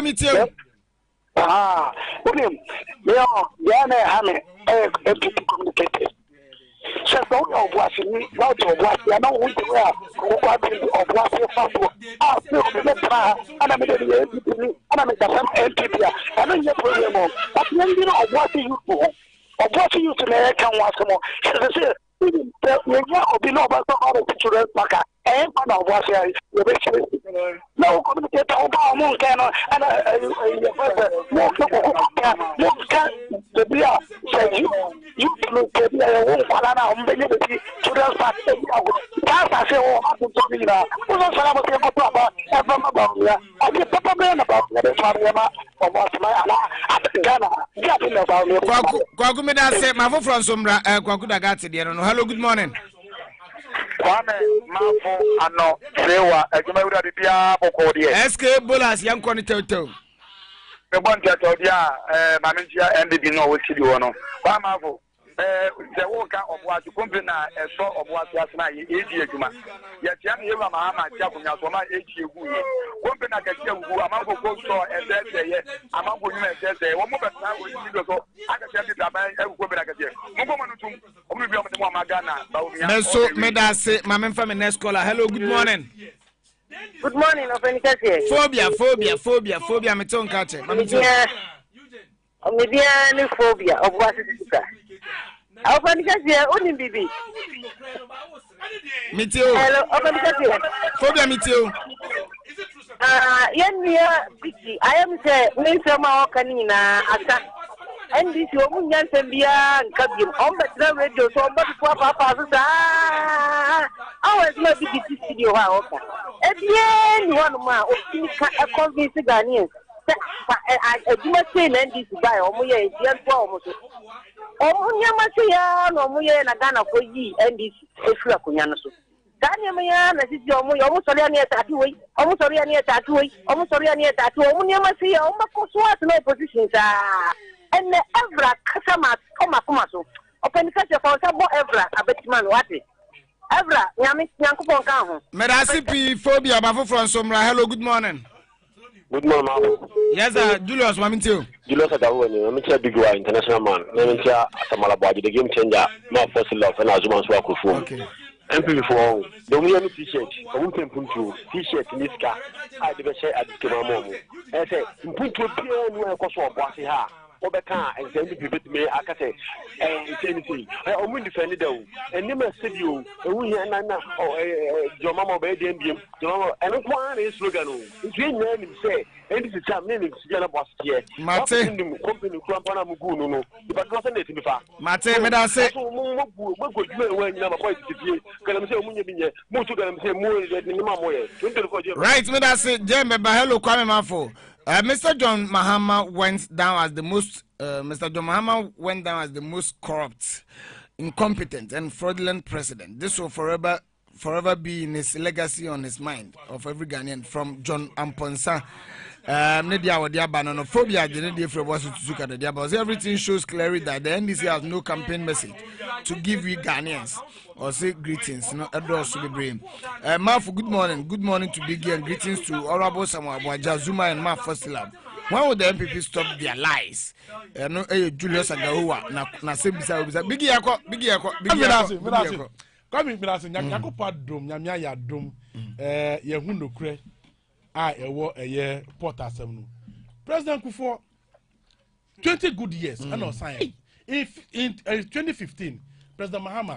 Mitio. Ah, William, Hame, communicated. So don't know what's in me, not to what I know who to wear, of what's your father. I feel the and I'm a NPP. I know your problem, but when you know what you do, or what you to make can once more. You know about the children, Maka, and what's no communicate over moon can and the beer said you look at me. I won't follow now. Children's party. That's I say, oh, I'm talking about. Who's also about Ghana. I get Papa Man about the family of what's my Ghana. Getting about me. Kwagumeda say, my from Sombra, Kwakuda Gatti. Hello, good morning. Kwame Mafo ano sewa ejumewura bibia bokodi SK Bolas yam kwani toto me bon toto dia manunjia NDB no wo sidi wo no Kwame Mafo se wo ka Obuasi company na eso Obuasi asena ye eji ejuma ye tia me yewa mahama tia kunya so ma eji egu ye company na katia egu amango ko so ezeze ye amango nyuma ezeze wo mo betna wo sidi so akatia bi daban egu company na katia mo manutum o mi bi o mo magana ba o mi Meso medase mamemfa me next caller. Hello, good morning. Good morning, Ofenikase. Phobia me ton kache. Maybe any phobia of what is it? Ofenikase only bibi. Mitio. Hello, Ofenikase. Phobia mitio. Yen biki. I am say me sama okanina asa. And this woman Yansen Bia and Kabim, on the radio, so much for Papa. I was not big video. At the end, one man, a convinced Ghanaian. I do not say, and this by Omoya, young Pomo. Omoya, Omoya, and a Ghana for ye, and this is Flacunaso. Daniel, as is your almost Oriania tattoo, almost Oriania tattoo, almost Oriania tattoo, Omoya, almost what no positions are. And Evra Kasama Koma so. Open catcher for Sabo Evra, a betman what it. Evra, Yami Yankupon Kaho. Merasipi phobia bafo from Somra. Hello, good morning. Good morning, yes, sir. Julius Mamintio. Julius Adawani, I'm a big one, international man. I'm a Samalabaji, the game changer, my first love, and Azuman's work with phone. MP4, the only t-shirt, a woman puntu, t-shirt, Niska, I never say at the Mamo. I say, Puntu, no, Koso, ha. Obeka and send people to me, I say, anything. I only defended them, and never said you, and we are not, your mama obeyed him, and one is Lugano. It's your name, say, and this is a name, Siena Boss here. Mate, company, Crampana Muguno, but nothing to be far. Mate, may I say, what could you when you have a point to be? Can I say, Mutu, can I say more than Mamma? Right, may I say, Jem, hello, Kwame Mafo. Mr. John Mahama went down as the most corrupt, incompetent, and fraudulent president. This will forever be in his legacy on his mind of every Ghanaian. From John Amponsa. Everything shows clearly that the NDC has no campaign message to give we Ghanaians or say greetings. No, Mafu, good morning. Good morning to Biggie and greetings to Honorable Samuel Abuaja, Zuma and Maf First Lab. When will the MPP stop their lies? No, Julius Agawa, na sebisa Biggie Yako. Come in, Nyako Padum, Nyamia Yadum, Yehuno Kre. A year port assembly. President Kufuor 20 good years and no sign. If in 2015, President Mahama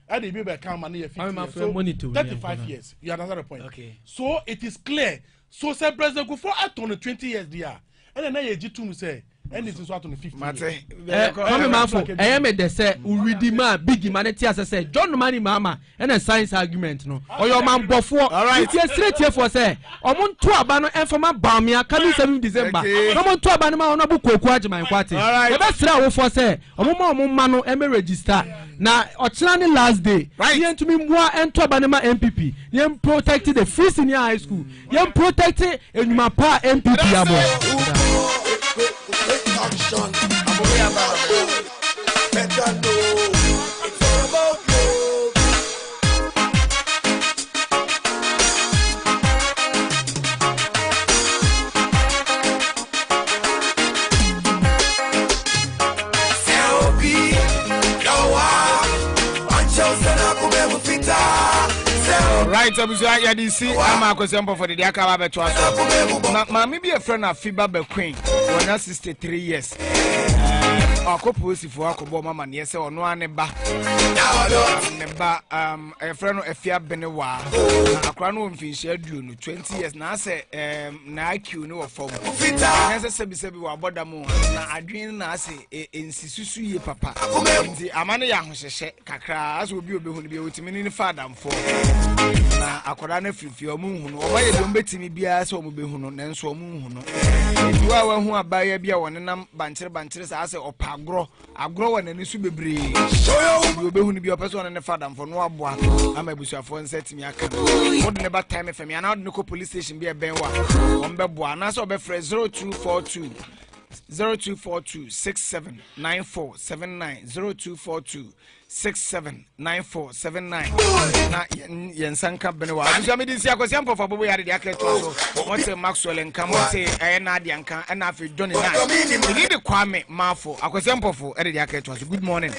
I did be come money 35 years. You understand the point? Okay. So it is clear. So say President Kufuor at on 20 years there. And then G2 say and this is what on 50. Mate. I am a say we demand big man say John Mani Mama and a science argument no. Or your man before. All right. It's straight here for say. Omon to abano informa bamia coming 7 December. Omon to abano ma ona buko kwaji my kwati. All right. The best ra for say omon mano eme register. Na ochilani last day. Right. Yen to me mwa ento abanema MPP. Yen protect the free senior high school. Yen protect enyuma pa MPP abo. Action, I'm away about better know it's all about love. right abusua ya di si ama akosempo for the aka ba beto aso na ma me be a friend of Fiba be Queen wona 63 years akopo sifo akobo mama ne se ono ane ba a friend no afia benewa akra no mfinhia duo no 20 years na se na IQ no fom na se sebi wa boda mu na adwen na ase ensisusu ye papa nti amane ya hohyehe kakra aso obi obehu ne bi otimi ni father mfo na akwara na fifi omu hu no obaye de ombetimi bia se omu behu no nenso omu hu no nti wa hu abaya bia wonenam bankyere sa ase opagro agro wanani su bebre obi obehu ne bia opeso ne father mfo no aboa ama ebusuafo nsetimi aka wode ne ba time fam ya na wode ne ko police station bia benwa ombeboa na so obefre 0242 679479 0242679479 na yensanka benewa abuja medisi akosia mpofa bobo yare de aketo so wote Maxwell nkam wote na ade anka na afi Johnny na ni de Kwame Mafo akosia mpofo ade de aketo so good morning